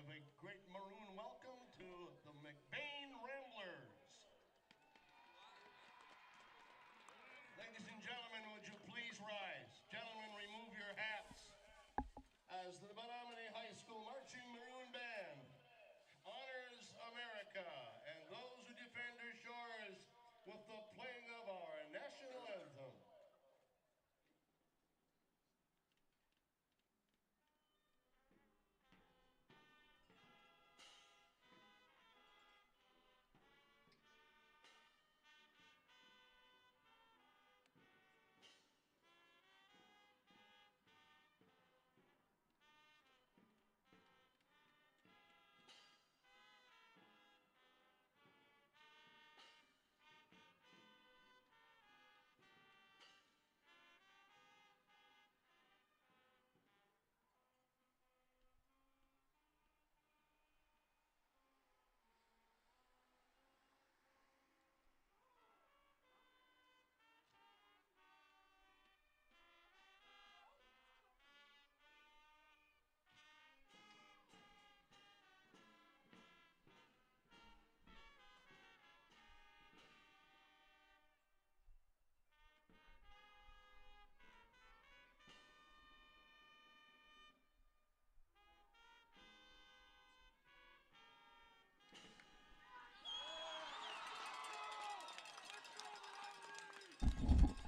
give a great maroon welcome to the McBain Ramblers. Ladies and gentlemen, would you please rise? Gentlemen, remove your hats as the Menominee High School Marching Maroon Band honors America and those who defend our shores with the playing of our national anthem.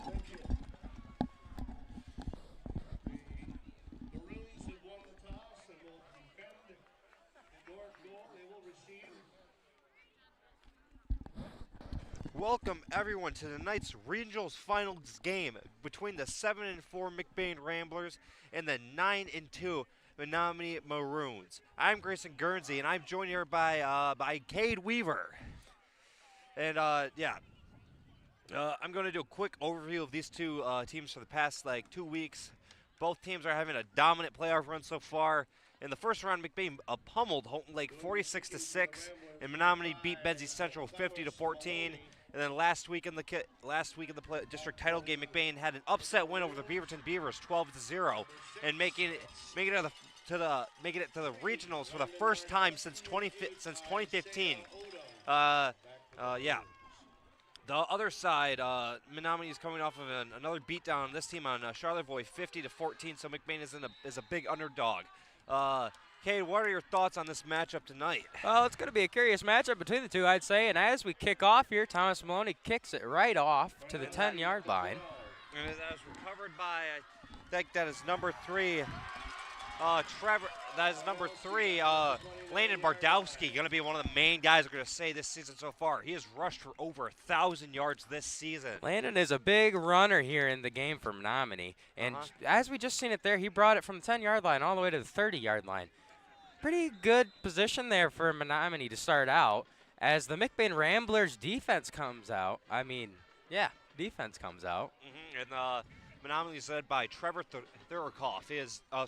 Thank you. The Maroons have won the toss and will defend the north goal. They will receive. Welcome everyone to tonight's Regionals Finals game between the 7-4 McBain Ramblers and the 9-2 Menominee Maroons. I'm Grayson Guernsey and I'm joined here by Cade Weaver. And I'm going to do a quick overview of these two teams for the past 2 weeks. Both teams are having a dominant playoff run so far. In the first round, McBain pummeled Houghton Lake 46-6, and Menominee beat Benzie Central 50-14. And then last week in the district title game, McBain had an upset win over the Beaverton Beavers 12-0, and making it to the regionals for the first time since 2015. The other side, Menominee is coming off of another beatdown on this team on Charlevoix, 50-14. So McBain is a big underdog. Cade, what are your thoughts on this matchup tonight? Well, it's going to be a curious matchup between the two, I'd say. And as we kick off here, Thomas Maloney kicks it right off to the 10-yard line. And that was recovered by, I think that is number 3, Trevor. That is number 3, Landon Bardowski, going to be one of the main guys we're going to say this season so far. He has rushed for over 1,000 yards this season. Landon is a big runner here in the game for Menominee. And as we just seen it there, he brought it from the 10-yard line all the way to the 30-yard line. Pretty good position there for Menominee to start out. As the McBain Ramblers defense comes out, defense comes out. And Menominee is led by Trevor Thurikoff.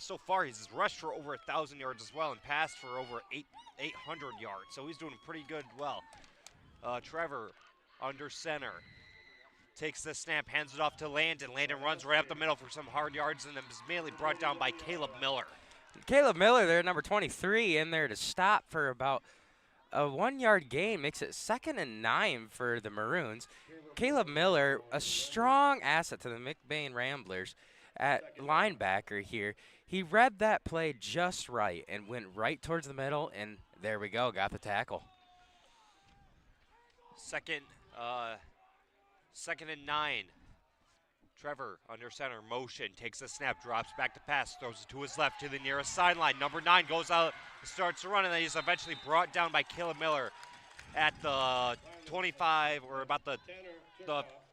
So far he's rushed for over 1,000 yards as well and passed for over 800 yards. So he's doing pretty good. Well, Trevor under center takes the snap, hands it off to Landon. Landon runs right up the middle for some hard yards and then is mainly brought down by Caleb Miller. Caleb Miller there, number 23, in there to stop for about a 1-yard gain, makes it 2nd and 9 for the Maroons. Caleb Miller, a strong asset to the McBain Ramblers at linebacker here. He read that play just right and went right towards the middle, and there we go, got the tackle. Second and 9. Trevor under center, motion, takes the snap, drops back to pass, throws it to his left to the nearest sideline. Number 9 goes out, starts to run, and then he's eventually brought down by Caleb Miller at the 25 or about the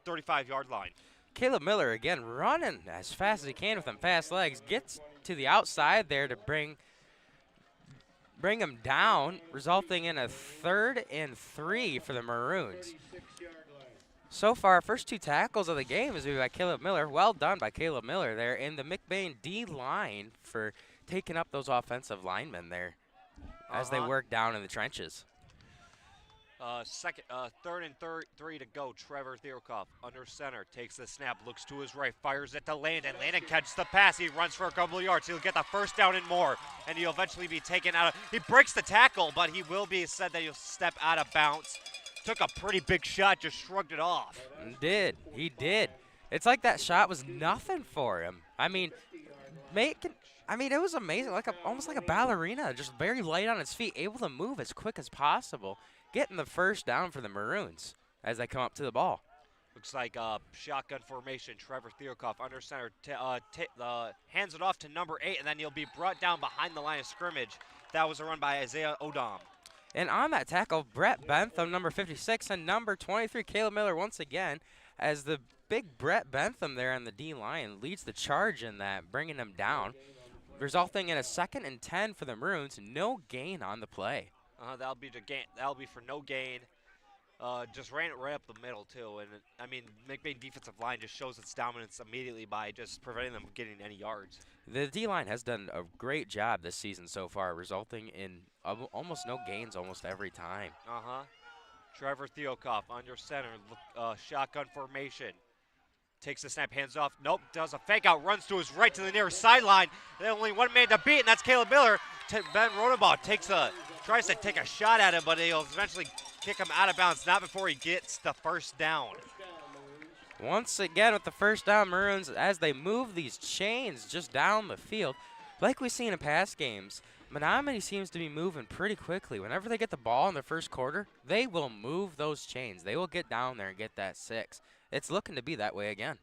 35-yard line. Caleb Miller again running as fast as he can with them fast legs, gets to the outside there to bring him down, resulting in a 3rd and 3 for the Maroons. So far, first 2 tackles of the game is by Caleb Miller. Well done by Caleb Miller there, and the McBain D-line for taking up those offensive linemen there as they work down in the trenches. Third and three to go. Trevor Theokoff under center takes the snap, looks to his right, fires it to Landon. Landon catches the pass. He runs for a couple of yards. He'll get the first down and more, and he'll eventually be taken out. He breaks the tackle, but he will be said that he'll step out of bounds. Took a pretty big shot, just shrugged it off. He did. It's like that shot was nothing for him. I mean, it was amazing, almost like a ballerina, just very light on his feet, able to move as quick as possible, getting the first down for the Maroons as they come up to the ball. Looks like shotgun formation. Trevor Theokoff under center hands it off to number 8, and then he'll be brought down behind the line of scrimmage. That was a run by Isaiah Odom. And on that tackle, Brett Bentham, number 56, and number 23, Caleb Miller once again, as the big Brett Bentham there on the D-line leads the charge in that, bringing him down, resulting in a 2nd and 10 for the Maroons. No gain on the play. That'll be for no gain. Just ran it right up the middle too, and I mean, McBain defensive line just shows its dominance immediately by just preventing them from getting any yards. The D-line has done a great job this season so far, resulting in almost no gains almost every time. Trevor Theokoff under center, shotgun formation. Takes the snap, hands off. Nope, does a fake out, runs to his right to the nearest sideline. There's only one man to beat, and that's Caleb Miller. Ben Rodenbaugh tries to take a shot at him, but he'll eventually kick him out of bounds, not before he gets the first down. Once again with the first down, Maroons, as they move these chains just down the field. Like we've seen in past games, Menominee seems to be moving pretty quickly. Whenever they get the ball in the first quarter, they will move those chains. They will get down there and get that 6. It's looking to be that way again.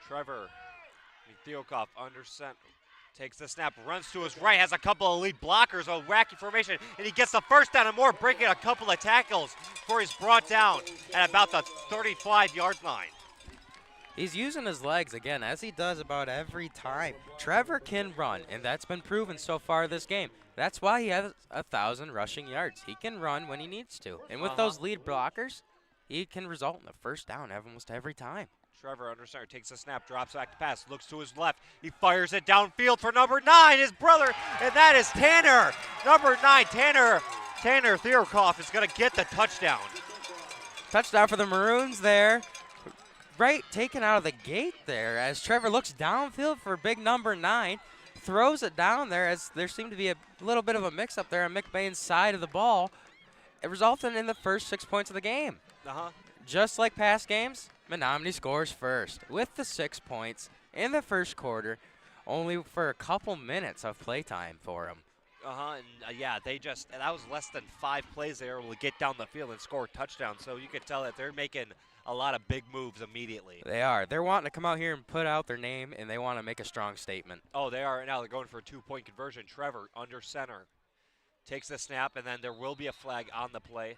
Trevor Theokoff under center. Takes the snap, runs to his right, has a couple of lead blockers, a wacky formation, and he gets the first down and more, breaking a couple of tackles before he's brought down at about the 35-yard line. He's using his legs again, as he does about every time. Trevor can run, and that's been proven so far this game. That's why he has 1,000 rushing yards. He can run when he needs to. And with those lead blockers, he can result in the first down almost every time. Trevor under center takes a snap, drops back to pass, looks to his left. He fires it downfield for number 9, his brother, and that is Tanner. Number 9, Tanner Theokoff is going to get the touchdown. Touchdown for the Maroons there. Right, taken out of the gate there as Trevor looks downfield for big number 9. Throws it down there as there seemed to be a little bit of a mix-up there on McBain's side of the ball. It resulted in the first 6 points of the game. Just like past games, Menominee scores first with the 6 points in the first quarter, only for a couple minutes of playtime for them. Yeah, that was less than 5 plays they were able to get down the field and score a touchdown. So you could tell that they're making a lot of big moves immediately. They are. They're wanting to come out here and put out their name, and they want to make a strong statement. Oh, they are. Now they're going for a 2-point conversion. Trevor under center takes the snap, and then there will be a flag on the play.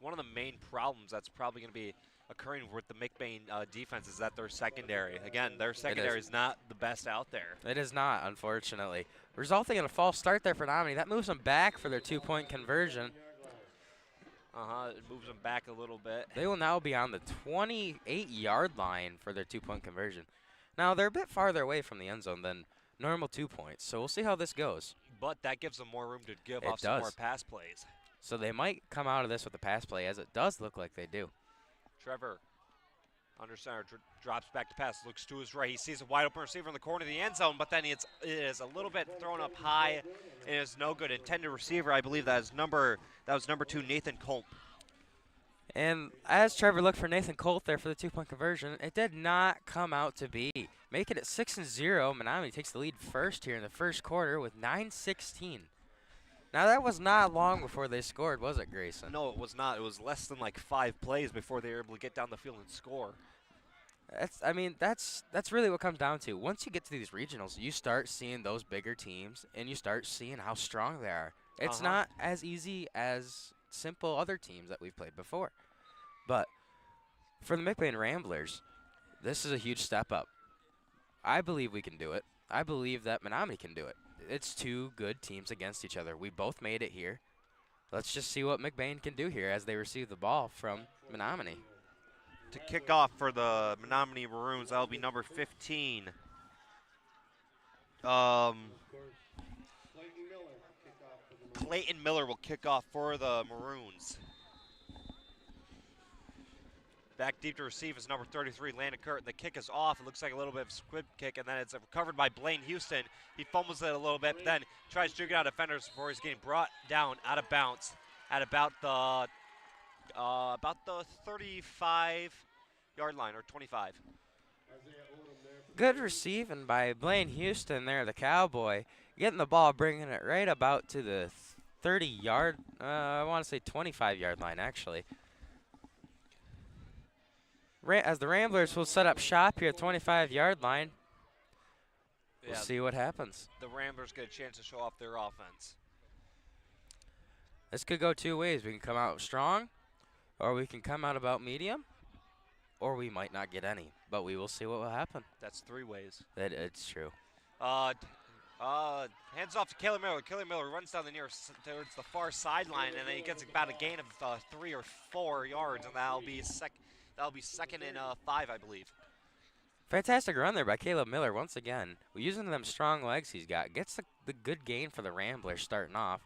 One of the main problems that's probably going to be occurring with the McBain defense is that their secondary. Again, their secondary is not the best out there. It is not, unfortunately. Resulting in a false start there for Menominee. That moves them back for their 2-point conversion. It moves them back a little bit. They will now be on the 28-yard line for their 2-point conversion. Now, they're a bit farther away from the end zone than normal 2 points, so we'll see how this goes. But that gives them more room to give off some more pass plays. So they might come out of this with a pass play, as it does look like they do. Trevor under center drops back to pass, looks to his right. He sees a wide open receiver in the corner of the end zone, but then it is a little bit thrown up high. It is no good. Intended receiver, I believe that was number 2, Nathan Colt. And as Trevor looked for Nathan Colt there for the 2-point conversion, it did not come out to be. Making it 6-0, Menominee takes the lead first here in the first quarter with 9:16. Now, that was not long before they scored, was it, Grayson? No, it was not. It was less than like 5 plays before they were able to get down the field and score. That's really what comes down to. Once you get to these regionals, you start seeing those bigger teams, and you start seeing how strong they are. It's not as easy as simple other teams that we've played before. But for the McBain Ramblers, this is a huge step up. I believe we can do it. I believe that Menominee can do it. It's 2 good teams against each other. We both made it here. Let's just see what McBain can do here as they receive the ball from Menominee. To kick off for the Menominee Maroons, that'll be number 15. Clayton Miller will kick off for the Maroons. Back deep to receive is number 33, Landon Kurt. The kick is off. It looks like a little bit of a squib kick, and then it's recovered by Blaine Houston. He fumbles it a little bit, but then tries to juke out defenders before he's getting brought down out of bounds at about the 35-yard line, or 25. Good receiving by Blaine Houston there, the Cowboy. Getting the ball, bringing it right about to the 30-yard, I want to say 25-yard line, actually. As the Ramblers will set up shop here at 25-yard line. We'll see what happens. The Ramblers get a chance to show off their offense. This could go two ways. We can come out strong, or we can come out about medium, or we might not get any. But we will see what will happen. That's three ways. It's true. Hands off to Caleb Miller. Caleb Miller runs down towards the far sideline, and then he gets about a gain of 3 or 4 yards, and that'll be second and 5, I believe. Fantastic run there by Caleb Miller once again. Using them strong legs he's got. Gets the good gain for the Ramblers starting off.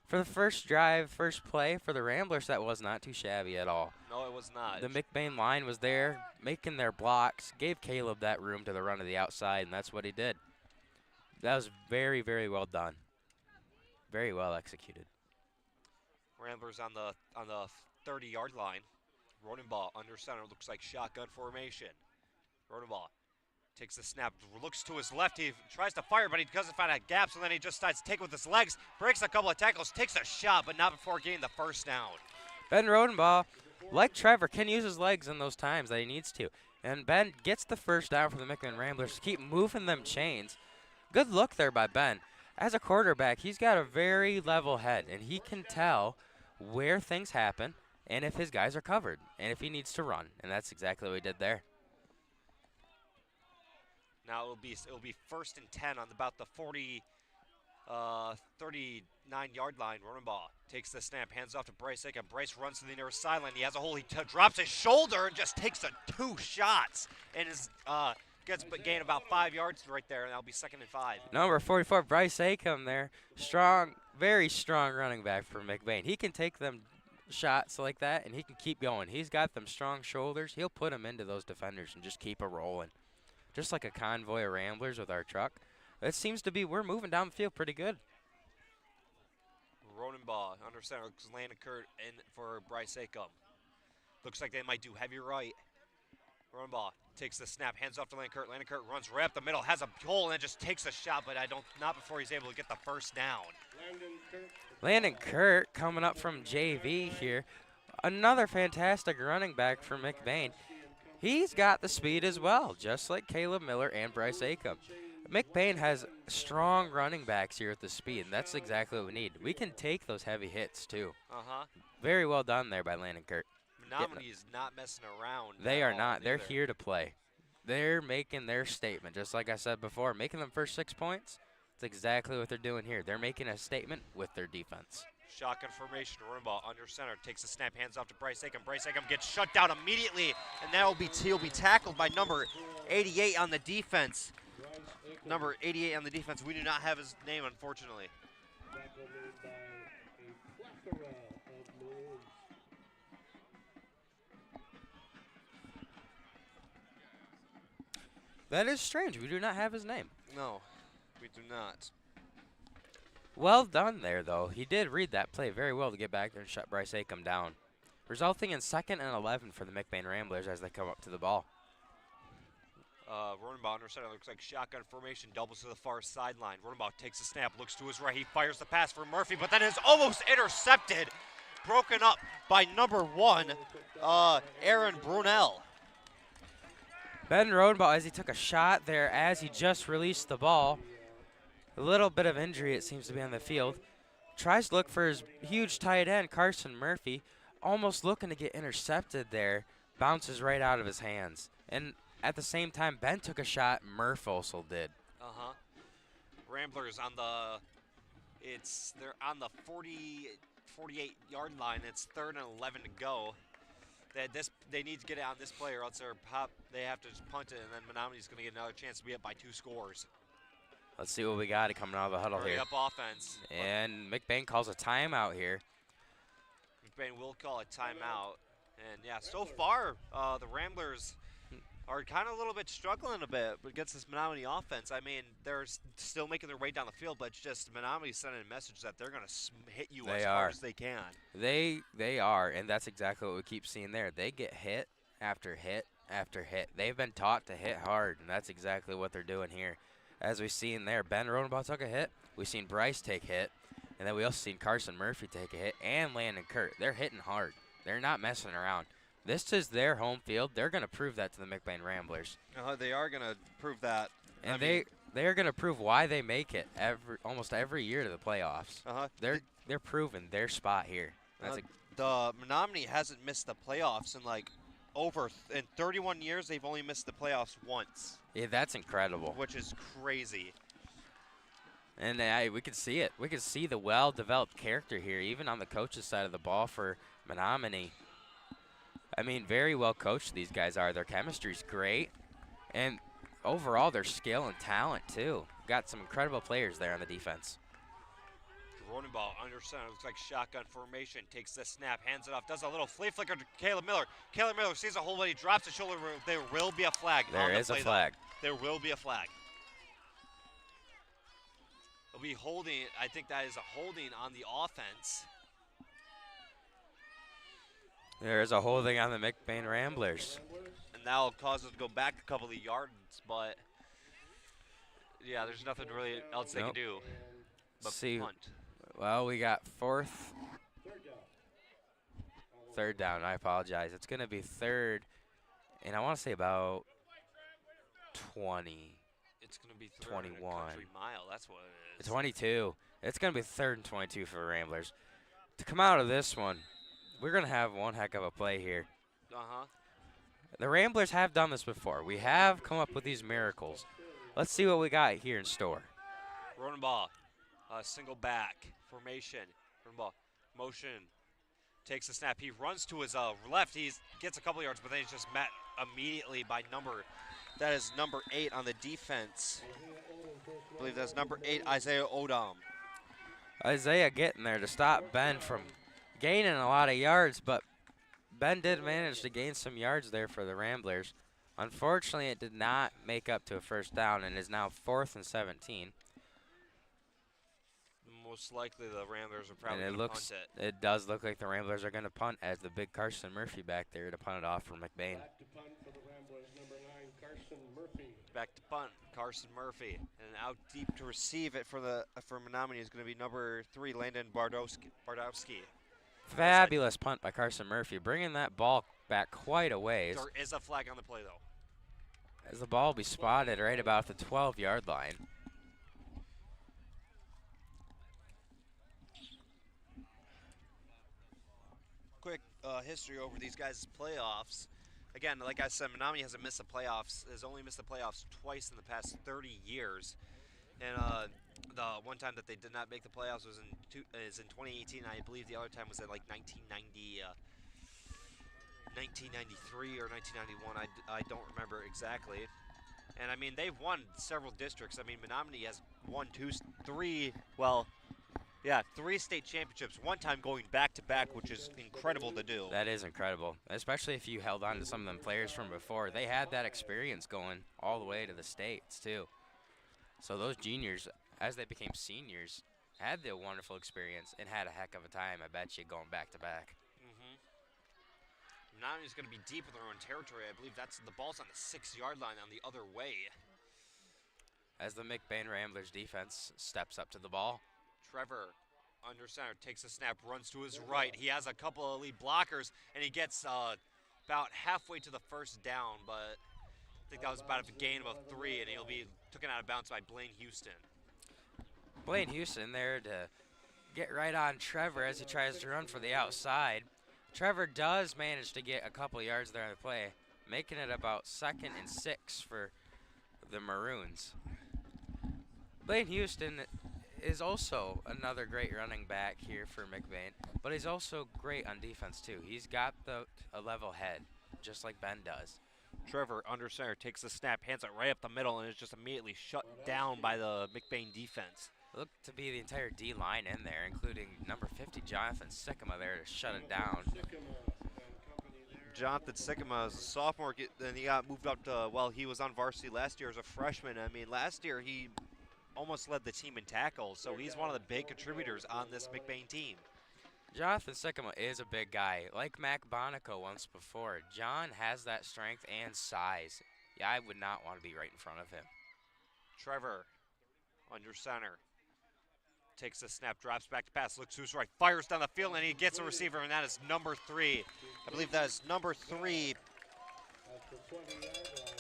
For the first drive, first play for the Ramblers, that was not too shabby at all. No, it was not. The McBain line was there, making their blocks, gave Caleb that room to the run to the outside, and that's what he did. That was very, very well done. Very well executed. Ramblers on the 30-yard line. Rolling ball under center, looks like shotgun formation. Rolling ball. Takes the snap, looks to his left, he tries to fire, but he doesn't find a gap, so then he just starts to take with his legs, breaks a couple of tackles, takes a shot, but not before getting the first down. Ben Rodenbaugh, like Trevor, can use his legs in those times that he needs to. And Ben gets the first down for the McLain Ramblers to keep moving them chains. Good look there by Ben. As a quarterback, he's got a very level head, and he can tell where things happen and if his guys are covered and if he needs to run, and that's exactly what he did there. Now it'll be first and 10 on about the 39-yard line. Running ball takes the snap, hands off to Bryce Aiken. Bryce runs to the near sideline. He has a hole. He drops his shoulder and just takes 2 shots and gets a gain about 5 yards right there, and that'll be second and 5. Number 44, Bryce Aiken there. Strong, very strong running back for McBain. He can take them shots like that, and he can keep going. He's got them strong shoulders. He'll put them into those defenders and just keep it rolling. Just like a convoy of Ramblers with our truck. It seems to be we're moving down the field pretty good. Rodenbaugh under center, Landon Kurt in for Bryce Aiken. Looks like they might do heavy right. Rodenbaugh takes the snap, hands off to Landon Kurt. Landon Kurt runs right up the middle, has a hole, and then just takes a shot, but not before he's able to get the first down. Landon Kurt coming up from JV here. Another fantastic running back for McBain. He's got the speed as well, just like Caleb Miller and Bryce Aiken. McBain has strong running backs here with the speed, and that's exactly what we need. We can take those heavy hits, too. Very well done there by Landon Kurt. Menominee is not messing around. They are not. They're here to play. They're making their statement, just like I said before. Making them first 6 points, that's exactly what they're doing here. They're making a statement with their defense. Shotgun formation, running ball under center, takes the snap, hands off to Bryce Aiken. Bryce Aiken gets shut down immediately, and he'll be tackled by number 88 on the defense. Number 88 on the defense. We do not have his name, unfortunately. That is strange. We do not have his name. No, we do not. Well done there, though. He did read that play very well to get back there and shut Bryce Aiken down, resulting in 2nd and 11 for the McBain Ramblers as they come up to the ball. Rodenbaugh under center, looks like shotgun formation, doubles to the far sideline. Rodenbaugh takes the snap, looks to his right. He fires the pass for Murphy, but then is almost intercepted, broken up by number 1, Aaron Brunel. Ben Rodenbaugh, as he took a shot there as he just released the ball. A little bit of injury, it seems to be on the field. Tries to look for his huge tight end, Carson Murphy. Almost looking to get intercepted there. Bounces right out of his hands. And at the same time, Ben took a shot. Murph also did. Ramblers on they're on the 48-yard line. It's 3rd and 11 to go. They need to get it on this play, or else they have to just punt it, and then Menominee's going to get another chance to be up by 2 scores. Let's see what we got coming out of the huddle Hurry here. up offense. And McBain calls a timeout here. McBain will call a timeout. And yeah, so far, the Ramblers are kind of a little bit struggling a bit against this Menominee offense. I mean, they're still making their way down the field, but it's just Menominee sending a message that they're going to hit you as hard as they can. They are, and that's exactly what we keep seeing there. They get hit after hit after hit. They've been taught to hit hard, and that's exactly what they're doing here. As we've seen there, Ben Rodenbaugh took a hit. We've seen Bryce take a hit, and then we also seen Carson Murphy take a hit, and Landon Kurt. They're hitting hard. They're not messing around. This is their home field. They're going to prove that to the McBain Ramblers. They are going to prove that. And they're going to prove why they make it almost every year to the playoffs. They're proving their spot here. The Menominee hasn't missed the playoffs in 31 years. They've only missed the playoffs once. Yeah, that's incredible. Which is crazy. And we can see it. We can see the well-developed character here, even on the coach's side of the ball for Menominee. I mean, very well coached these guys are. Their chemistry's great. And overall, their skill and talent, too. Got some incredible players there on the defense. Rodenbaugh under center, looks like shotgun formation, takes the snap, hands it off, does a little flea flicker to Caleb Miller. Caleb Miller sees a hole when he drops the shoulder. There will be a flag. There is a flag. There will be a flag. It'll be holding. I think that is a holding on the offense. There is a holding on the McBain Ramblers. And that'll cause us to go back a couple of yards, but yeah, there's nothing really else they can do but punt. Well, we got third down. I apologize. It's going to be third, and I want to say about 20. It's going to be 21. Country mile. That's what it is. 22. It's going to be third and 22 for the Ramblers. To come out of this one, we're going to have one heck of a play here. The Ramblers have done this before. We have come up with these miracles. Let's see what we got here in store. Rodenbaugh, single back formation. Rodenbaugh, motion, takes the snap. He runs to his left. He gets a couple yards, but then he's just met immediately by that is number 8 on the defense. I believe that's number 8, Isaiah Odom. Isaiah getting there to stop Ben from gaining a lot of yards, but Ben did manage to gain some yards there for the Ramblers. Unfortunately, it did not make up to a first down and is now 4th and 17. Most likely the Ramblers are probably going to punt it. It does look like the Ramblers are going to punt as the big Carson Murphy back there to punt it off for McBain. Back to punt for the Ramblers, number 9, Carson Murphy. Back to punt, Carson Murphy. And out deep to receive it for Menominee is going to be number 3, Landon Bardowski. Fabulous punt by Carson Murphy, bringing that ball back quite a ways. There is a flag on the play, though. As the ball will be spotted right about the 12-yard line. Quick history over these guys' playoffs. Again, like I said, Menominee hasn't missed the playoffs. Has only missed the playoffs twice in the past 30 years. And the one time that they did not make the playoffs was in 2018. I believe the other time was at like 1993 or 1991. I don't remember exactly. And I mean, they've won several districts. I mean, Menominee has won 3 state championships, one time going back-to-back, which is incredible to do. That is incredible, especially if you held on to some of them players from before. They had that experience going all the way to the states, too. So those juniors, as they became seniors, had the wonderful experience and had a heck of a time, I bet you, going back-to-back. Menominee's going to be deep in their own territory. I believe the ball's on the 6-yard line on the other way. As the McBain Ramblers defense steps up to the ball. Trevor, under center, takes a snap, runs to his right. He has a couple of elite blockers, and he gets about halfway to the first down, but I think that was about a gain of 3, and he'll be taken out of bounds by Blaine Houston. Blaine Houston there to get right on Trevor as he tries to run for the outside. Trevor does manage to get a couple yards there on the play, making it about 2nd and 6 for the Maroons. Blaine Houston is also another great running back here for McBain, but he's also great on defense too. He's got a level head, just like Ben does. Trevor under center takes the snap, hands it right up the middle, and is just immediately shut down by the McBain defense. Looked to be the entire D line in there, including number 50 Jonathan Sycamore there to shut it down. Jonathan Sycamore is a sophomore, then he got moved up to, well, he was on varsity last year as a freshman. I mean, last year he almost led the team in tackles, so he's one of the big contributors on this McBain team. Jonathan Sycamore is a big guy. Like Mac Bonico once before, John has that strength and size. Yeah, I would not want to be right in front of him. Trevor under center. Takes the snap, drops back to pass, looks who's right, fires down the field, and he gets a receiver, and that is number 3. I believe that is number 3.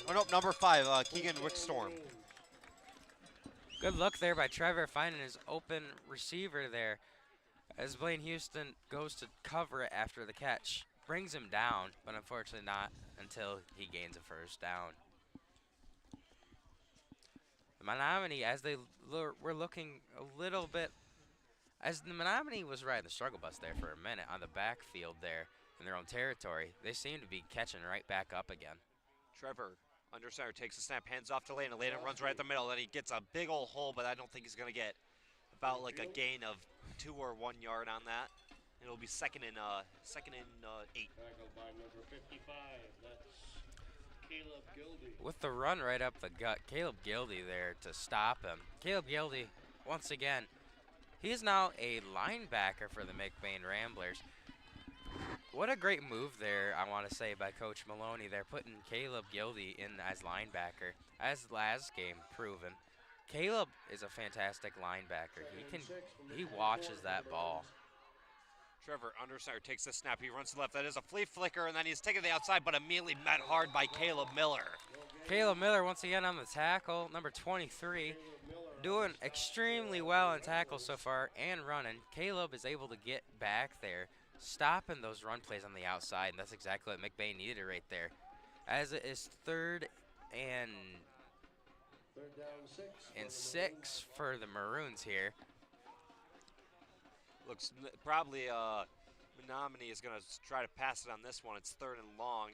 Oh, no, number 5, Keegan Wickstorm. Good look there by Trevor finding his open receiver there as Blaine Houston goes to cover it after the catch. Brings him down, but unfortunately not until he gains a first down. The Menominee, as they were looking a little bit, as the Menominee was riding the struggle bus there for a minute on the backfield there in their own territory, they seem to be catching right back up again. Trevor under center takes the snap, hands off to Landon. Landon runs right at the middle, and he gets a big old hole, but I don't think he's going to get about like a gain of 2 or 1 yard on that. It'll be second and 8. Tackled by number 55. That's Caleb Gildy. With the run right up the gut, Caleb Gildy there to stop him. Caleb Gildy, once again, he is now a linebacker for the McBain Ramblers. What a great move there, I want to say, by Coach Maloney. They're putting Caleb Gildy in as linebacker, as last game proven. Caleb is a fantastic linebacker. He watches that ball. Trevor under center takes the snap. He runs to the left. That is a flea flicker, and then he's taken to the outside, but immediately met hard by Caleb Miller. Caleb Miller once again on the tackle, number 23. Doing extremely well in tackles so far and running. Caleb is able to get back there, stopping those run plays on the outside, and that's exactly what McBain needed right there. As it is third and 6 for the Maroons here. Looks probably Menominee is going to try to pass it on this one. It's third and long.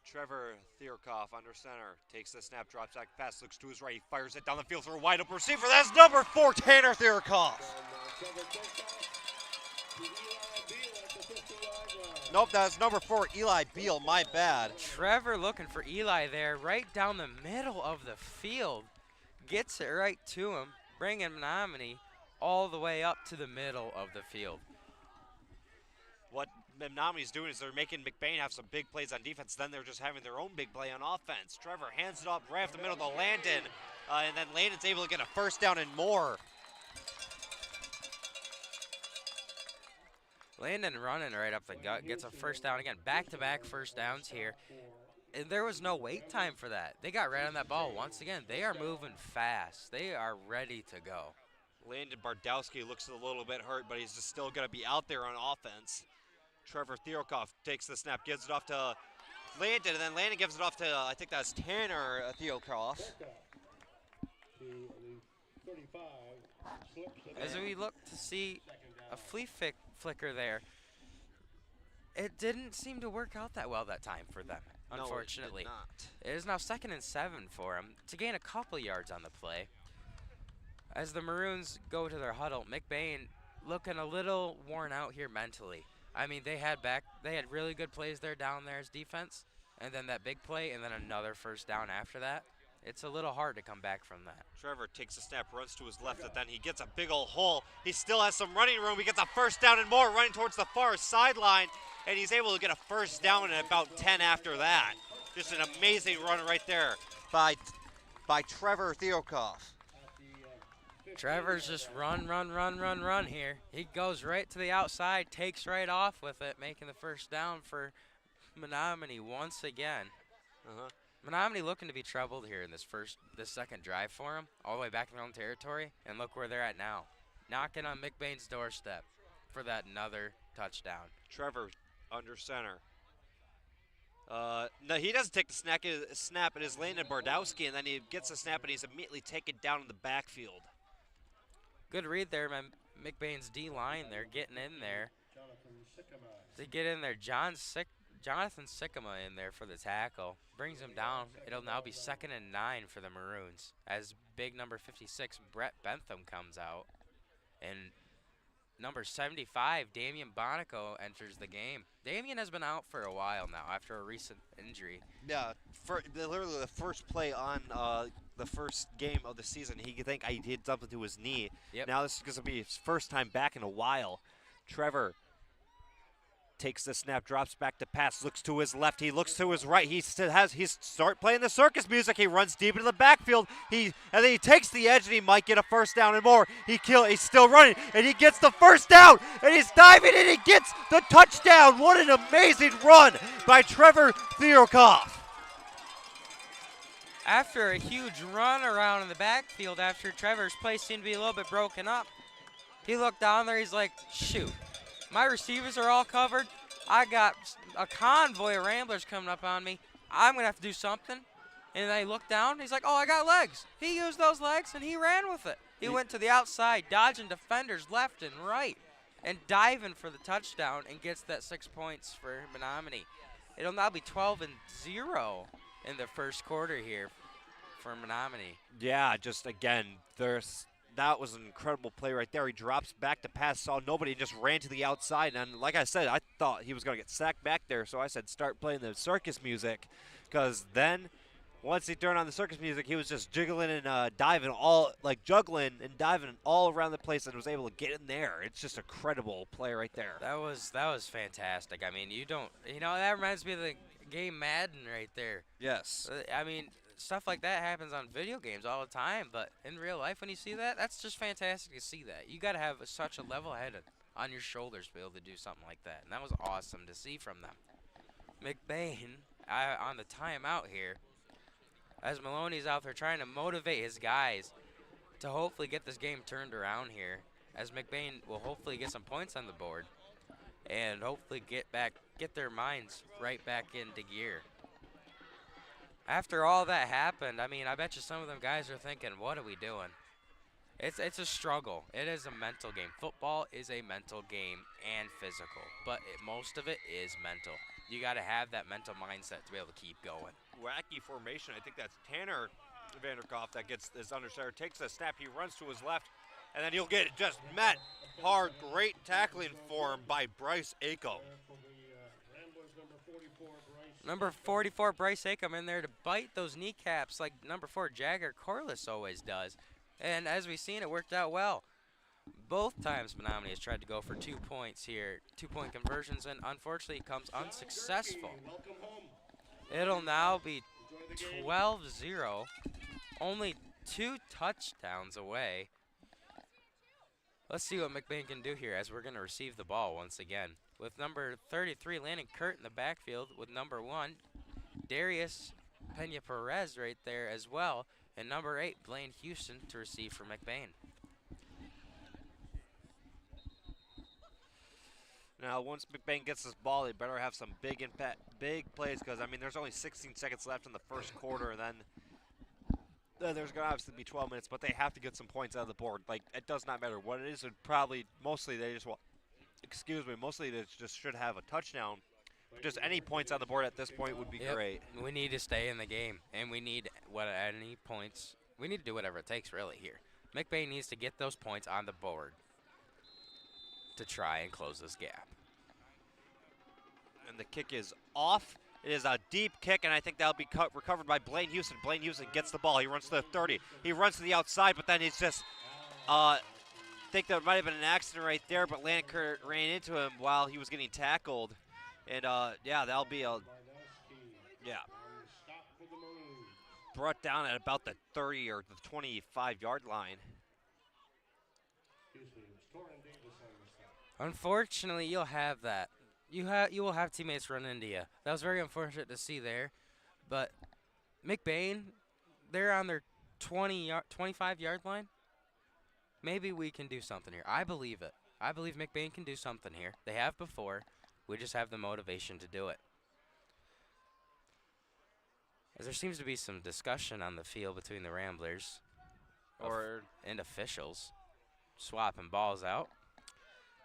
Trevor Thierkoff under center takes the snap, drops back pass, looks to his right, he fires it down the field for a wide open receiver. That's number 4, Tanner Thierkoff. Nope, that's number 4, Eli Beal, my bad. Trevor looking for Eli there, right down the middle of the field. Gets it right to him, bringing Menominee all the way up to the middle of the field. What Menominee's doing is they're making McBain have some big plays on defense, then they're just having their own big play on offense. Trevor hands it up right up the middle to Landon, and then Landon's able to get a first down and more. Landon running right up the gut, gets a first down again. Back-to-back first downs here. And there was no wait time for that. They got right on that ball once again. They are moving fast. They are ready to go. Landon Bardowski looks a little bit hurt, but he's just still going to be out there on offense. Trevor Thierkoff takes the snap, gives it off to Landon, and then Landon gives it off to, I think that's Tanner Thierkoff. As we look to see a flea flicker there, it didn't seem to work out that well that time for them, unfortunately. No, it did not. It is now 2nd and 7 for them to gain a couple yards on the play. As the Maroons go to their huddle, McBain looking a little worn out here mentally. I mean, they had really good plays there down there as defense, and then that big play, and then another first down after that. It's a little hard to come back from that. Trevor takes a snap, runs to his left, and then he gets a big old hole. He still has some running room. He gets a first down and more, running towards the far sideline, and he's able to get a first down and about 10 after that. Just an amazing run right there by Trevor Thierkoff. Trevor's just run here. He goes right to the outside, takes right off with it, making the first down for Menominee once again. Menominee looking to be troubled here in this second drive for him, all the way back in their own territory, and look where they're at now. Knocking on McBain's doorstep for that another touchdown. Trevor under center. No, he doesn't take the snap. It is Landon Bardowski, and then he gets the snap, and he's immediately taken down in the backfield. Good read there, man. McBain's D-line there, getting in there. To get in there, Jonathan Sycamore in there for the tackle. Brings him down. It'll now be 2nd and 9 for the Maroons as big number 56, Brett Bentham, comes out. And number 75, Damian Bonico, enters the game. Damian has been out for a while now after a recent injury. Yeah, literally the first play on the first game of the season, he could think he did something to his knee. Yep. Now this is going to be his first time back in a while. Trevor takes the snap, drops back to pass, looks to his left, he looks to his right. He's start playing the circus music. He runs deep into the backfield. And then he takes the edge, and he might get a first down and more. He's still running, and he gets the first down, and he's diving, and he gets the touchdown. What an amazing run by Trevor Theokoff. After a huge run around in the backfield after Trevor's play seemed to be a little bit broken up, he looked down there, he's like, shoot, my receivers are all covered. I got a convoy of Ramblers coming up on me. I'm going to have to do something. And then he looked down, he's like, oh, I got legs. He used those legs, and he ran with it. He went to the outside, dodging defenders left and right, and diving for the touchdown, and gets that 6 points for Menominee. It'll now be 12-0 in the first quarter here for Menominee. Yeah, just again, that was an incredible play right there. He drops back to pass, saw nobody, just ran to the outside. And like I said, I thought he was going to get sacked back there, so I said start playing the circus music, because then once he turned on the circus music, he was just jiggling and diving, juggling and diving all around the place, and was able to get in there. It's just a credible play right there. That was fantastic. I mean, that reminds me of the game Madden right there. Yes. I mean, stuff like that happens on video games all the time, but in real life, when you see that, that's just fantastic to see that. You got to have such a level head on your shoulders to be able to do something like that, and that was awesome to see from them. McBain on the timeout here, as Maloney's out there trying to motivate his guys to hopefully get this game turned around here, as McBain will hopefully get some points on the board and hopefully get their minds right back into gear. After all that happened, I mean, I bet you some of them guys are thinking, what are we doing? It's a struggle. It is a mental game. Football is a mental game and physical, but most of it is mental. You got to have that mental mindset to be able to keep going. Wacky formation. I think that's Tanner Vanderkoff that gets this underside, takes the snap, he runs to his left, and then he'll get just met hard. Great tackling for him by Bryce Acom. Number 44, Bryce Acom, in there to bite those kneecaps like number 4, Jagger Corliss always does. And as we've seen, it worked out well. Both times Menominee has tried to go for 2 points here, 2-point conversions, and unfortunately it comes unsuccessful. It'll now be 12-0, only 2 touchdowns away. Let's see what McBain can do here as we're going to receive the ball once again. With number 33, Landon Kurt in the backfield, with number 1, Darius Pena-Perez right there as well, and number 8, Blaine Houston to receive for McBain. Now, once McBain gets this ball, they better have some big plays, because, I mean, there's only 16 seconds left in the first quarter, and then there's going to obviously be 12 minutes, but they have to get some points out of the board. Like, it does not matter what it is. Mostly they just should have a touchdown. Just any points on the board at this point would be great. We need to stay in the game, and we need any points. We need to do whatever it takes, really, here. McBain needs to get those points on the board to try and close this gap. And the kick is off. It is a deep kick, and I think that'll be recovered by Blaine Houston. Blaine Houston gets the ball. He runs to the 30. He runs to the outside, but then he's just think there might have been an accident right there, but Landon Kurt ran into him while he was getting tackled. And, that'll be brought down at about the 30 or the 25-yard line. Unfortunately, you'll have that. You will have teammates run into you. That was very unfortunate to see there. But McBain, they're on their 25-yard line. Maybe we can do something here. I believe it. I believe McBain can do something here. They have before. We just have the motivation to do it. As there seems to be some discussion on the field between the Ramblers and officials swapping balls out.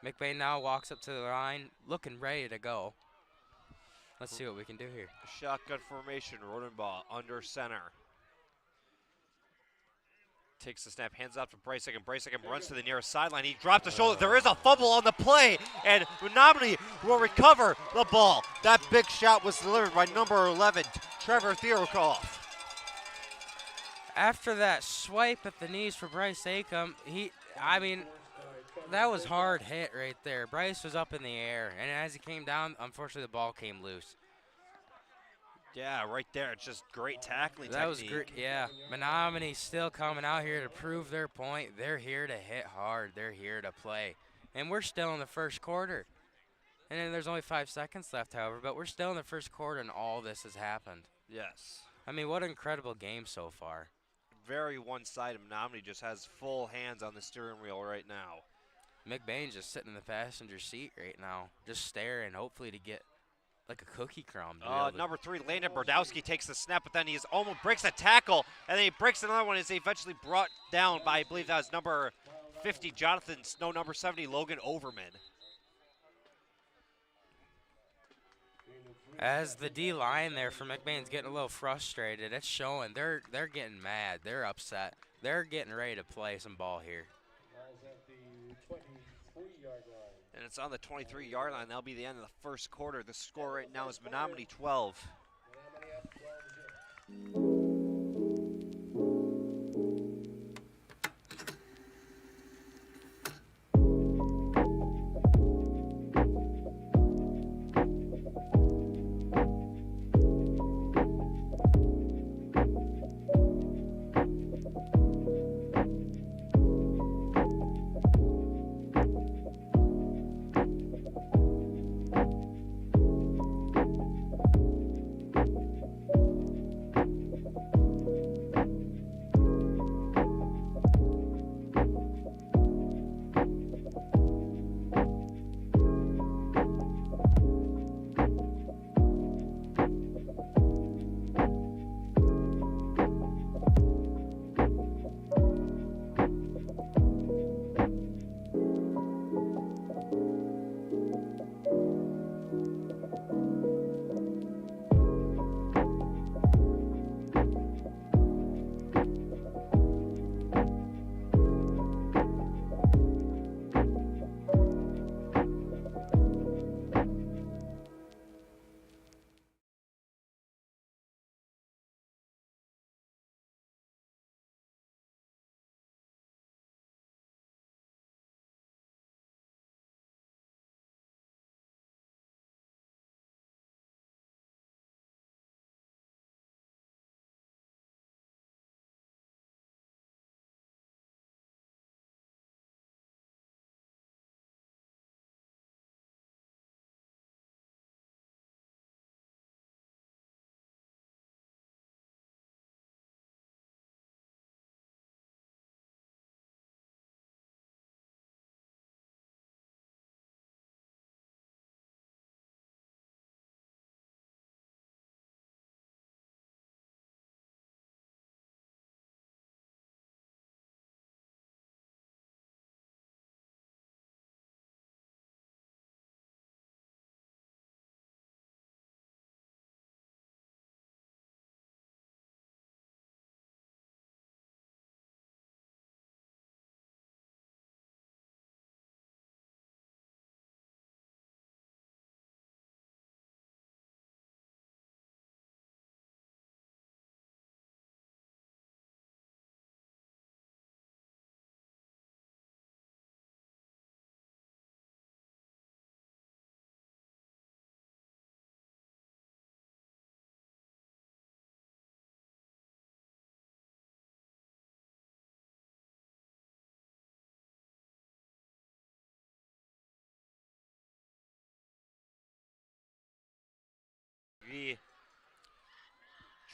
McBain now walks up to the line, looking ready to go. Let's see what we can do here. Shotgun formation, Rodenbaugh under center. Takes the snap, hands off to Brysick, and Brysick runs to the nearest sideline. He dropped the shoulder. There is a fumble on the play, and Menominee will recover the ball. That big shot was delivered by number 11, Trevor Therokoff. After that swipe at the knees for Bryce Acom, that was hard hit right there. Bryce was up in the air, and as he came down, unfortunately the ball came loose. Yeah, right there. It's just great tackling That technique. was great. Yeah, Menominee still coming out here to prove their point. They're here to hit hard. They're here to play. And we're still in the first quarter. And then there's only 5 seconds left, however, but we're still in the first quarter and all this has happened. Yes. I mean, what an incredible game so far. Very one-sided. Menominee just has full hands on the steering wheel right now. McBain's just sitting in the passenger seat right now, just staring, hopefully to get like a cookie crumb. Number 3, Landon Brodowski takes the snap, but then he almost breaks a tackle, and then he breaks another one as he eventually brought down by, I believe that was number 50, Jonathan Snow, number 70, Logan Overman. As the D-line there for McBain's getting a little frustrated, it's showing. They're getting mad. They're upset. They're getting ready to play some ball here. And it's on the 23-yard line. That'll be the end of the first quarter. The score right now is Menominee 12.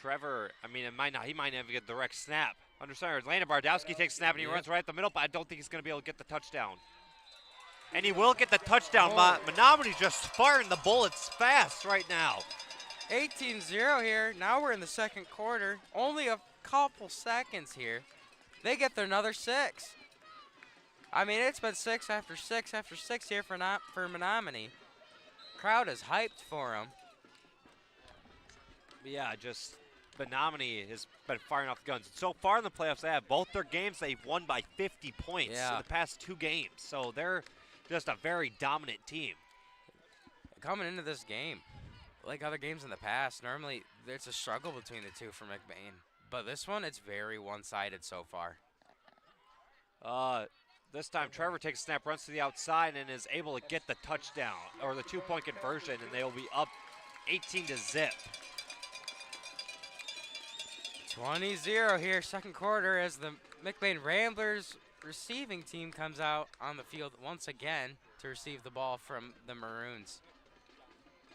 Trevor, he might not even get the direct snap. Under center, Landon Brodowski takes snap and he runs right up the middle, but I don't think he's going to be able to get the touchdown. And he will get the touchdown. Menominee's just firing the bullets fast right now. 18-0 here. Now we're in the second quarter. Only a couple seconds here. They get their another 6. It's been 6 after 6 after 6 here for Menominee. Crowd is hyped for them. Yeah, just Menominee has been firing off guns. So far in the playoffs, they have both their games they've won by 50 points in the past 2 games. So they're just a very dominant team. Coming into this game, like other games in the past, normally there's a struggle between the two for McBain. But this one, it's very one-sided so far. This time, Trevor takes a snap, runs to the outside, and is able to get the touchdown, or the 2-point conversion, and they will be up 18-0. 20-0 here, second quarter, as the McBain Ramblers receiving team comes out on the field once again to receive the ball from the Maroons.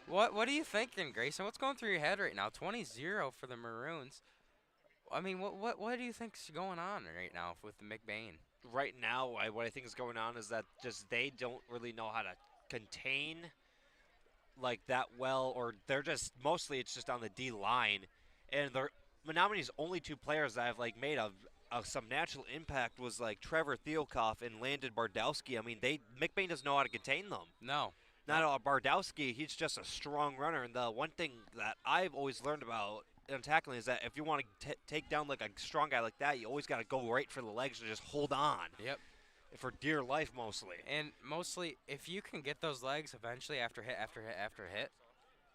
What are you thinking, Grayson? What's going through your head right now? 20-0 for the Maroons. I mean, what do you think's going on right now with the McBain? Right now, what I think is going on is that just they don't really know how to contain like that well, or they're just mostly it's just on the D line, and they're Menominee's only 2 players that have like made some natural impact was like Trevor Theokoff and Landon Bardowski. I mean, McBain doesn't know how to contain them. No. Not Bardowski, he's just a strong runner, and the one thing that I've always learned about in tackling is that if you want to take down like a strong guy like that, you always got to go right for the legs and just hold on. Yep. For dear life, mostly. And mostly, if you can get those legs eventually after hit,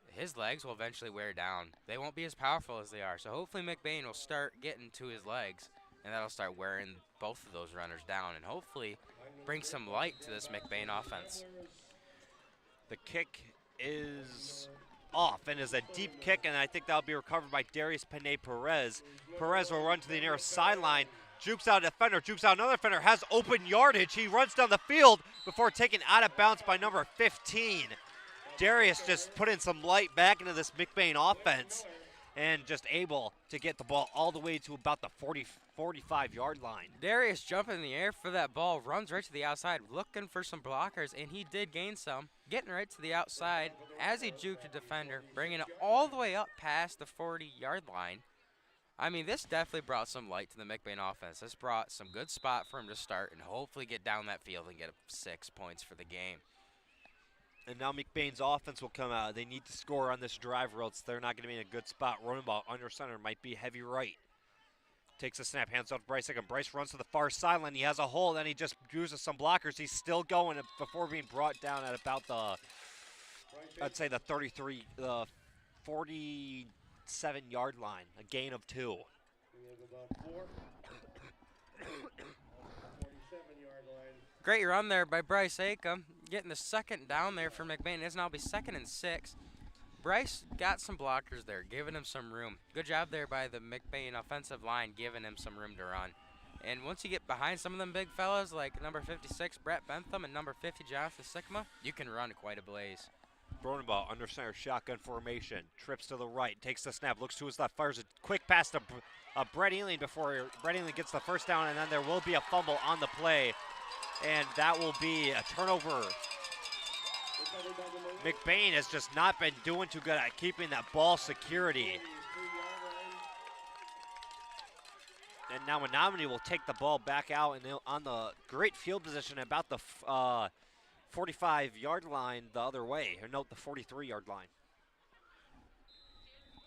his legs will eventually wear down. They won't be as powerful as they are. So hopefully McBain will start getting to his legs, and that'll start wearing both of those runners down, and hopefully bring some light to this McBain offense. The kick is off and is a deep kick, and I think that'll be recovered by Darius Panay-Perez. Perez will run to the nearest sideline, jukes out a defender, jukes out another defender, has open yardage. He runs down the field before taken out of bounds by number 15. Darius just put in some light back into this McBain offense and just able to get the ball all the way to about the 45-yard line. Darius jumping in the air for that ball, runs right to the outside, looking for some blockers, and he did gain some, getting right to the outside as he juked a defender, bringing it all the way up past the 40-yard line. I mean, this definitely brought some light to the McBain offense. This brought some good spot for him to start and hopefully get down that field and get 6 points for the game. And now McBain's offense will come out. They need to score on this drive, or else they're not going to be in a good spot. Running ball under center might be heavy right. Takes a snap, hands off to Bryce. Bryce runs to the far sideline. He has a hole, then he just uses some blockers. He's still going before being brought down at about the, I'd say the 47-yard line, a gain of 2. Great run there by Bryce Acom, getting the second down there for McBain. It's now be 2nd and 6. Bryce got some blockers there, giving him some room. Good job there by the McBain offensive line, giving him some room to run. And once you get behind some of them big fellas, like number 56, Brett Bentham, and number 50, Jonathan Sigma, you can run quite a blaze. Ball under center, shotgun formation, trips to the right, takes the snap, looks to his left, fires a quick pass to Brett Ealing before Brett Ealing gets the first down, and then there will be a fumble on the play, and that will be a turnover. McBain has just not been doing too good at keeping that ball security. And now Menominee will take the ball back out and on the great field position about the 45-yard line the other way, or note the 43-yard line.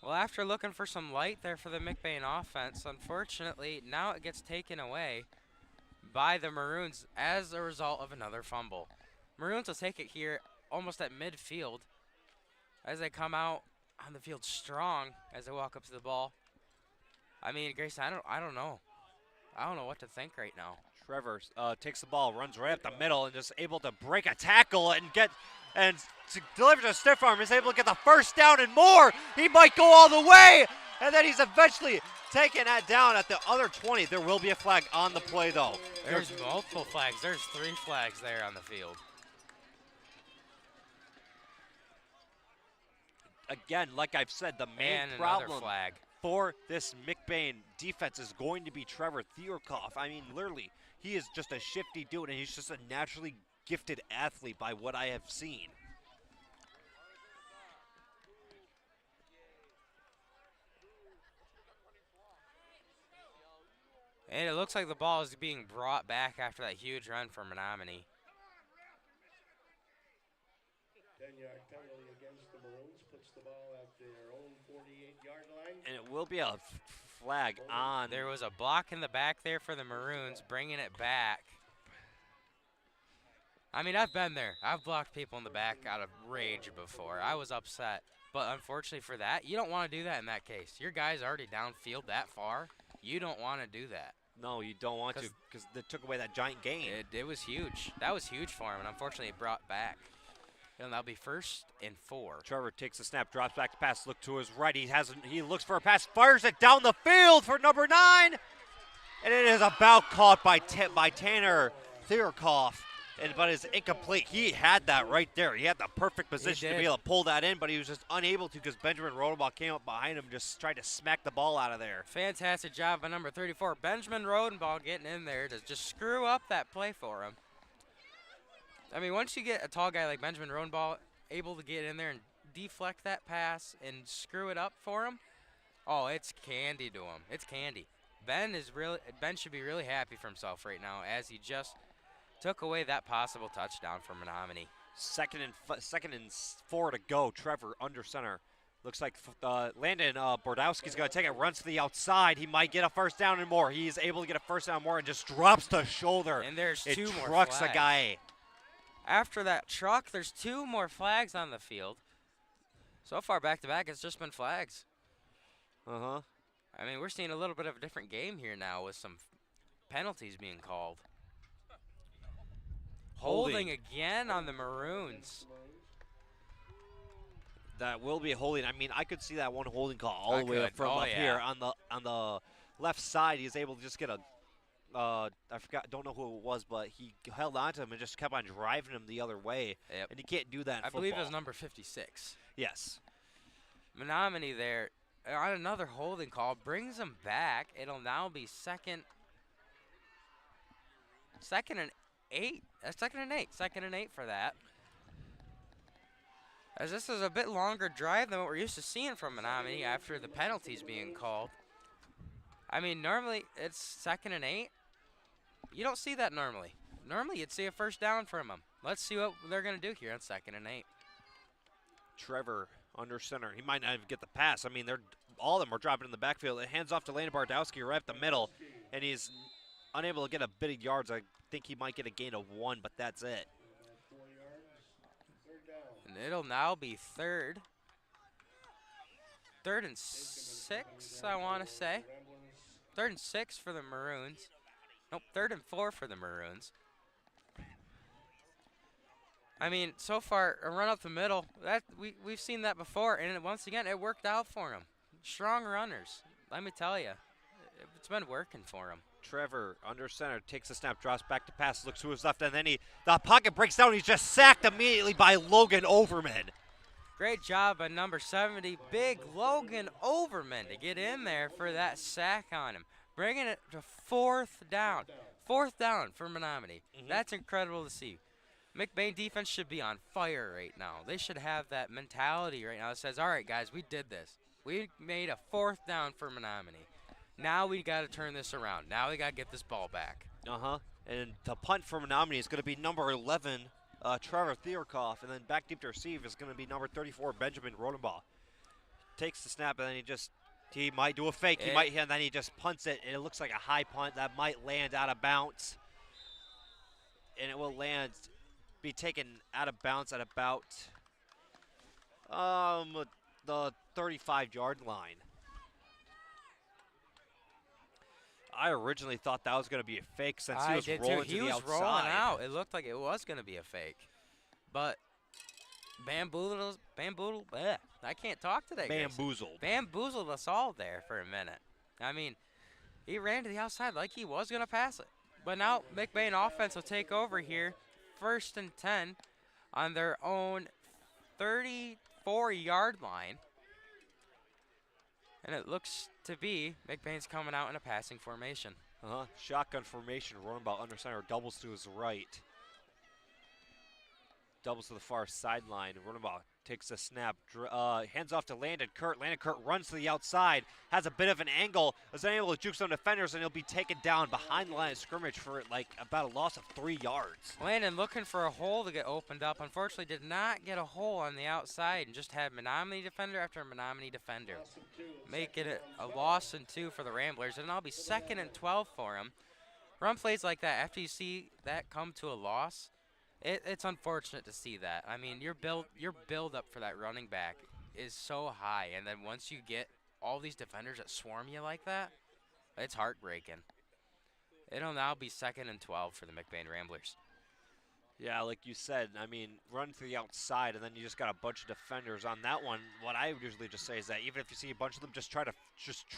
Well, after looking for some light there for the McBain offense, unfortunately, now it gets taken away by the Maroons as a result of another fumble. Maroons will take it here almost at midfield as they come out on the field strong as they walk up to the ball. I mean, Grace, I don't know. I don't know what to think right now. Trevor takes the ball, runs right up the middle, and just able to break a tackle and deliver to stiff arm. Is able to get the first down and more. He might go all the way, and then he's eventually taking that down at the other 20. There will be a flag on the play, though. There's multiple flags. There's 3 flags there on the field. Again, like I've said, the main problem for this McBain defense is going to be Trevor Theokoff. I mean, literally, he is just a shifty dude, and he's just a naturally gifted athlete by what I have seen. And it looks like the ball is being brought back after that huge run for Menominee. 10-yard penalty against the Maroons puts the ball at their own 48-yard And it will be a flag on. There was a block in the back there for the Maroons, bringing it back. I mean, I've been there. I've blocked people in the back out of rage before. I was upset. But unfortunately for that, you don't want to do that in that case. Your guy's already downfield that far. You don't want to do that. No, you don't want to because they took away that giant gain. It was huge. That was huge for him, and unfortunately it brought back. And that'll be 1st and 4. Trevor takes the snap, drops back to pass, look to his right. He looks for a pass, fires it down the field for number 9. And it is about caught by Tanner Thierkoff. But it's incomplete. He had that right there. He had the perfect position to be able to pull that in, but he was just unable to because Benjamin Rodenbach came up behind him and just tried to smack the ball out of there. Fantastic job by number 34, Benjamin Rodenbach, getting in there to just screw up that play for him. I mean, once you get a tall guy like Benjamin Rodenbach able to get in there and deflect that pass and screw it up for him, oh, it's candy to him. It's candy. Ben should be really happy for himself right now as he just took away that possible touchdown for Menominee. Second and 4 to go. Trevor under center. Looks like Landon Bordowski's going to take it, runs to the outside. He might get a first down and more. He's able to get a first down more and just drops the shoulder. And there's it 2 more trucks flags. a guy. After that truck, there's 2 more flags on the field. So far, back-to-back, it's just been flags. Uh-huh. I mean, we're seeing a little bit of a different game here now with some penalties being called. Holding again on the Maroons. That will be a holding. I mean, I could see that one holding call all the way up from here on the left side. He's able to just get a don't know who it was, but he held on to him and just kept on driving him the other way. Yep. And you can't do that in football. I believe it was number 56. Yes. Menominee there on another holding call brings him back. It'll now be second and 8. Second and 8 for that. As this is a bit longer drive than what we're used to seeing from Menominee after the penalties being called. I mean, normally it's 2nd and 8. You don't see that normally. Normally you'd see a first down from them. Let's see what they're going to do here on 2nd and 8. Trevor under center. He might not even get the pass. I mean, all of them are dropping in the backfield. It hands off to Landon Bardowski right up the middle, and he's unable to get a bit of yards. I think he might get a gain of 1, but that's it. And it'll now be third and 6, I want to say. 3rd and 6 for the Maroons. Nope, 3rd and 4 for the Maroons. I mean, so far, a run up the middle, we've seen that before, and once again, it worked out for them. Strong runners, let me tell you. It's been working for them. Trevor under center takes the snap, drops back to pass, looks to his left, and then the pocket breaks down. He's just sacked immediately by Logan Overman. Great job by number 70, big Logan Overman, to get in there for that sack on him, bringing it to 4th down. 4th down for Menominee. That's incredible to see. McBain defense should be on fire right now. They should have that mentality right now that says, all right, guys, we did this. We made a 4th down for Menominee. Now we got to turn this around. Now we got to get this ball back. And the punt for Menominee is going to be number 11, Trevor Thierkoff, and then back deep to receive is going to be number 34, Benjamin Rodenbach. Takes the snap, and then he might do a fake. And then he just punts it, and it looks like a high punt that might land out of bounds. And it will be taken out of bounds at about the 35-yard line. I originally thought that was going to be a fake since he was rolling to the outside. He was rolling out. It looked like it was going to be a fake. But I can't talk today. Bamboozled us all there for a minute. I mean, he ran to the outside like he was going to pass it. But now McBain offense will take over here. 1st and 10 on their own 34-yard line. And it looks to be McBain's coming out in a passing formation. Shotgun formation. Rodenbach under center, doubles to his right. Doubles to the far sideline. Rodenbach takes a snap, hands off to Landon Kurt. Landon Kurt runs to the outside, has a bit of an angle, is unable to juke some defenders, and he'll be taken down behind the line of scrimmage for like about a loss of 3 yards. Landon looking for a hole to get opened up. Unfortunately, did not get a hole on the outside and just had Menominee defender after Menominee defender. Making it a loss and 2 for the Ramblers, and I'll be 2nd and 12 for him. Run plays like that, after you see that come to a loss, it's unfortunate to see that. I mean, your build up for that running back is so high, and then once you get all these defenders that swarm you like that, it's heartbreaking. It'll now be 2nd and 12 for the McBain Ramblers. Yeah, like you said, I mean, run to the outside, and then you just got a bunch of defenders on that one. What I usually just say is that even if you see a bunch of them, just try to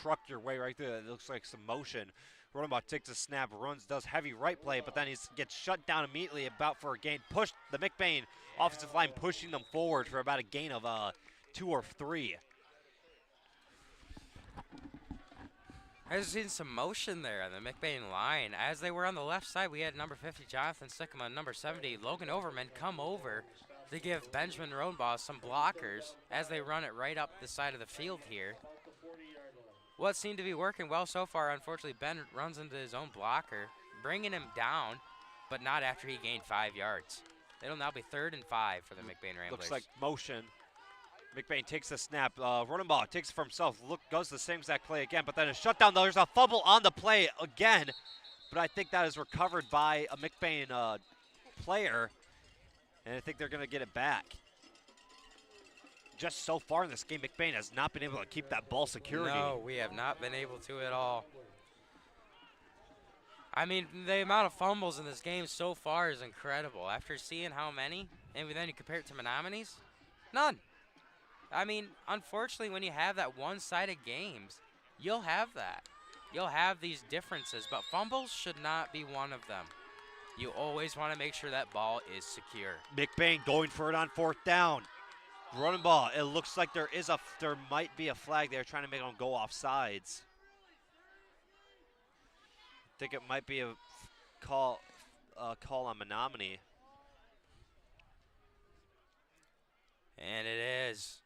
truck your way right through. It looks like some motion. Running back takes a snap, runs, does heavy right play, but then he gets shut down immediately about for a gain. Pushed the McBain offensive line, pushing them forward for about a gain of 2 or 3. I've seen some motion there on the McBain line. As they were on the left side, we had number 50, Jonathan Sickham, and number 70, Logan Overman, come over to give Benjamin Rodenbaugh some blockers as they run it right up the side of the field here. What seemed to be working well so far, unfortunately, Ben runs into his own blocker, bringing him down, but not after he gained 5 yards. It'll now be 3rd and 5 for the McBain Ramblers. Looks like motion. McBain takes the snap. Rodenbaugh takes it for himself. Goes the same exact play again, but then a shutdown. There's a fumble on the play again, but I think that is recovered by a McBain player, and I think they're going to get it back. Just so far in this game, McBain has not been able to keep that ball security. No, we have not been able to at all. I mean, the amount of fumbles in this game so far is incredible. After seeing how many, and then you compare it to Menominee's, none. I mean, unfortunately, when you have that one-sided games, you'll have that. You'll have these differences, but fumbles should not be one of them. You always want to make sure that ball is secure. McBain going for it on 4th down. Running ball. It looks like there might be a flag there trying to make them go off sides. I think it might be a call on Menominee. And it is.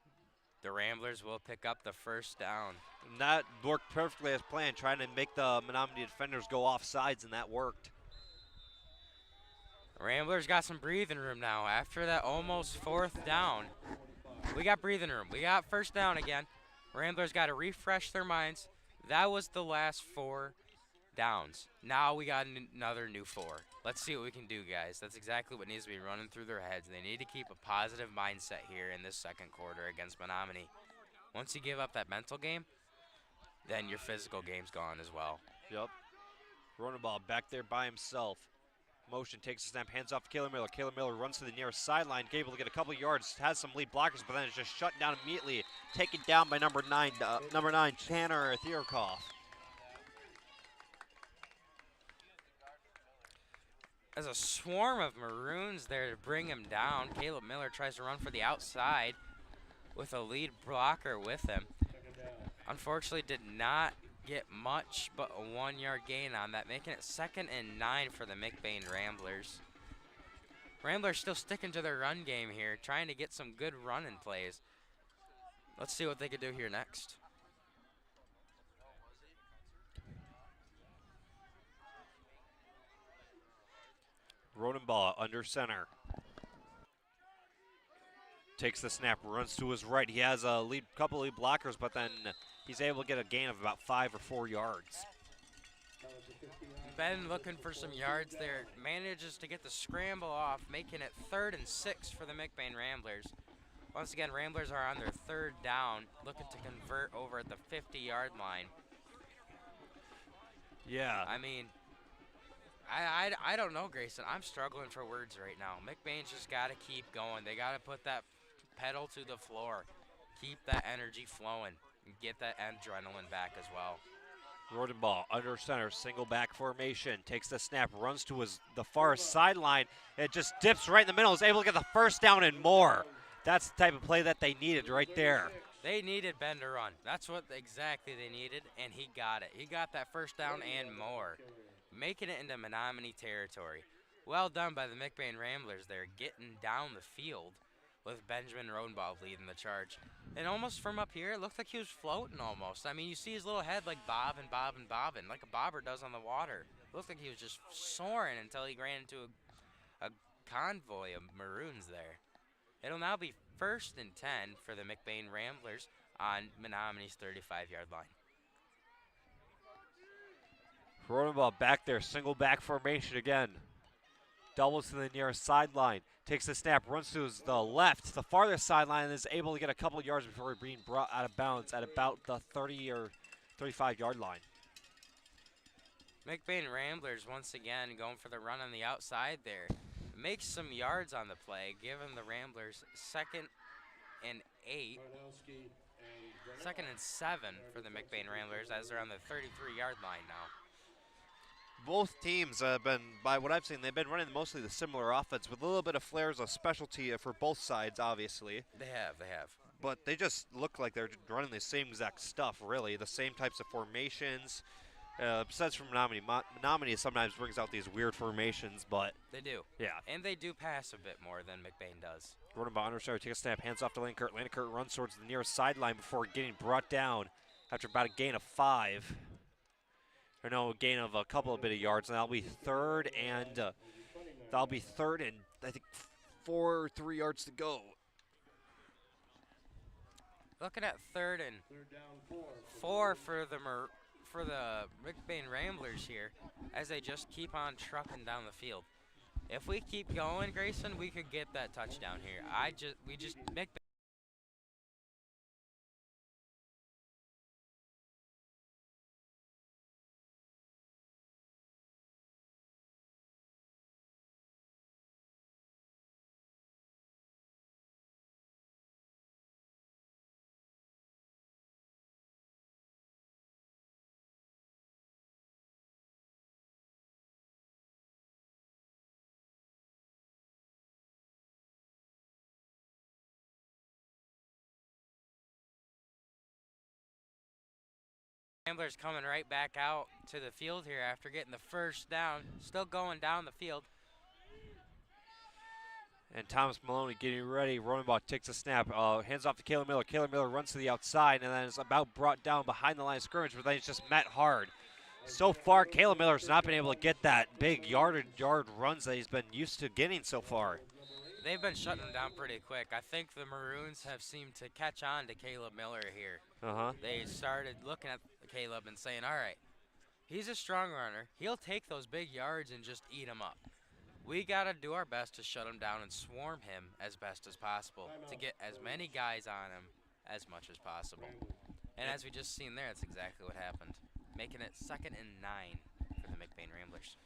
The Ramblers will pick up the 1st down. And that worked perfectly as planned, trying to make the Menominee defenders go off sides, and that worked. Ramblers got some breathing room now. After that almost 4th down, we got breathing room. We got 1st down again. Ramblers got to refresh their minds. That was the last 4 downs. Now we got another new 4. Let's see what we can do, guys. That's exactly what needs to be running through their heads. They need to keep a positive mindset here in this 2nd quarter against Menominee. Once you give up that mental game, then your physical game's gone as well. Yep. Running ball back there by himself. Motion, takes a snap, hands off to Caleb Miller. Caleb Miller runs to the nearest sideline, able to get a couple yards, has some lead blockers, but then it's just shut down immediately, taken down by number 9, Tanner Thierkoff. There's a swarm of Maroons there to bring him down. Caleb Miller tries to run for the outside with a lead blocker with him. Unfortunately, did not get much but a 1-yard gain on that, making it 2nd and 9 for the McBain Ramblers. Ramblers still sticking to their run game here, trying to get some good running plays. Let's see what they can do here next. Rodenbaugh under center. Takes the snap, runs to his right. He has a couple lead blockers, but then he's able to get a gain of about 5 or 4 yards. Ben looking for some yards there. Manages to get the scramble off, making it 3rd and 6 for the McBain Ramblers. Once again, Ramblers are on their 3rd down, looking to convert over at the 50-yard line. Yeah. I mean, I don't know, Grayson. I'm struggling for words right now. McBain's just got to keep going. They got to put that pedal to the floor. Keep that energy flowing and get that adrenaline back as well. Rodenbaugh under center, single back formation, takes the snap, runs to the far sideline. It just dips right in the middle, is able to get the 1st down and more. That's the type of play that they needed right there. They needed Ben to run. That's what exactly they needed, and he got it. He got that 1st down and more, making it into Menominee territory. Well done by the McBain Ramblers there, getting down the field with Benjamin Rodenball leading the charge. And almost from up here, it looked like he was floating almost. I mean, you see his little head like bobbing, bobbing, bobbing, like a bobber does on the water. It looked like he was just soaring until he ran into a convoy of Maroons there. It'll now be 1st and 10 for the McBain Ramblers on Menominee's 35-yard line. Rodenball back there, single back formation again. Doubles to the nearest sideline. Takes the snap, runs to the left, the farthest sideline, and is able to get a couple of yards before being brought out of bounds at about the 30 or 35-yard line. McBain Ramblers once again going for the run on the outside there. Makes some yards on the play, giving the Ramblers 2nd and 8. 2nd and 7 for the McBain Ramblers as they're on the 33-yard line now. Both teams have been, by what I've seen, they've been running mostly the similar offense with a little bit of flares of specialty for both sides, obviously. They have. But they just look like they're running the same exact stuff, really. The same types of formations. Besides from Menominee. Menominee sometimes brings out these weird formations, but... They do. Yeah. And they do pass a bit more than McBain does. Rodenball underside, take a snap, hands off to Landekert. Landekert runs towards the nearest sideline before getting brought down after about a gain of 5. Or no, a gain of a couple of bit of yards, and that'll be 3rd and I think 3 yards to go. Looking at 3rd and 4 for the McBain Ramblers here, as they just keep on trucking down the field. If we keep going, Grayson, we could get that touchdown here. McBain. Ramblers coming right back out to the field here after getting the 1st down. Still going down the field. And Thomas Maloney getting ready. Rodenball takes a snap. Hands off to Caleb Miller. Caleb Miller runs to the outside and then is about brought down behind the line of scrimmage, but then he's just met hard. So far, Caleb Miller's not been able to get that big yard runs that he's been used to getting so far. They've been shutting him down pretty quick. I think the Maroons have seemed to catch on to Caleb Miller here. They started looking at Caleb and saying, all right, he's a strong runner. He'll take those big yards and just eat them up. We got to do our best to shut him down and swarm him as best as possible to get as many guys on him as much as possible. And as we just seen there, that's exactly what happened, making it 2nd and 9 for the McBain Ramblers.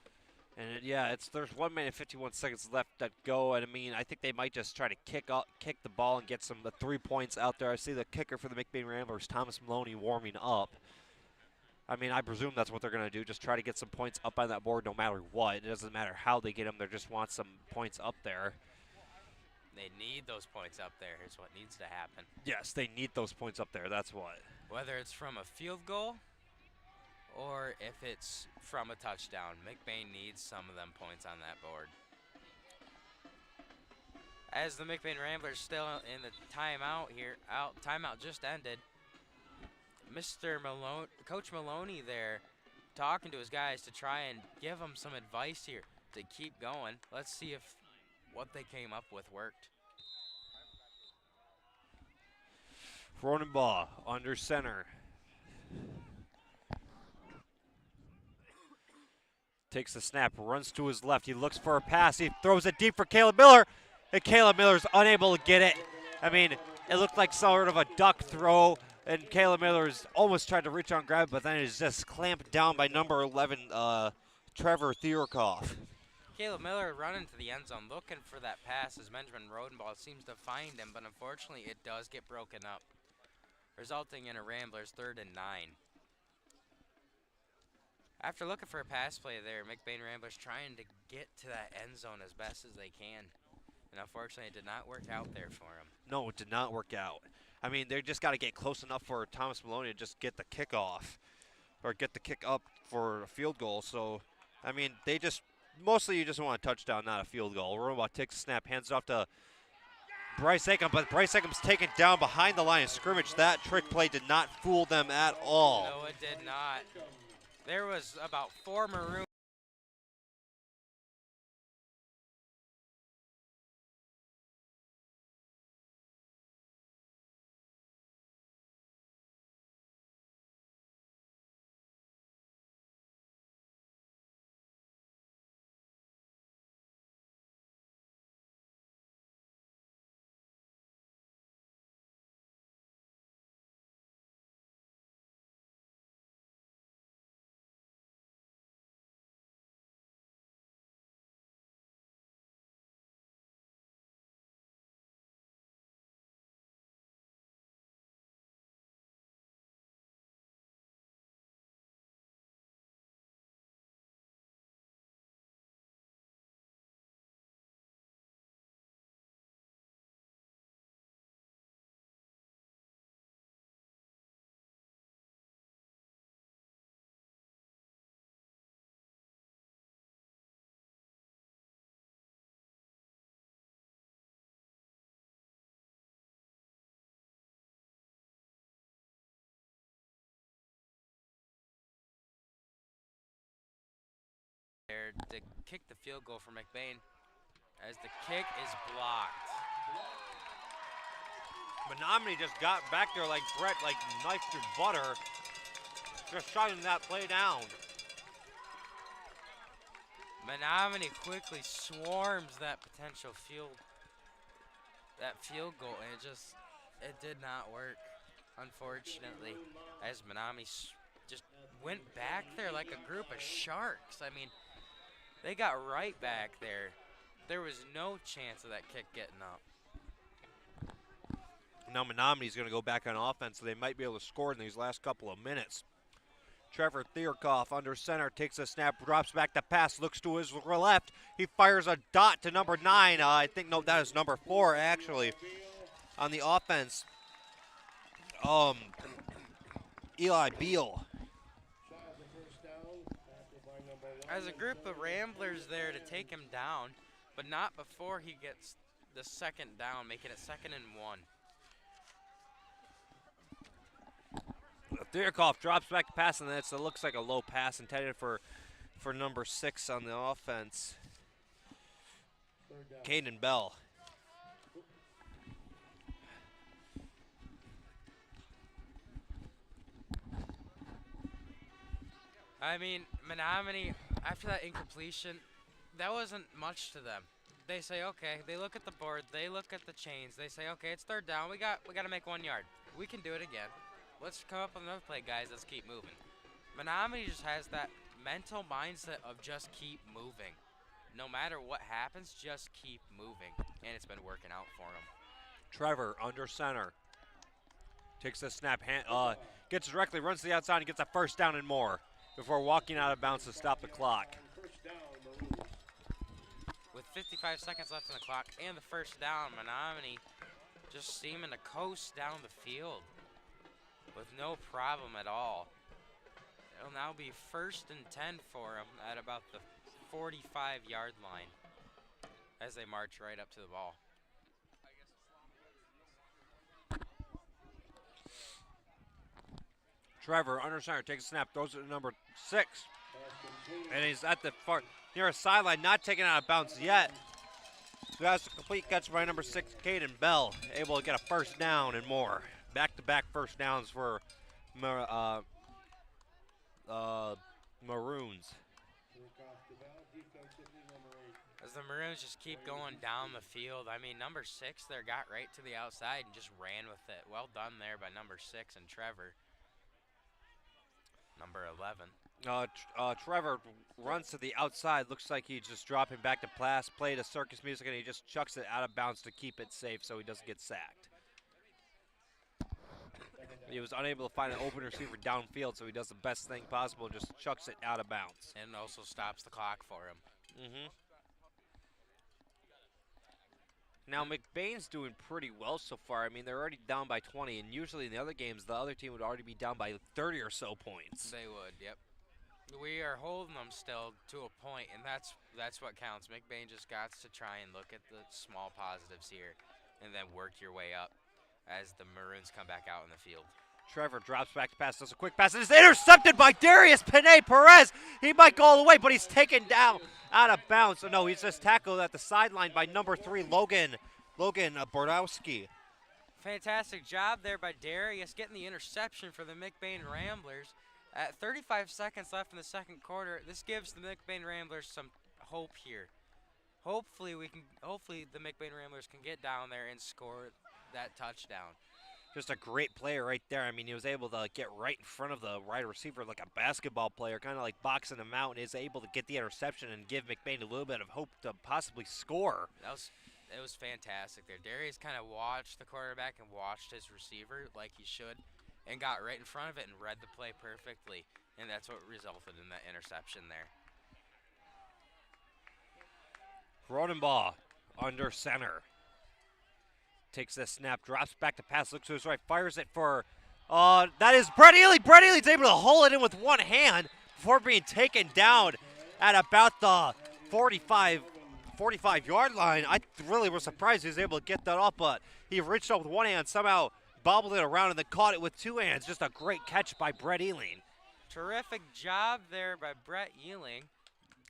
And there's 1 minute 51 seconds left that go, and I mean, I think they might just try to kick the ball and get the 3 points out there. I see the kicker for the McBain Ramblers, Thomas Maloney, warming up. I mean, I presume that's what they're going to do, just try to get some points up on that board no matter what. It doesn't matter how they get them, they just want some points up there. They need those points up there is what needs to happen. Yes, they need those points up there, that's what. Whether it's from a field goal or if it's from a touchdown, McBain needs some of them points on that board. As the McBain Ramblers still in the timeout here, timeout just ended. Coach Maloney there talking to his guys to try and give them some advice here to keep going. Let's see if what they came up with worked. Rodenball under center. Takes the snap, runs to his left. He looks for a pass. He throws it deep for Caleb Miller, and Caleb Miller's unable to get it. I mean, it looked like sort of a duck throw, and Caleb Miller's almost tried to reach on grab, but then is just clamped down by number 11, Trevor Theorkoff. Caleb Miller running to the end zone, looking for that pass as Benjamin Rodenball seems to find him, but unfortunately it does get broken up, resulting in a Ramblers 3rd and 9. After looking for a pass play there, McBain Ramblers trying to get to that end zone as best as they can. And unfortunately, it did not work out there for him. No, it did not work out. I mean, they just got to get close enough for Thomas Maloney to just get the kickoff or get the kick up for a field goal. So, I mean, mostly you just want a touchdown, not a field goal. Rodenball takes a snap, hands it off to Bryce Akam, but Bryce Akam's taken down behind the line of scrimmage. That trick play did not fool them at all. No, it did not. There was about 4 Maroons. There to kick the field goal for McBain as the kick is blocked. Menominee just got back there like Brett, like knife through butter, just shutting that play down. Menominee quickly swarms that potential field goal, and it did not work, unfortunately, as Menominee just went back there like a group of sharks. I mean, they got right back there. There was no chance of that kick getting up. Now Menominee's going to go back on offense, so they might be able to score in these last couple of minutes. Trevor Thierkoff under center, takes a snap, drops back the pass, looks to his left. He fires a dot to number 9. No, that is number 4, actually, on the offense. Eli Beal. As a group of Ramblers there to take him down, but not before he gets the second down, making it 2nd and 1. Thierkoff drops back the pass, and it looks like a low pass intended for number 6 on the offense. Caden Bell. I mean, Menominee, after that incompletion, that wasn't much to them. They say, okay, they look at the board, they look at the chains, they say, okay, it's 3rd down, we got to make 1 yard. We can do it again. Let's come up with another play, guys. Let's keep moving. Menominee just has that mental mindset of just keep moving. No matter what happens, just keep moving. And it's been working out for him. Trevor under center. Takes the snap, gets directly, runs to the outside, and gets a 1st down and more before walking out of bounds to stop the clock. With 55 seconds left on the clock and the 1st down, Menominee just seeming to coast down the field with no problem at all. It'll now be 1st and 10 for him at about the 45-yard line as they march right up to the ball. Trevor under center, takes a snap, throws it to number 6. And he's at the far near a sideline, not taken out of bounds yet. That's a complete catch by number 6, Caden Bell, able to get a 1st down and more. Back-to-back 1st downs for Maroons. As the Maroons just keep going down the field, I mean, number 6 there got right to the outside and just ran with it. Well done there by number 6 and Trevor. Number 11. Trevor runs to the outside. Looks like he's just dropping back to pass, play the circus music, and he just chucks it out of bounds to keep it safe so he doesn't get sacked. He was unable to find an open receiver downfield, so he does the best thing possible, just chucks it out of bounds. And also stops the clock for him. Now, McBain's doing pretty well so far. I mean, they're already down by 20, and usually in the other games, the other team would already be down by 30 or so points. They would, yep. We are holding them still to a point, and that's what counts. McBain just got to try and look at the small positives here. and then work your way up as the Maroons come back out in the field. Trevor drops back to pass, does a quick pass, and is intercepted by Darius Panay-Perez. He might go all the way, but he's taken down out of bounds. So no, he's just tackled at the sideline by number 3, Logan Bordowski. Fantastic job there by Darius getting the interception for the McBain Ramblers. At 35 seconds left in the second quarter, this gives the McBain Ramblers some hope here. Hopefully the McBain Ramblers can get down there and score that touchdown. Just a great player right there. I mean, he was able to get right in front of the wide receiver like a basketball player, kind of like boxing him out, and is able to get the interception and give McBain a little bit of hope to possibly score. It was fantastic there. Darius kind of watched the quarterback and watched his receiver like he should and got right in front of it and read the play perfectly, and that's what resulted in that interception there. Cronenbaugh under center. Takes this snap, drops back to pass, looks to his right, fires it for, that is Brett Ely. Brett Ely's able to hold it in with one hand before being taken down at about the 45-yard line. I really was surprised he was able to get that off, but he reached up with one hand, somehow bobbled it around, and then caught it with two hands. Just a great catch by Brett Ely. Terrific job there by Brett Ely.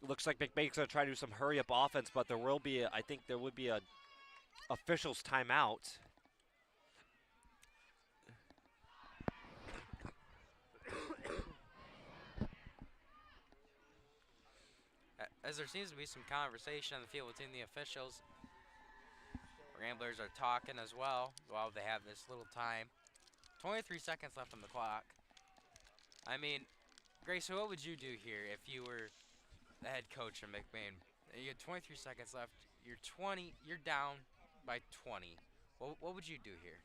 Looks like McBain's going to try to do some hurry-up offense, but there will be, I think there would be a officials timeout. As there seems to be some conversation on the field between the officials, Ramblers are talking as well while they have this little time. 23 seconds left on the clock. I mean, Grace, what would you do here if you were the head coach of McBain? You had 23 seconds left. You're down by 20. What would you do here?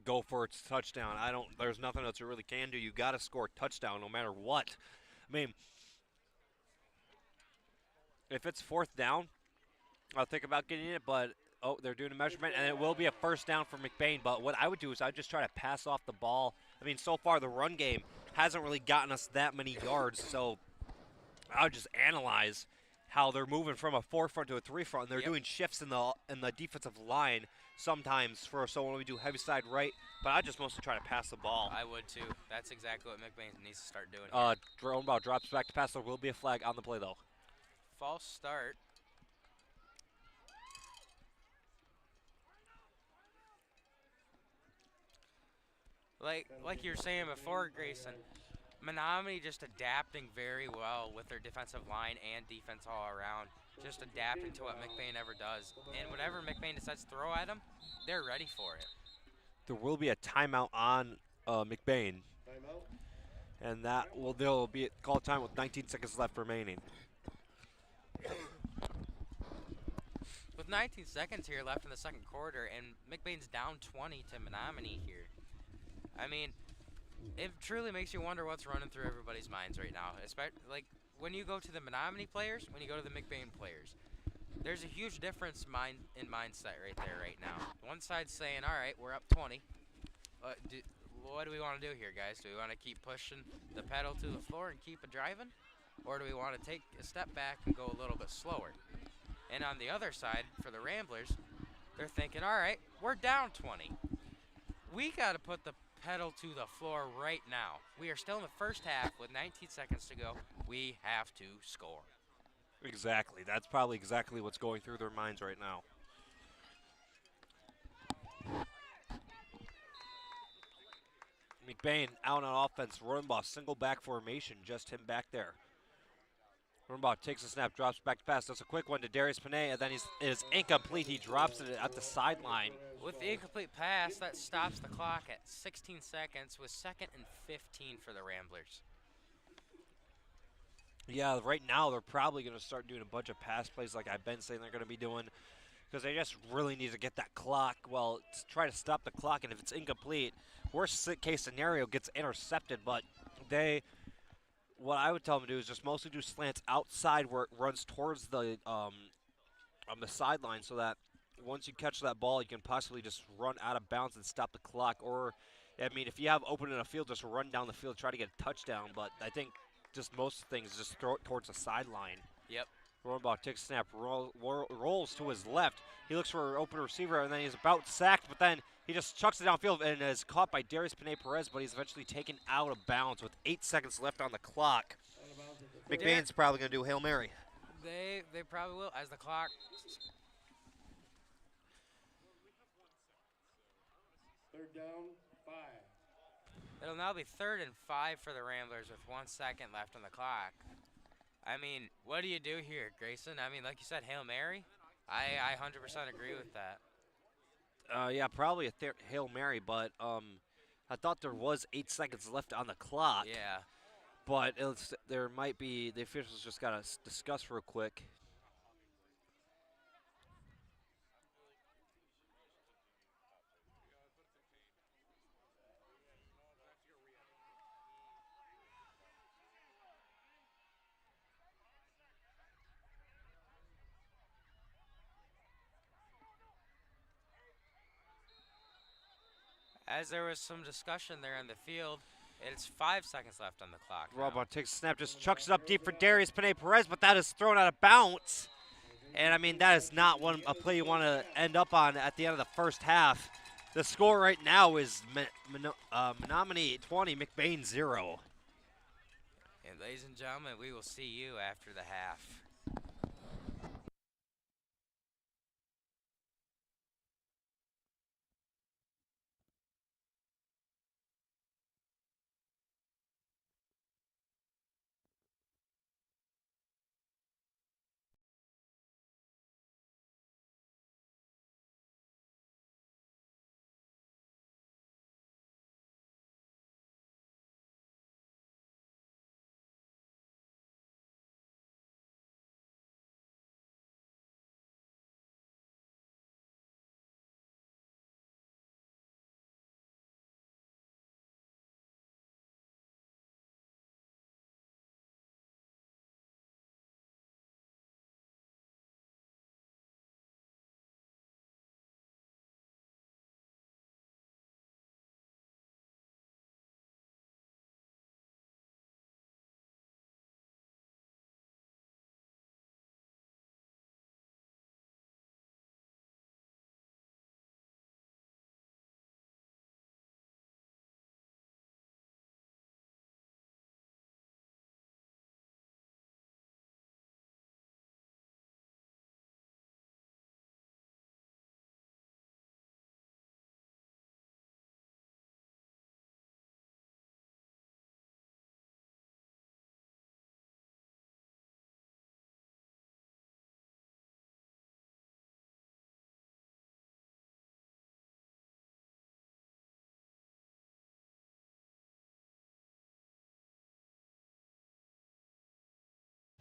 Go for its touchdown. There's nothing else you really can do. You got to score a touchdown no matter what. I mean, if it's fourth down, I'll think about getting it, but they're doing a measurement, and it will be a first down for McBain. But what I would do is I'd just try to pass off the ball. I mean, so far the run game hasn't really gotten us that many yards, so I would just analyze how they're moving from a 4-front to a 3-front. And they're doing shifts in the defensive line sometimes so when we do heavy side right, but I just mostly try to pass the ball. I would too. That's exactly what McBain needs to start doing. Cronenbaugh drops back to pass. There will be a flag on the play though. False start. Like you were saying before, Grayson, Menominee just adapting very well with their defensive line and defense all around. Just adapting to what McBain ever does. And whatever McBain decides to throw at them, they're ready for it. There will be a timeout on McBain. Timeout. And they'll be called time with 19 seconds left remaining. With 19 seconds here left in the second quarter, and McBain's down 20 to Menominee here. I mean, it truly makes you wonder what's running through everybody's minds right now. Especially, like, when you go to the Menominee players, when you go to the McBain players, there's a huge difference in mindset right there right now. One side's saying, all right, we're up 20. What do we want to do here, guys? Do we want to keep pushing the pedal to the floor and keep it driving? Or do we want to take a step back and go a little bit slower? And on the other side, for the Ramblers, they're thinking, all right, we're down 20. We got to put the pedal to the floor right now. We are still in the first half with 19 seconds to go. We have to score. Exactly. That's probably exactly what's going through their minds right now. McBain out on offense. Cronenbaugh single back formation. Just him back there. Cronenbaugh takes a snap, drops back to pass. That's a quick one to Darius Panay, and then it is incomplete. He drops it at the sideline. With the incomplete pass, that stops the clock at 16 seconds with 2nd and 15 for the Ramblers. Yeah, right now they're probably going to start doing a bunch of pass plays like I've been saying they're going to be doing because they just really need to get that clock. Well, try to stop the clock, and if it's incomplete, worst case scenario gets intercepted, but what I would tell them to do is just mostly do slants outside where it runs towards the sideline so that once you catch that ball, you can possibly just run out of bounds and stop the clock. Or, I mean, if you have open in a field, just run down the field, try to get a touchdown. But I think just most things just throw it towards the sideline. Yep. Rohrbach takes a snap, rolls to his left. He looks for an open receiver, and then he's about sacked, but then he just chucks it downfield and is caught by Darius Panay-Perez, but he's eventually taken out of bounds with 8 seconds left on the clock. McBain's probably going to do Hail Mary. They probably will as the clock. Third down, 5. It'll now be 3rd and 5 for the Ramblers with 1 second left on the clock. I mean, what do you do here, Grayson? I mean, like you said, Hail Mary? I 100% agree with that. Yeah, probably a Hail Mary, but I thought there was 8 seconds left on the clock. Yeah. But there might be, the officials just got to discuss real quick. As there was some discussion there on the field, it's 5 seconds left on the clock. Rohrbach takes a snap, just chucks it up deep for Darius Panay-Perez, but that is thrown out of bounds. And, I mean, that is not a play you want to end up on at the end of the first half. The score right now is Menominee 20, McBain 0. And, ladies and gentlemen, we will see you after the half.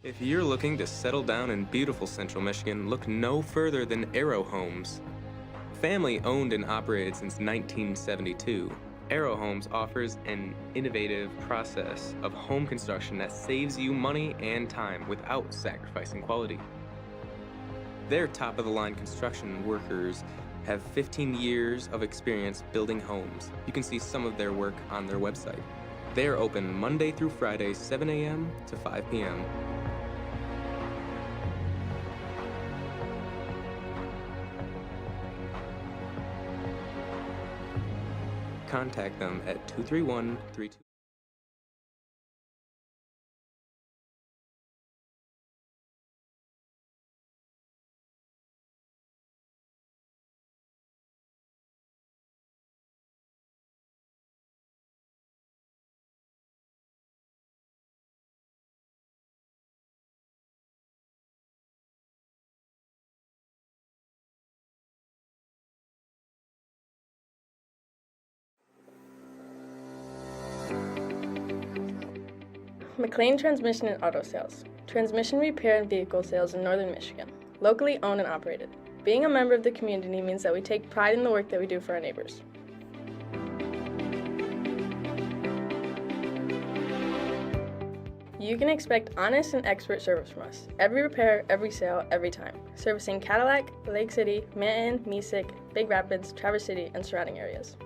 If you're looking to settle down in beautiful Central Michigan, look no further than Arrow Homes. Family owned and operated since 1972, Arrow Homes offers an innovative process of home construction that saves you money and time without sacrificing quality. Their top-of-the-line construction workers have 15 years of experience building homes. You can see some of their work on their website. They are open Monday through Friday, 7 a.m. to 5 p.m. Contact them at 231-32. McLain Transmission and Auto Sales. Transmission repair and vehicle sales in Northern Michigan. Locally owned and operated. Being a member of the community means that we take pride in the work that we do for our neighbors. You can expect honest and expert service from us. Every repair, every sale, every time. Servicing Cadillac, Lake City, Manton, Mesick, Big Rapids, Traverse City, and surrounding areas.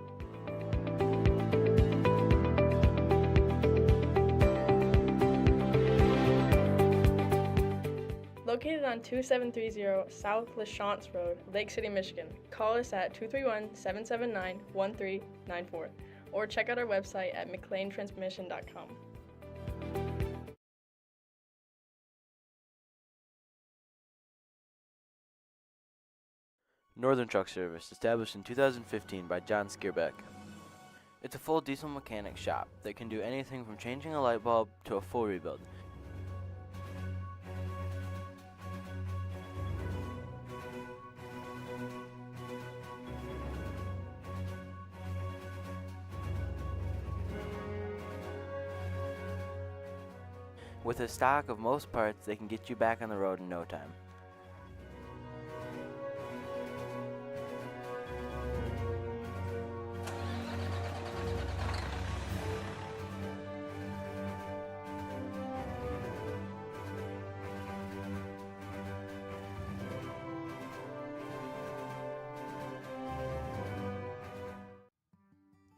Located on 2730 South LaChance Road, Lake City, Michigan. Call us at 231-779-1394 or check out our website at McLaintransmission.com. Northern Truck Service, established in 2015 by John Skierbeck. It's a full diesel mechanic shop that can do anything from changing a light bulb to a full rebuild. With a stock of most parts, they can get you back on the road in no time.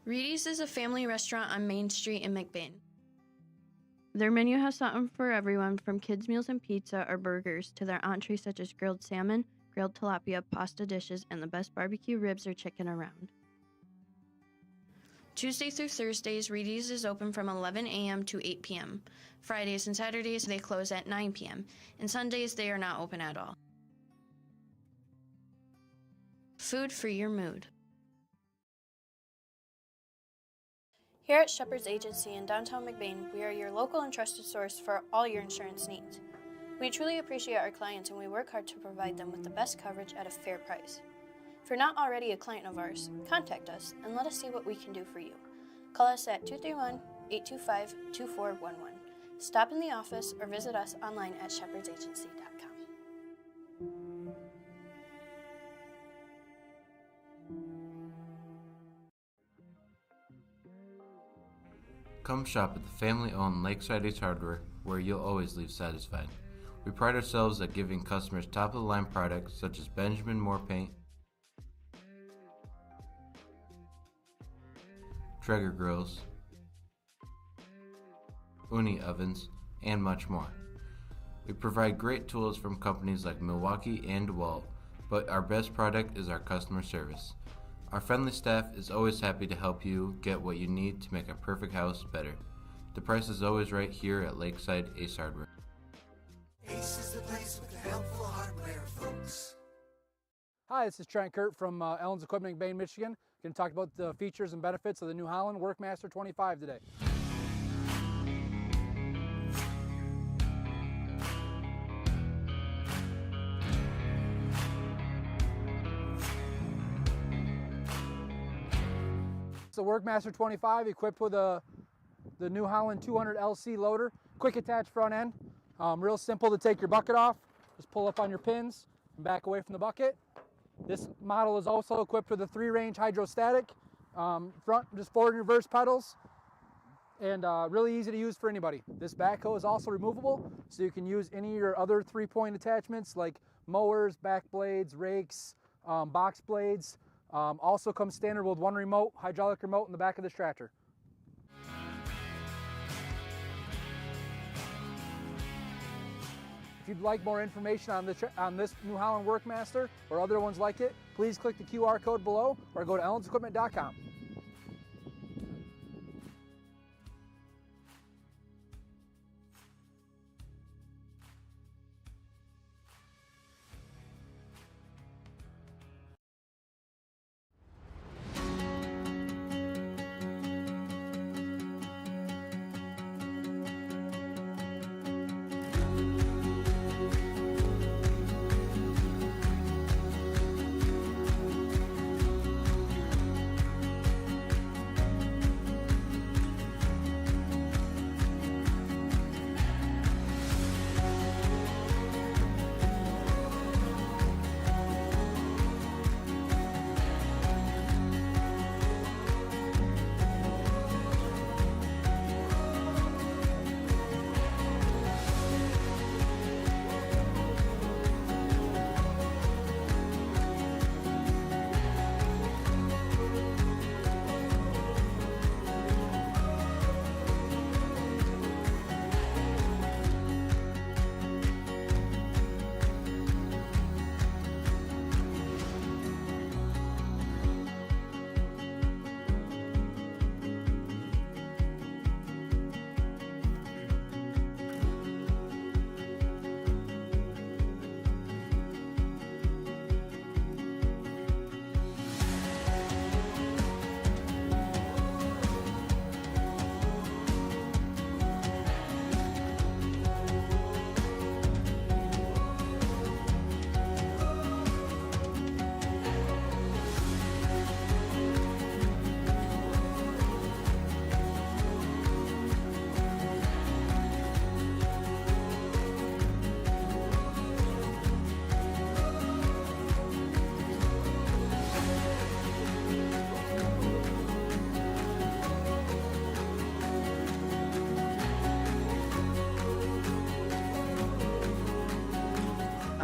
Reedy's is a family restaurant on Main Street in McBain. Their menu has something for everyone, from kids' meals and pizza or burgers to their entrees such as grilled salmon, grilled tilapia, pasta dishes, and the best barbecue ribs or chicken around. Tuesday through Thursdays, Reedy's is open from 11 a.m. to 8 p.m. Fridays and Saturdays, they close at 9 p.m. And Sundays, they are not open at all. Food for your mood. Here at Shepherd's Agency in downtown McBain, we are your local and trusted source for all your insurance needs. We truly appreciate our clients and we work hard to provide them with the best coverage at a fair price. If you're not already a client of ours, contact us and let us see what we can do for you. Call us at 231-825-2411. Stop in the office or visit us online at shepherdsagency.com. Come shop at the family-owned Lakeside Ace Hardware, where you'll always leave satisfied. We pride ourselves at giving customers top-of-the-line products such as Benjamin Moore paint, Traeger grills, Uni ovens, and much more. We provide great tools from companies like Milwaukee and DeWalt, but our best product is our customer service. Our friendly staff is always happy to help you get what you need to make a perfect house better. The price is always right here at Lakeside Ace Hardware. Ace is the place with the helpful hardware, folks. Hi, this is Trent Kurt from Ellen's Equipment, McBain, Michigan. Going to talk about the features and benefits of the New Holland Workmaster 25 today. It's the Workmaster 25 equipped with the New Holland 200 LC loader, quick attach front end. Real simple to take your bucket off. Just pull up on your pins and back away from the bucket. This model is also equipped with a 3-range hydrostatic, front, just forward and reverse pedals, and really easy to use for anybody. This backhoe is also removable, so you can use any of your other 3-point attachments like mowers, back blades, rakes, box blades. Also comes standard with one remote, hydraulic remote in the back of this tractor. If you'd like more information on this New Holland Workmaster or other ones like it, please click the QR code below or go to ellensequipment.com.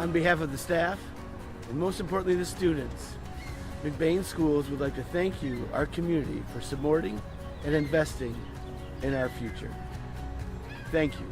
On behalf of the staff, and most importantly the students, McBain Schools would like to thank you, our community, for supporting and investing in our future. Thank you.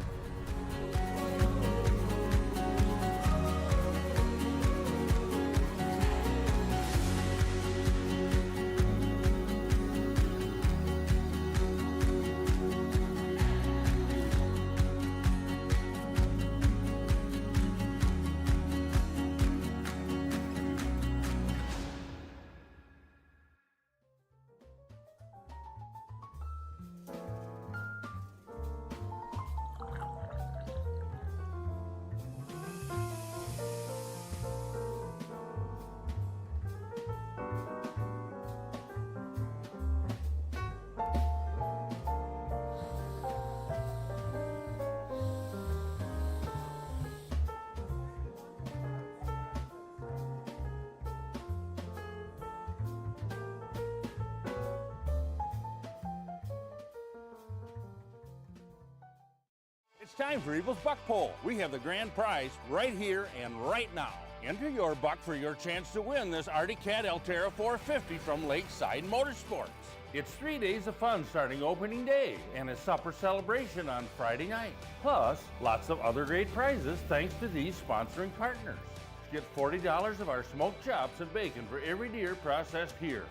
It's time for Eagles Buck Poll. We have the grand prize right here and right now. Enter your buck for your chance to win this Arctic Cat Altera 450 from Lakeside Motorsports. It's 3 days of fun starting opening day and a supper celebration on Friday night. Plus, lots of other great prizes thanks to these sponsoring partners. Get $40 of our smoked chops and bacon for every deer processed here.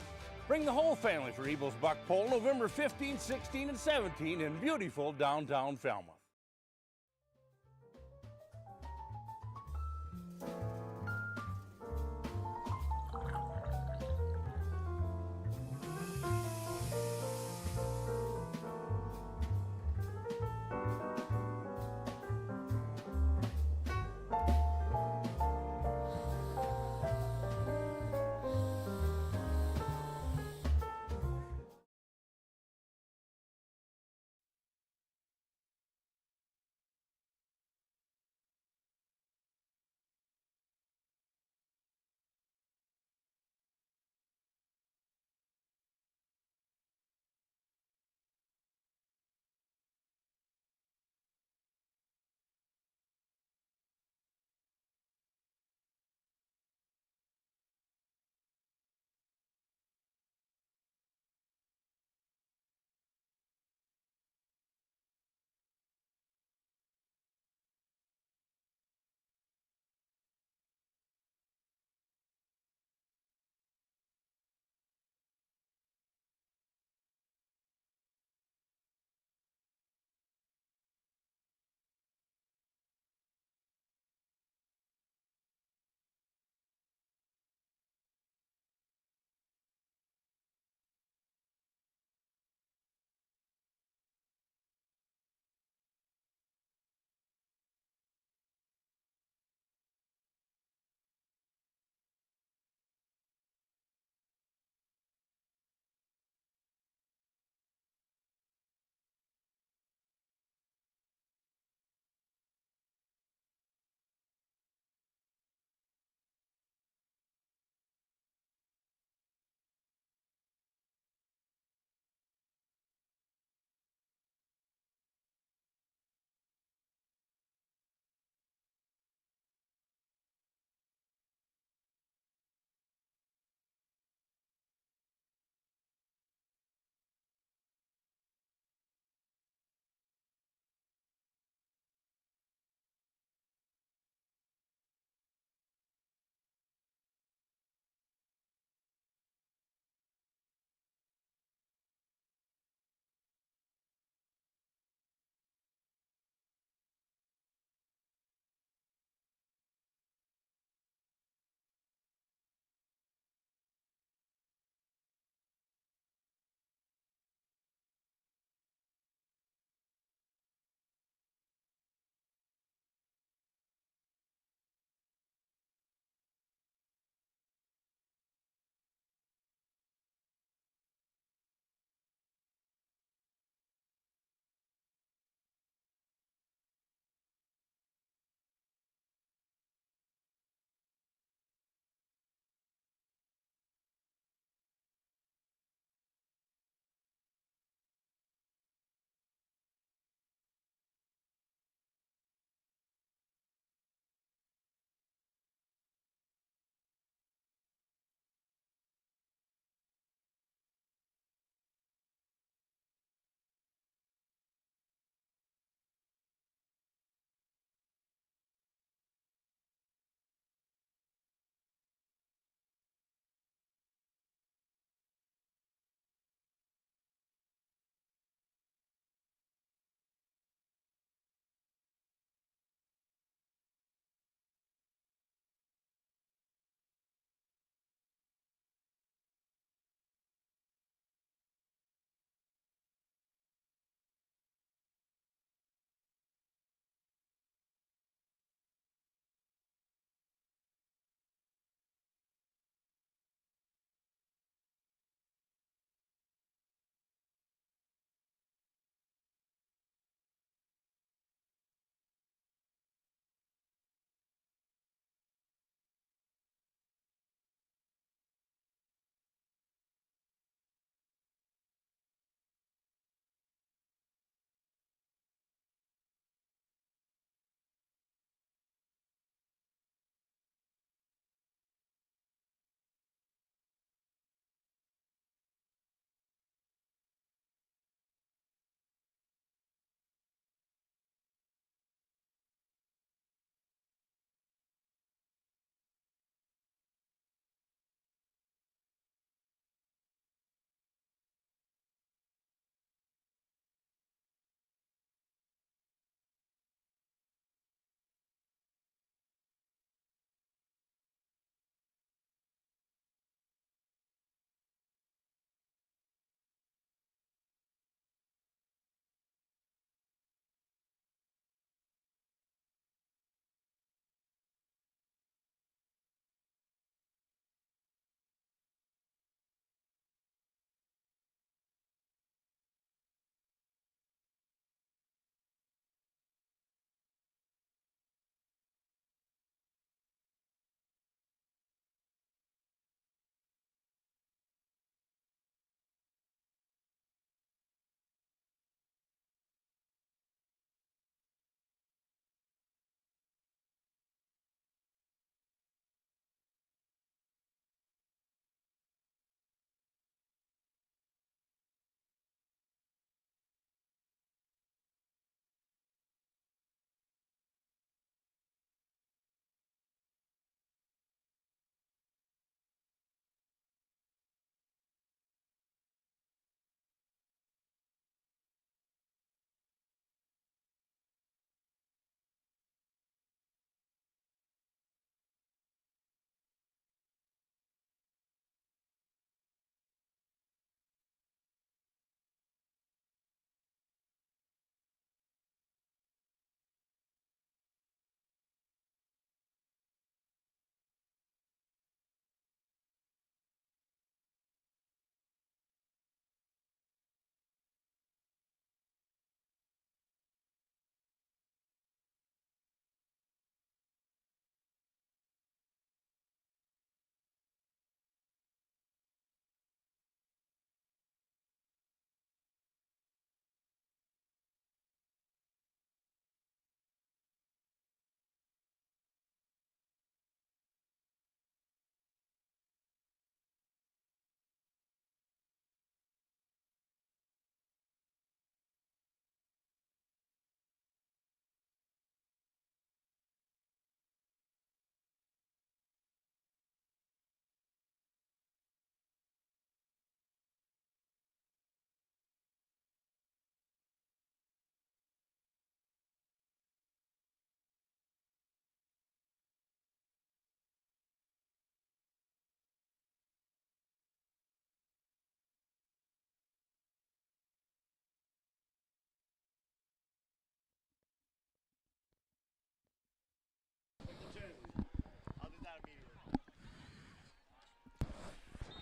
Bring the whole family for Eagles Buck Poll November 15, 16, and 17 in beautiful downtown Falmouth.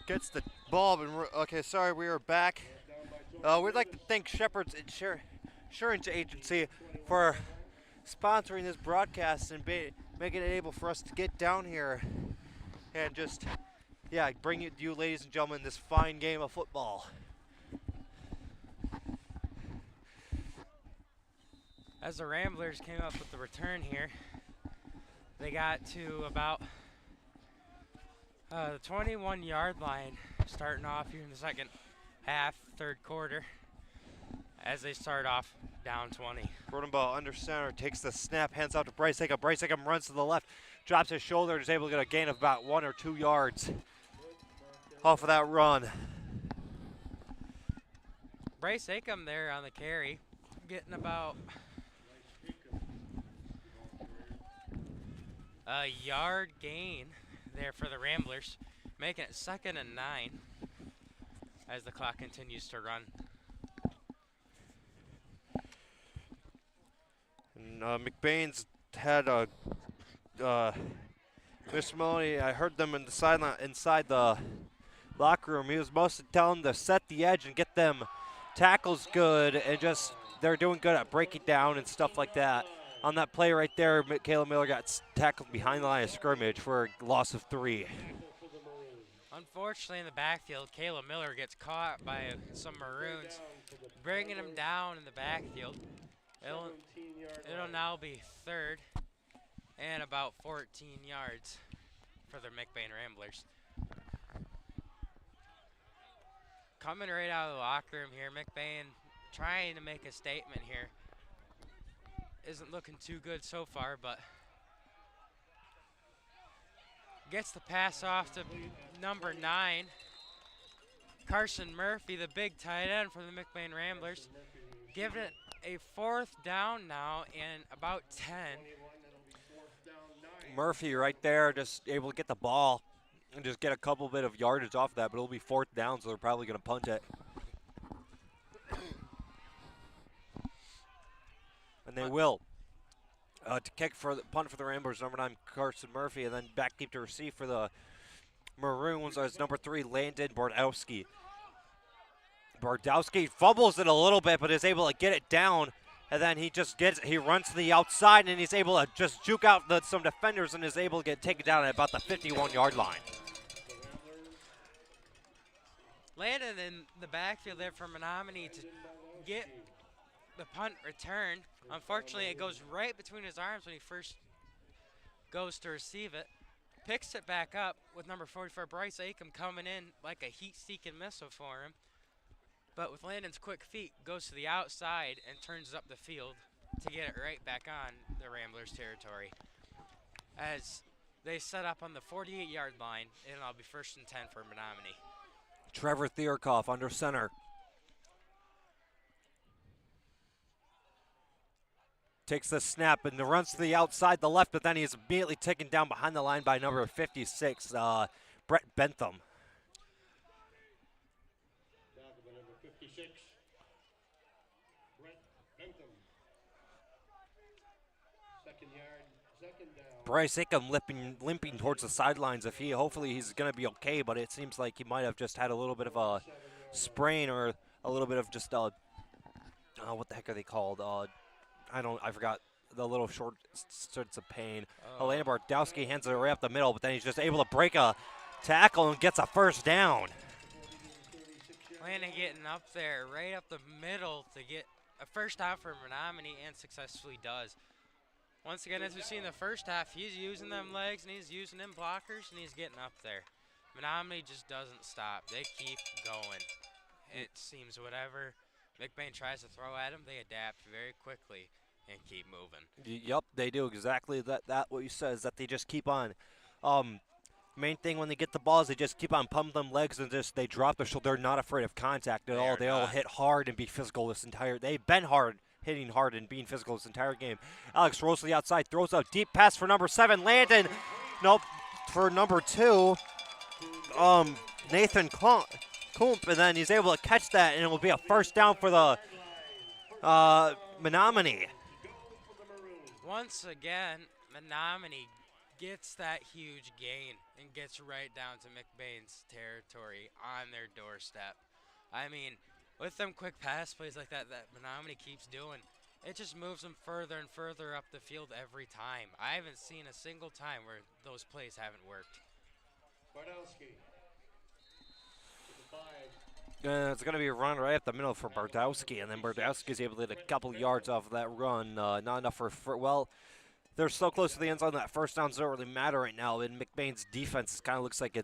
gets the ball. And okay, sorry, we are back. We'd like to thank Shepherd's Insurance Agency for sponsoring this broadcast and making it able for us to get down here and just, bring you, ladies and gentlemen, this fine game of football. As the Ramblers came up with the return here, they got to about the 21-yard line starting off here in the second half, third quarter, as they start off down 20. Cornerstone under center, takes the snap, hands out to Bryce Hickam. Bryce Hickam runs to the left, drops his shoulder, and is able to get a gain of about 1 or 2 yards off of that run. Bryce Hickam there on the carry, getting about a yard gain there for the Ramblers, making it 2nd and 9 as the clock continues to run. And McBain's had a Mr. Maloney, I heard them in the sideline inside the locker room. He was mostly telling them to set the edge and get them tackles good, and just they're doing good at breaking down and stuff like that. On that play right there, Caleb Miller got tackled behind the line of scrimmage for a loss of 3. Unfortunately, in the backfield, Caleb Miller gets caught by some Maroons, bringing him down in the backfield. It'll now be 3rd and about 14 yards for the McBain Ramblers. Coming right out of the locker room here, McBain trying to make a statement here. Isn't looking too good so far, but gets the pass off to number 9, Carson Murphy, the big tight end from the McBain Ramblers. Giving it a 4th down now and about 10. Murphy right there, just able to get the ball and just get a couple bit of yardage off that, but it'll be 4th down, so they're probably going to punt it. And they will. To kick for the punt for the Ramblers, number 9 Carson Murphy, and then back deep to receive for the Maroons as number 3 Landon Bordowski. Bordowski fumbles it a little bit, but is able to get it down, and then he runs to the outside, and he's able to just juke out some defenders and is able to get taken down at about the 51-yard line. Landon in the backfield there for Menominee to get the punt return. Unfortunately, it goes right between his arms when he first goes to receive it. Picks it back up with number 44, Bryce Hickam, coming in like a heat-seeking missile for him. But with Landon's quick feet, goes to the outside and turns up the field to get it right back on the Ramblers' territory. As they set up on the 48-yard line, and it'll be 1st and 10 for Menominee. Trevor Thierkoff under center. Takes the snap and runs to the outside, the left, but then he's immediately taken down behind the line by number 56, Brett Bentham. Number 56, Brett Bentham. 2nd down. Bryce Hickam limping towards the sidelines. Hopefully he's going to be okay, but it seems like he might have just had a little bit of a sprain or a little bit of just what the heck are they called? I forgot the little short sorts of pain. Elena Bardowski hands it right up the middle, but then he's just able to break a tackle and gets a 1st down. Landon getting up there, right up the middle to get a 1st down for Menominee, and successfully does. Once again, as we've seen in the first half, he's using them legs and he's using them blockers and he's getting up there. Menominee just doesn't stop. They keep going. It seems whatever McBain tries to throw at him, they adapt very quickly and keep moving. Yep, they do exactly that. What you said is that they just keep on. Main thing when they get the balls, they just keep on pumping them legs and they drop their shoulder. They're not afraid of contact at all. They all hit hard and be physical this entire. They've been hitting hard and being physical this entire game. Alex rolls to the outside, throws a deep pass for number 7, Landon. Nope, for number 2, Nathan Kump, and then he's able to catch that, and it will be a 1st down for the Menominee. Once again, Menominee gets that huge gain and gets right down to McBain's territory on their doorstep. I mean, with them quick pass plays like that Menominee keeps doing, it just moves them further and further up the field every time. I haven't seen a single time where those plays haven't worked. Bardowski. It's going to be a run right up the middle for Bardowski, and then Bardowski's able to get a couple yards off of that run. Not enough for well, they're so close to the end zone that first downs don't really matter right now. And McBain's defense kind of looks like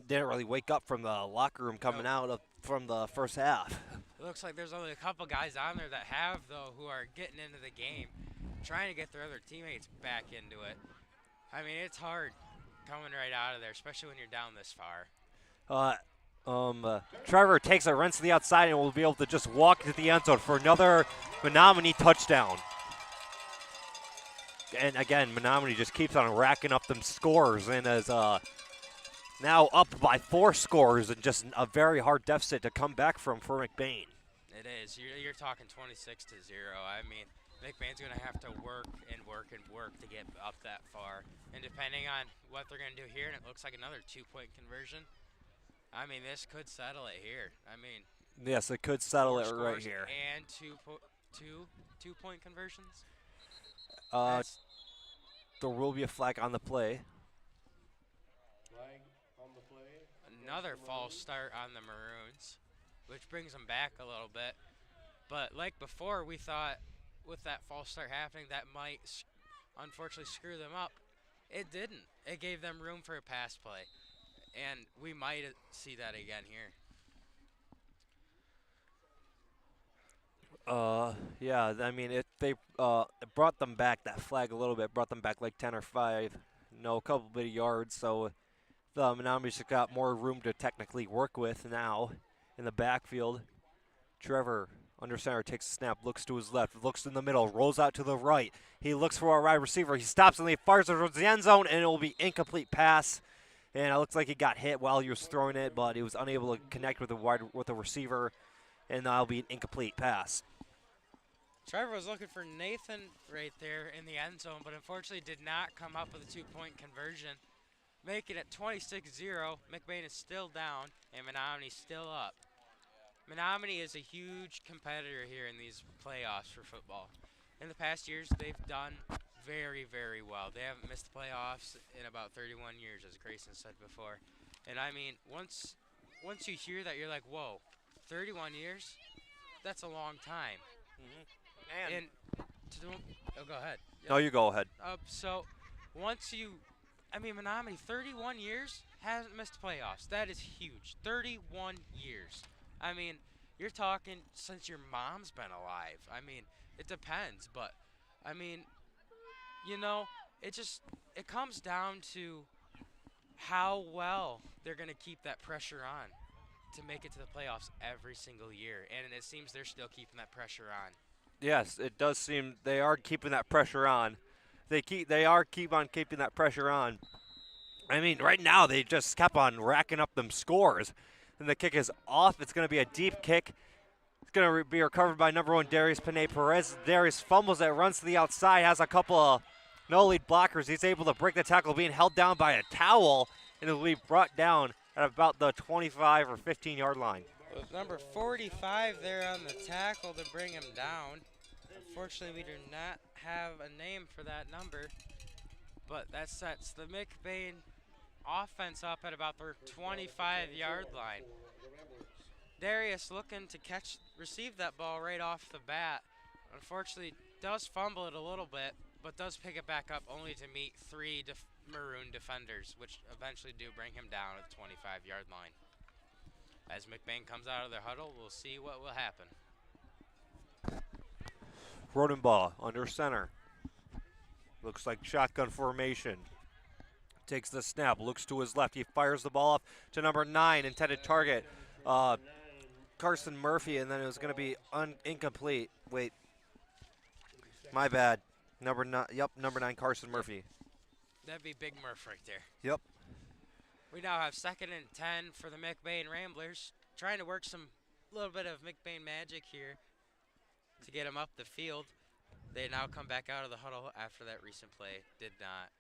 didn't really wake up from the locker room coming out from the first half. It looks like there's only a couple guys on there that have, though, who are getting into the game, trying to get their other teammates back into it. I mean, it's hard coming right out of there, especially when you're down this far. Trevor takes it, runs to the outside, and will be able to just walk to the end zone for another Menominee touchdown. And again, Menominee just keeps on racking up them scores and is now up by 4 scores and just a very hard deficit to come back from for McBain. It is. You're talking 26-0. I mean, McBain's going to have to work and work and work to get up that far. And depending on what they're going to do here, and it looks like another 2-point conversion, I mean, this could settle it here. I mean, yes, it could settle it right here. And two-point conversions. There will be a flag on the play. Flag on the play. Another false start on the Maroons, which brings them back a little bit. But like before, we thought with that false start happening, that might unfortunately screw them up. It didn't. It gave them room for a pass play. And we might see that again here. Yeah, I mean, it brought them back, that flag a little bit, brought them back like 10 or 5, a couple bit of yards. So the Menominee's got more room to technically work with now in the backfield. Trevor, under center, takes a snap, looks to his left, looks in the middle, rolls out to the right. He looks for a wide receiver. He stops and he fires towards the end zone, and it will be incomplete pass. And it looks like he got hit while he was throwing it, but he was unable to connect with the receiver, and that'll be an incomplete pass. Trevor was looking for Nathan right there in the end zone, but unfortunately did not come up with a 2-point conversion. Make it at 26-0. McBain is still down, and Menominee still up. Menominee is a huge competitor here in these playoffs for football. In the past years, they've done very, very well. They haven't missed the playoffs in about 31 years, as Grayson said before. And I mean, once you hear that, you're like, whoa, 31 years? That's a long time. And go ahead. No, you go ahead. So once Menominee, 31 years, hasn't missed the playoffs. That is huge. 31 years. I mean, you're talking since your mom's been alive. I mean, it depends, but I mean, it comes down to how well they're going to keep that pressure on to make it to the playoffs every single year. And it seems they're still keeping that pressure on. Yes, it does seem they are keeping that pressure on. They keep on keeping that pressure on. I mean, right now they just kept on racking up them scores. And the kick is off. It's going to be a deep kick. It's going to be recovered by number 1, Darius Panay-Perez. Darius fumbles it, runs to the outside, has a couple of no-lead blockers. He's able to break the tackle, being held down by a towel, and will be brought down at about the 25 or 15-yard line. With number 45 there on the tackle to bring him down. Unfortunately, we do not have a name for that number, but that sets the McBain offense up at about their 25-yard line. Darius looking to receive that ball right off the bat. Unfortunately, does fumble it a little bit, but does pick it back up only to meet 3 Maroon defenders, which eventually do bring him down at the 25-yard line. As McBain comes out of their huddle, we'll see what will happen. Rodenbaugh under center. Looks like shotgun formation. Takes the snap, looks to his left. He fires the ball off to number 9, intended target, Carson Murphy, and then it was going to be incomplete. Wait, my bad. Number 9, Carson Murphy. That'd be Big Murph right there. Yep. We now have 2nd and 10 for the McBain Ramblers, trying to work some little bit of McBain magic here to get them up the field. They now come back out of the huddle after that recent play did not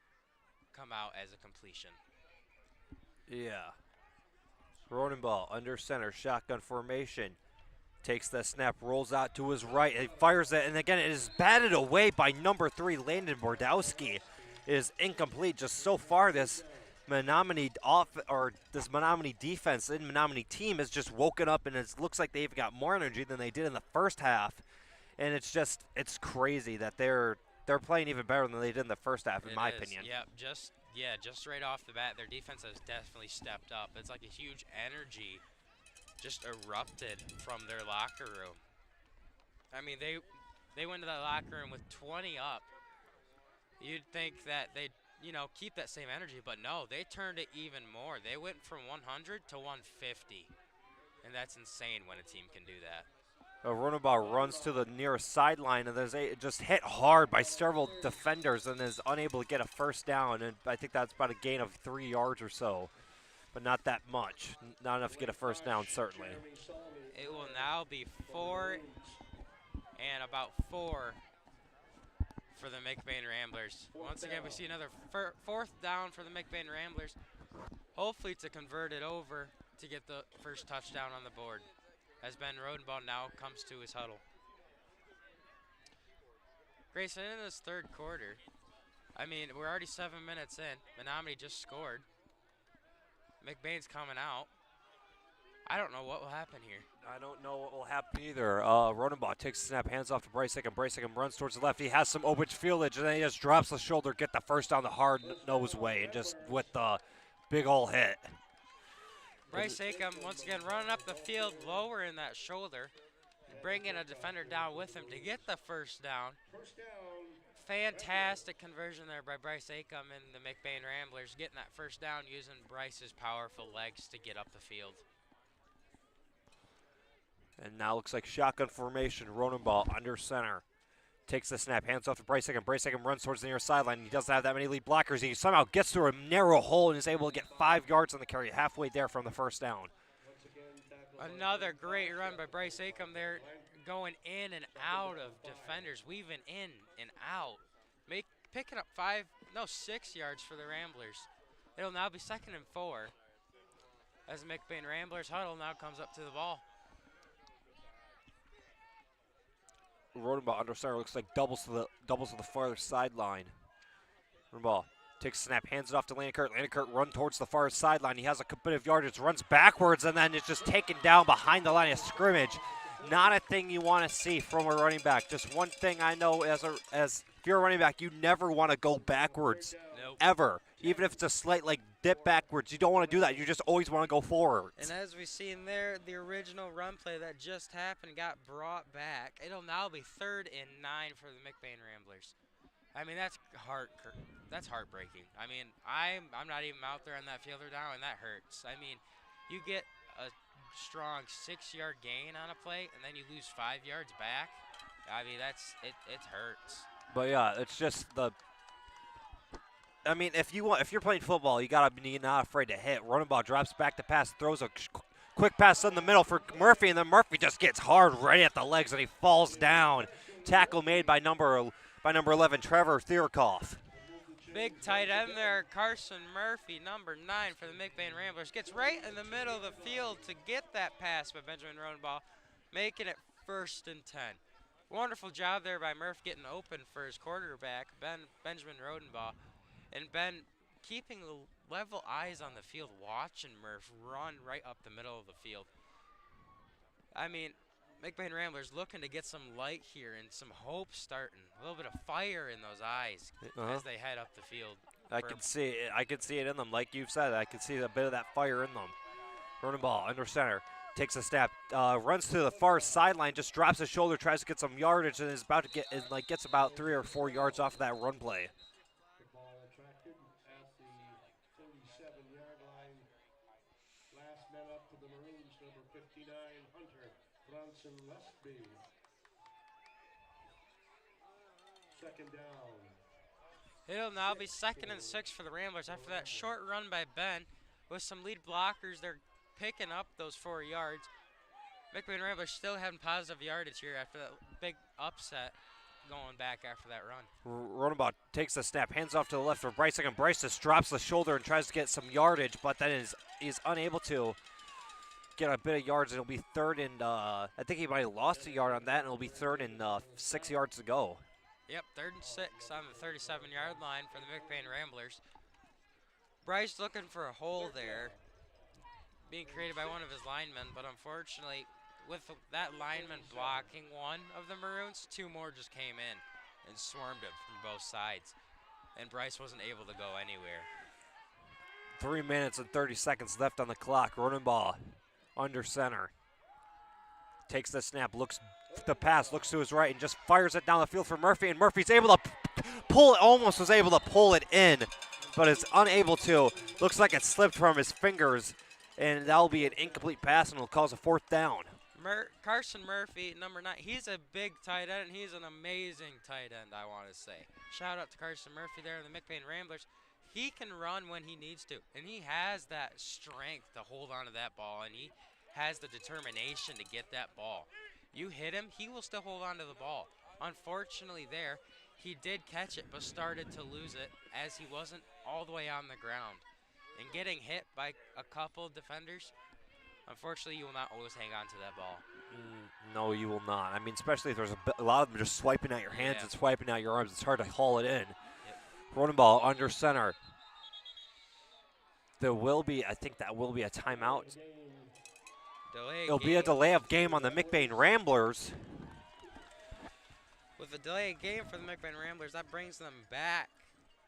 come out as a completion. Yeah. Rodenball under center, shotgun formation. Takes the snap, rolls out to his right, and fires it, and again it is batted away by number 3, Landon Bordowski. It is incomplete. Just so far, this Menominee defense and Menominee team has just woken up, and it looks like they've got more energy than they did in the first half. And it's crazy that they're playing even better than they did in the first half, in my opinion. Yeah, just right off the bat, their defense has definitely stepped up. It's like a huge energy just erupted from their locker room. I mean, they went to that locker room with 20 up. You'd think that they'd, keep that same energy, but no, they turned it even more. They went from 100 to 150, and that's insane when a team can do that. Rodenball runs to the nearest sideline, and there's just hit hard by several defenders and is unable to get a first down, and I think that's about a gain of 3 yards or so. But not that much. Not enough to get a first down, certainly. It will now be 4 and about 4 for the McBain Ramblers. Once again, we see another fourth down for the McBain Ramblers. Hopefully to convert it over to get the first touchdown on the board, as Ben Rodenball now comes to his huddle. Grayson, in this third quarter, I mean, we're already 7 minutes in. Menominee just scored. McBain's coming out. I don't know what will happen here. I don't know what will happen either. Rodenbach takes the snap, hands off to Bryce Hickam. Bryce Hickam runs towards the left. He has some open fieldage, and then he just drops the shoulder, get the first down the hard nose way, and just with the big ol' hit. Bryce Hickam, once again, running up the field, lowering that shoulder, bringing a defender down with him to get the first down. Fantastic conversion there by Bryce Hickam and the McBain Ramblers, getting that first down using Bryce's powerful legs to get up the field. And now looks like shotgun formation. Rodenball under center. Takes the snap, hands off to Bryce Hickam. Bryce Hickam runs towards the near sideline. He doesn't have that many lead blockers. He somehow gets through a narrow hole and is able to get 5 yards on the carry, halfway there from the first down. Another great run by Bryce Hickam there, going in and out of defenders, weaving in and out. Picking up 6 yards for the Ramblers. It'll now be 2nd and 4 as the McBain Ramblers huddle now comes up to the ball. Rodenball under center, looks like doubles to the farther sideline. Rodenball takes a snap, hands it off to Landon Kurt run towards the far sideline. He has a bit of yardage, runs backwards, and then it's just taken down behind the line of scrimmage. Not a thing you want to see from a running back. Just one thing I know, as if you're a running back, you never want to go backwards. Nope. Ever. Even if it's a slight dip backwards, you don't want to do that. You just always want to go forward. And as we've seen there, the original run play that just happened got brought back. It'll now be 3rd and 9 for the McBain Ramblers. I mean, that's heartbreaking. I mean, I'm not even out there on that field or down, and that hurts. I mean, you get a strong 6-yard gain on a play, and then you lose 5 yards back. I mean, it hurts. But yeah, it's just I mean, if you're playing football, you gotta be not afraid to hit. Rodenball drops back to pass, throws a quick pass in the middle for Murphy, and then Murphy just gets hard right at the legs, and he falls down. Tackle made by number 11, Trevor Thierkoff. Big tight end there, Carson Murphy, number 9 for the McBain Ramblers, gets right in the middle of the field to get that pass by Benjamin Rodenball, making it 1st and 10. Wonderful job there by Murph getting open for his quarterback, Benjamin Rodenball. And Ben keeping level eyes on the field, watching Murph run right up the middle of the field. I mean, McBain Ramblers looking to get some light here and some hope starting. A little bit of fire in those eyes as they head up the field. I can see it in them. Like you've said, I can see a bit of that fire in them. Rodenball under center. Takes a step, runs to the far sideline, just drops his shoulder, tries to get some yardage, and is about to gets about 3 or 4 yards off of that run play. Second down. It'll now be 2nd and 6 for the Ramblers after that short run by Ben with some lead blockers. They're picking up those 4 yards. McBain Ramblers still having positive yardage here after that big upset going back after that run. Rodenbaugh takes the snap, hands off to the left for Bryce. Again, Bryce just drops the shoulder and tries to get some yardage, but then is unable to get a bit of yards. It'll be third and, I think he might have lost a yard on that, and it'll be third and 6 yards to go. Yep, 3rd and 6 on the 37-yard line for the McBain Ramblers. Bryce looking for a hole there, being created by one of his linemen, but unfortunately, with that lineman blocking one of the Maroons, 2 more just came in and swarmed him from both sides, and Bryce wasn't able to go anywhere. 3 minutes and 30 seconds left on the clock. Rodenbaugh under center. Takes the snap, looks the pass, looks to his right, and just fires it down the field for Murphy, and Murphy's able to pull it, almost was able to pull it in, but is unable to. Looks like it slipped from his fingers, and that'll be an incomplete pass, and it'll cause a 4th down. Carson Murphy, number 9, he's a big tight end, and he's an amazing tight end, I want to say. Shout out to Carson Murphy there in the McBain Ramblers. He can run when he needs to, and he has that strength to hold on to that ball, and he has the determination to get that ball. You hit him, he will still hold on to the ball. Unfortunately there, he did catch it, but started to lose it as he wasn't all the way on the ground. And getting hit by a couple of defenders, unfortunately, you will not always hang on to that ball. No, you will not. I mean, especially if there's a lot of them just swiping at your hands and swiping at your arms. It's hard to haul it in. Rodenbaugh under center. There will be, I think that will be a timeout. It'll be a delay of game on the McBain Ramblers. With the delay of game for the McBain Ramblers, that brings them back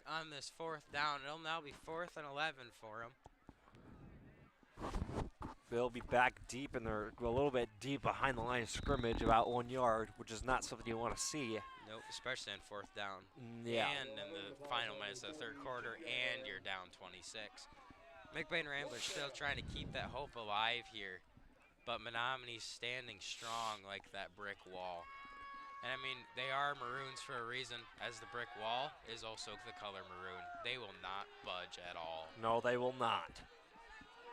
on this 4th down. It'll now be 4th and 11 for them. They'll be back deep, and they're a little bit deep behind the line of scrimmage, about 1 yard, which is not something you want to see. Nope, especially in 4th down. Yeah. And in the final minutes of the 3rd quarter, and you're down 26. McBain Ramblers still trying to keep that hope alive here, but Menominee's standing strong like that brick wall. And I mean, they are Maroons for a reason, as the brick wall is also the color maroon. They will not budge at all. No, they will not.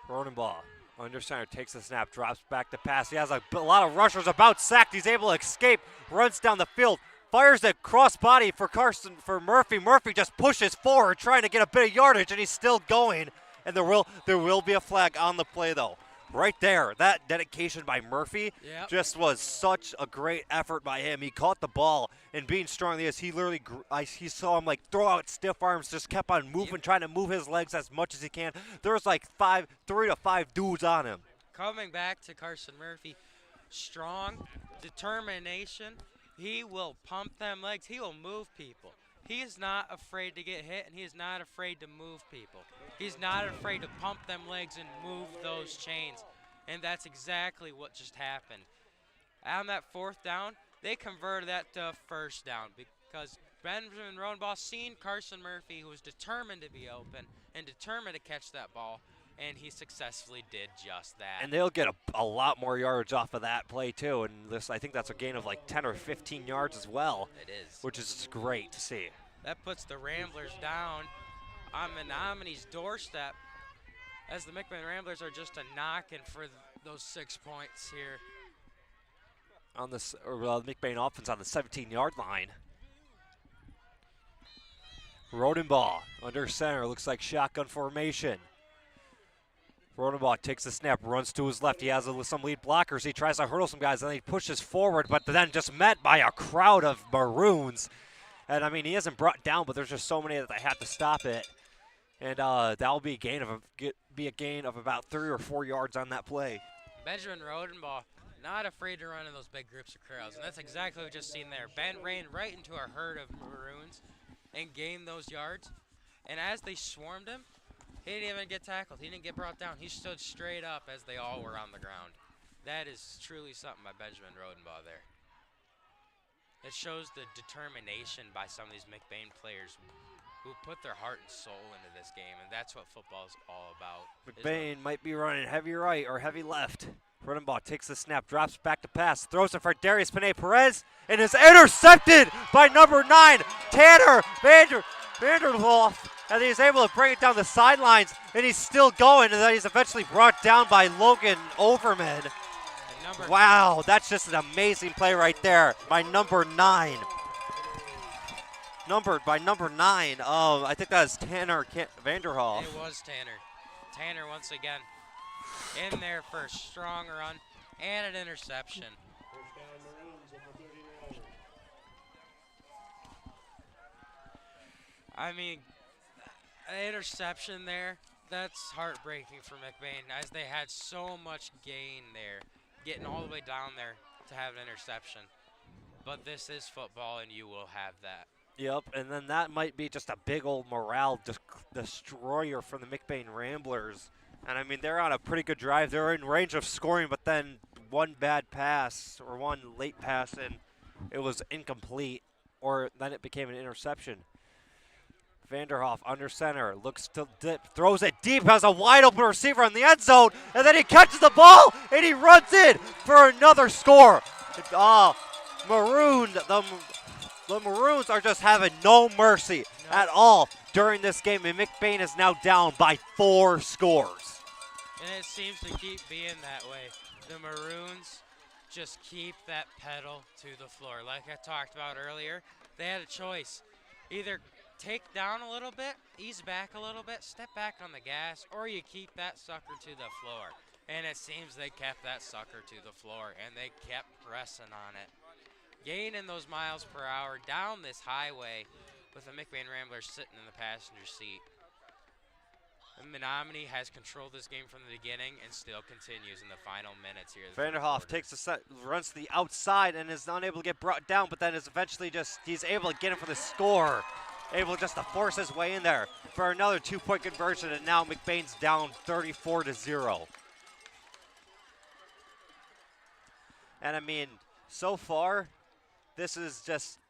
Rodenbaugh under center, takes the snap, drops back to pass. He has a lot of rushers, about sacked. He's able to escape, runs down the field, fires a cross body for Murphy. Murphy just pushes forward, trying to get a bit of yardage, and he's still going. And there will be a flag on the play, though. Right there, that dedication by Murphy just was such a great effort by him. He caught the ball, and being strong as he literally, he saw him like throw out stiff arms, just kept on moving, trying to move his legs as much as he can. There was like 3 to 5 dudes on him. Coming back to Carson Murphy, strong, determination. He will pump them legs. He will move people. He is not afraid to get hit, and he is not afraid to move people. He's not afraid to pump them legs and move those chains, and that's exactly what just happened. On that 4th down, they converted that to a 1st down because Benjamin Rodenbaugh seen Carson Murphy, who was determined to be open and determined to catch that ball, and he successfully did just that. And they'll get a lot more yards off of that play, too. And I think that's a gain of like 10 or 15 yards as well. It is. Which is great to see. That puts the Ramblers down on Menominee's doorstep, as the McBain Ramblers are just a knocking for those 6 points here. On the McBain offense on the 17-yard line. Rodenbaugh under center, looks like shotgun formation. Rodenbaugh takes the snap, runs to his left. He has some lead blockers. He tries to hurdle some guys, and then he pushes forward, but then just met by a crowd of Maroons. And, I mean, he isn't brought down, but there's just so many that they have to stop it. And that'll be a gain of about 3 or 4 yards on that play. Benjamin Rodenbaugh, not afraid to run in those big groups of crowds, and that's exactly what we just seen there. Ben ran right into a herd of Maroons and gained those yards. And as they swarmed him, he didn't even get tackled. He didn't get brought down. He stood straight up as they all were on the ground. That is truly something by Benjamin Rodenbaugh there. It shows the determination by some of these McBain players who put their heart and soul into this game, and that's what football is all about. McBain might be running heavy right or heavy left. Rodenbaugh takes the snap, drops back to pass, throws it for Darius Panay-Perez, and is intercepted by number 9, Tanner Vanderlof. And he's able to bring it down the sidelines, and he's still going, and then he's eventually brought down by Logan Overman. Wow, that's just an amazing play right there by number 9. numbered by number 9. I think that was Tanner Vanderhoff. It was Tanner. Tanner once again in there for a strong run and an interception. I mean, an interception there, that's heartbreaking for McBain, as they had so much gain there, getting all the way down there to have an interception. But this is football, and you will have that. Yep, and then that might be just a big old morale destroyer from the McBain Ramblers. And, I mean, they're on a pretty good drive. They're in range of scoring, but then one bad pass or one late pass, and it was incomplete, or then it became an interception. Vanderhoff under center, looks to dip, throws it deep, has a wide open receiver in the end zone, and then he catches the ball, and he runs in for another score. Maroon, the Maroons are just having no mercy at all during this game, and McBain is now down by 4 scores. And it seems to keep being that way. The Maroons just keep that pedal to the floor. Like I talked about earlier, they had a choice. Either take down a little bit, ease back a little bit, step back on the gas, or you keep that sucker to the floor. And it seems they kept that sucker to the floor, and they kept pressing on it. Gaining those miles per hour down this highway with the McBain Ramblers sitting in the passenger seat. Menominee has controlled this game from the beginning and still continues in the final minutes here. Vanderhoff takes runs to the outside and is unable to get brought down, but then is eventually he's able to get him for the score. Able just to force his way in there for another 2-point conversion, and now McBain's down 34-0. And I mean, so far, this is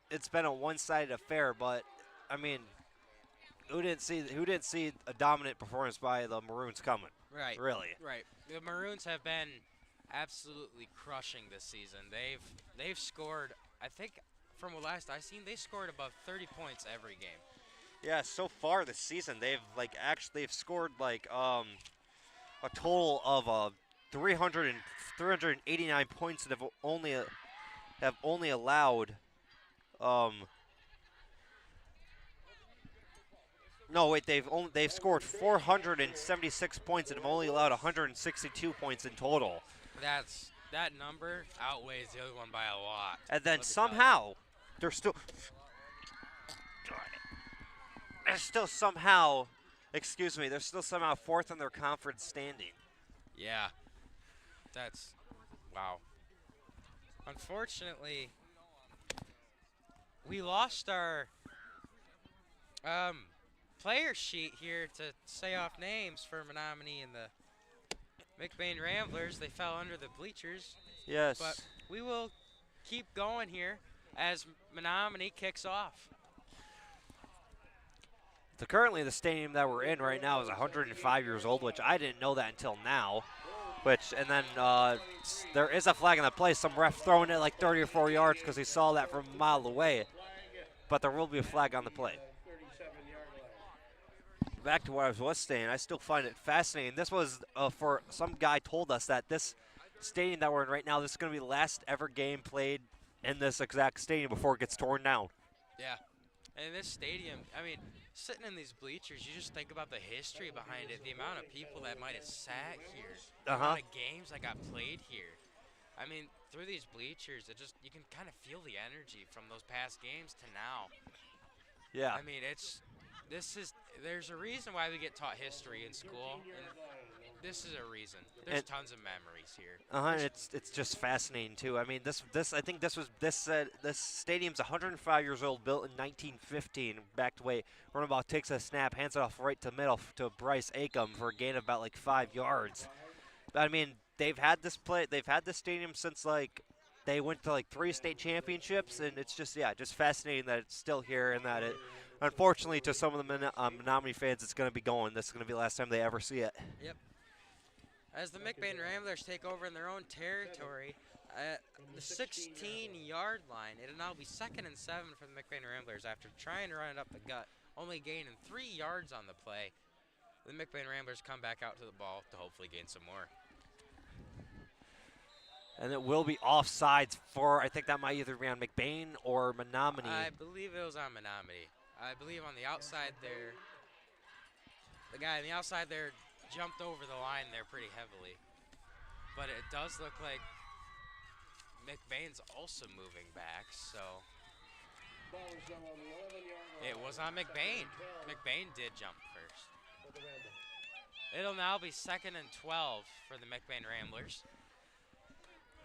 it's been a one-sided affair, but I mean, who didn't see a dominant performance by the Maroons coming? Right. Really. Right. The Maroons have been absolutely crushing this season. They've scored, I think, from what last I seen, they scored above 30 points every game. Yeah, so far this season they've scored like a total of 389 points and have only allowed no wait they've scored 476 points and have only allowed 162 points in total. That number outweighs the other one by a lot. And then somehow they're still somehow fourth in their conference standing. Yeah. That's wow. Unfortunately, we lost our player sheet here to say off names for Menominee and the McBain Ramblers. They fell under the bleachers. Yes. But we will keep going here as Menominee kicks off. Currently, the stadium that we're in right now is 105 years old, which I didn't know that until now. And then there is a flag in the play. Some ref throwing it like 30 or 40 yards because he saw that from a mile away. But there will be a flag on the play. Back to what I was saying, I still find it fascinating. This was for some guy told us that this stadium that we're in right now, this is going to be the last ever game played in this exact stadium before it gets torn down. Yeah. And this stadium, I mean, sitting in these bleachers, you just think about the history behind it, the amount of people that might have sat here, the amount of games that got played here. I mean, through these bleachers, you can kind of feel the energy from those past games to now. Yeah. I mean, there's a reason why we get taught history in school, and this is a reason. There's tons of memories here. It's just fascinating too. I mean, this stadium's 105 years old, built in 1915. Back to way, runabout takes a snap, hands it off right to middle to Bryce Acom for a gain of about like 5 yards. But I mean, they've had this stadium since like they went to like 3 state championships, and it's just fascinating that it's still here and that it. Unfortunately, to some of the Menominee fans, it's going to be going. This is going to be the last time they ever see it. Yep. As the McBain Ramblers take over in their own territory at the 16-yard line, it'll now be 2nd and 7 for the McBain Ramblers after trying to run it up the gut, only gaining 3 yards on the play. The McBain Ramblers come back out to the ball to hopefully gain some more. And it will be offsides for, I think that might either be on McBain or Menominee. I believe it was on Menominee. I believe on the outside there, the guy on the outside there jumped over the line there pretty heavily. But it does look like McBain's also moving back, so it was on McBain. McBain did jump first. It'll now be 2nd and 12 for the McBain Ramblers.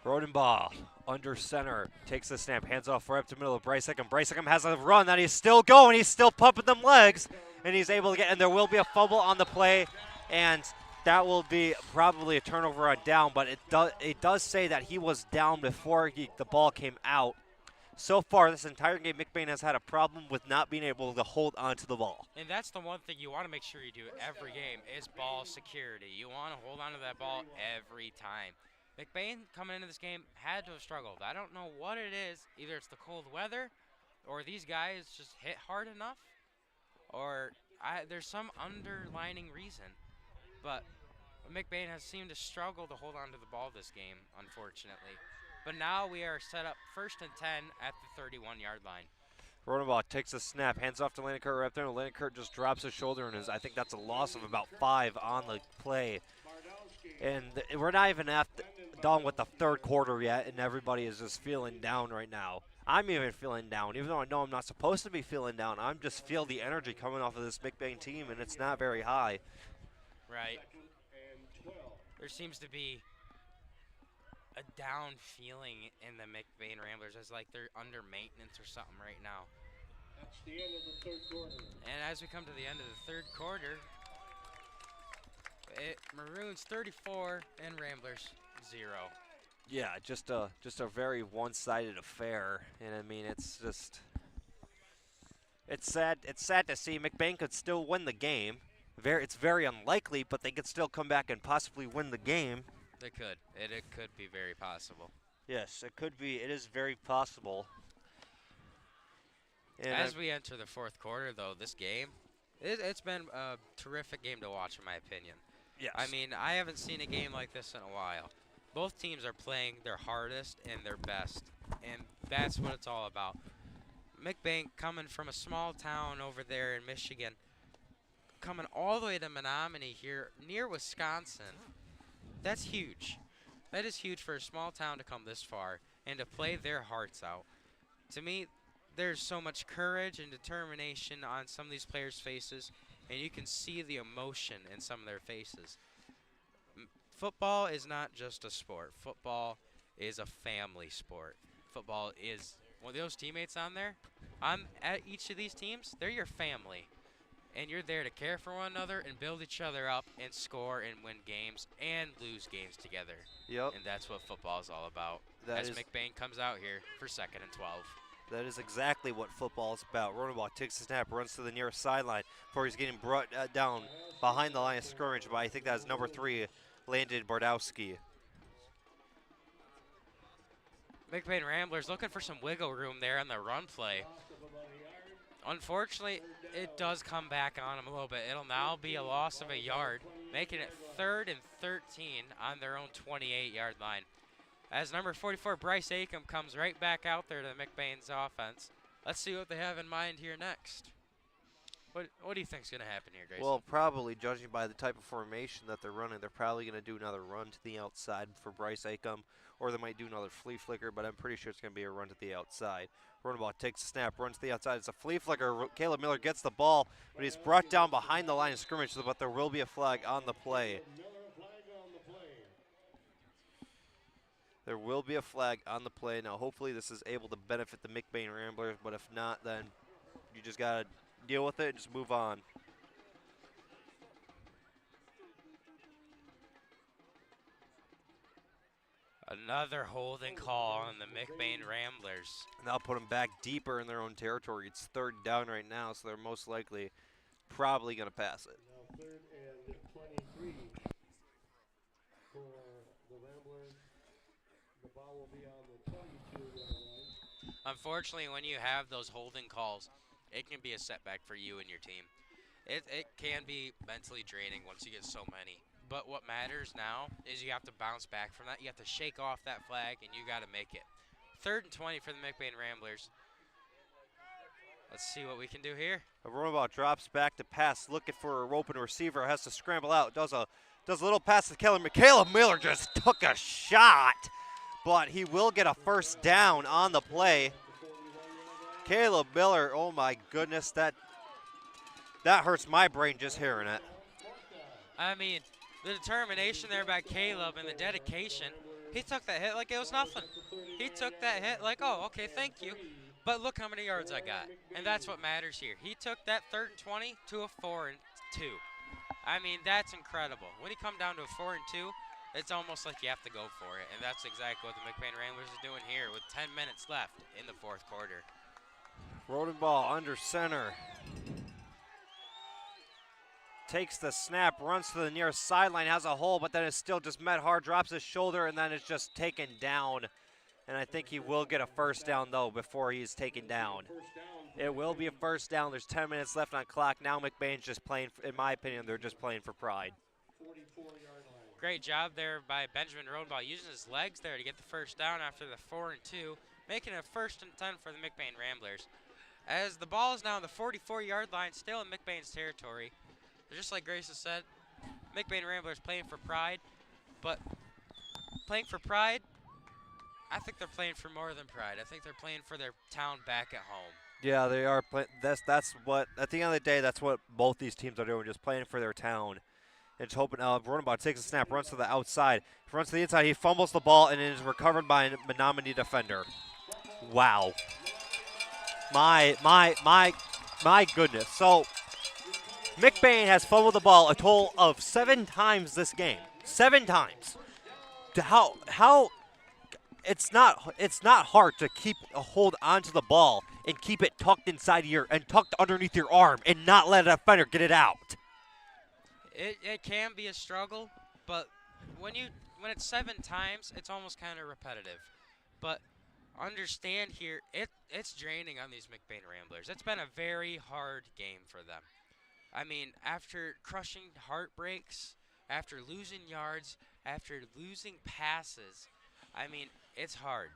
Rodenbaugh under center, takes the snap, hands off right up to the middle of Bryce Hickam. Bryce Hickam has a run that he's still going. He's still pumping them legs, and he's able to get, and there will be a fumble on the play, and that will be probably a turnover on down, but it does say that he was down before the ball came out. So far, this entire game, McBain has had a problem with not being able to hold onto the ball. And that's the one thing you want to make sure you do every game is ball security. You want to hold onto that ball every time. McBain, coming into this game, had to have struggled. I don't know what it is. Either it's the cold weather, or these guys just hit hard enough, or there's some underlining reason. But McBain has seemed to struggle to hold on to the ball this game, unfortunately. But now we are set up 1st and 10 at the 31-yard line. Rodenbaugh takes a snap, hands off to Landekert right there, and Landekert just drops his shoulder, and I think that's a loss of about 5 on the play. And we're not even done with the third quarter yet, and everybody is just feeling down right now. I'm even feeling down, even though I know I'm not supposed to be feeling down. I'm just feel the energy coming off of this McBain team, and it's not very high. Right. There seems to be a down feeling in the McBain Ramblers, as like they're under maintenance or something right now. That's the end of the third quarter. And as we come to the end of the third quarter, Maroons 34 and Ramblers 0. Yeah, just a very one-sided affair, and I mean it's sad. It's sad to see. McBain could still win the game. It's very unlikely, but they could still come back and possibly win the game. They could. It could be very possible. Yes, it could be. It is very possible. And as we enter the fourth quarter, though, this game, it's been a terrific game to watch, in my opinion. Yes. I mean, I haven't seen a game like this in a while. Both teams are playing their hardest and their best, and that's what it's all about. McBain coming from a small town over there in Michigan, coming all the way to Menominee here near Wisconsin. That's huge. That is huge for a small town to come this far and to play their hearts out. To me, there's so much courage and determination on some of these players' faces, and you can see the emotion in some of their faces. Football is not just a sport. Football is a family sport. Football is, well, those teammates on there, at each of these teams, they're your family. And you're there to care for one another and build each other up and score and win games and lose games together. Yep. And that's what football is all about. As McBain comes out here for 2nd and 12. That is exactly what football is about. Rodenbaugh takes the snap, runs to the nearest sideline before he's getting brought down behind the line of scrimmage by, I think that's number 3, Landon Bardowski. McBain Ramblers looking for some wiggle room there on the run play. Unfortunately, it does come back on them a little bit. It'll now be a loss of a yard, making it 3rd and 13 on their own 28-yard line. As number 44, Bryce Hickam, comes right back out there to McBain's offense. Let's see what they have in mind here next. What do you think's going to happen here, Grayson? Well, probably, judging by the type of formation that they're running, they're probably going to do another run to the outside for Bryce Hickam, or they might do another flea flicker, but I'm pretty sure it's going to be a run to the outside. Rodenbaugh takes the snap, runs to the outside. It's a flea flicker. Caleb Miller gets the ball, but he's brought down behind the line of scrimmage, but there will be a flag on the play. There will be a flag on the play. Now, hopefully this is able to benefit the McBain Ramblers, but if not, then you just got to deal with it and just move on. Another holding call on the McBain Ramblers. And that'll put them back deeper in their own territory. It's 3rd down right now, so they're most likely probably going to pass it. Now 3rd and 23 for the Ramblers. The ball will be on the 22-yard line. Unfortunately, when you have those holding calls, it can be a setback for you and your team. It can be mentally draining once you get so many. But what matters now is you have to bounce back from that. You have to shake off that flag, and you got to make it. 3rd and 20 for the McBain Ramblers. Let's see what we can do here. A runabout drops back to pass, looking for a open receiver, has to scramble out, does a little pass to Caleb. Caleb Miller just took a shot, but he will get a first down on the play. Caleb Miller, oh my goodness, that hurts my brain just hearing it. I mean, the determination there by Caleb and the dedication, he took that hit like it was nothing. He took that hit like, oh, okay, thank you. But look how many yards I got. And that's what matters here. He took that 3rd and 20 to a 4 and 2. I mean, that's incredible. When you come down to a 4 and 2, it's almost like you have to go for it. And that's exactly what the McBain Ramblers are doing here with 10 minutes left in the 4th quarter. Rolling ball under center. Takes the snap, runs to the nearest sideline, has a hole, but then is still just met hard, drops his shoulder, and then is just taken down. And I think he will get a first down, though, before he's taken down. It will be a first down. There's 10 minutes left on clock. Now McBain's just playing, in my opinion, they're just playing for pride. Great job there by Benjamin Rodenbaugh, using his legs there to get the first down after the 4 and 2, making it 1st and 10 for the McBain Ramblers. As the ball is now on the 44-yard line, still in McBain's territory. Just like Grace has said, McBain Ramblers playing for pride, but playing for pride, I think they're playing for more than pride. I think they're playing for their town back at home. Yeah, they are. That's what, at the end of the day, that's what both these teams are doing, just playing for their town. And just hoping, Rodenbaugh takes a snap, runs to the outside, runs to the inside, he fumbles the ball, and it is recovered by a Menominee defender. Wow. My goodness. So, McBain has fumbled the ball a total of 7 times this game. 7 times. How it's not hard to keep a hold onto the ball and keep it tucked inside tucked underneath your arm and not let a defender get it out. It can be a struggle, but when it's 7 times, it's almost kind of repetitive. But understand here, it's draining on these McBain Ramblers. It's been a very hard game for them. I mean, after crushing heartbreaks, after losing yards, after losing passes, I mean, it's hard.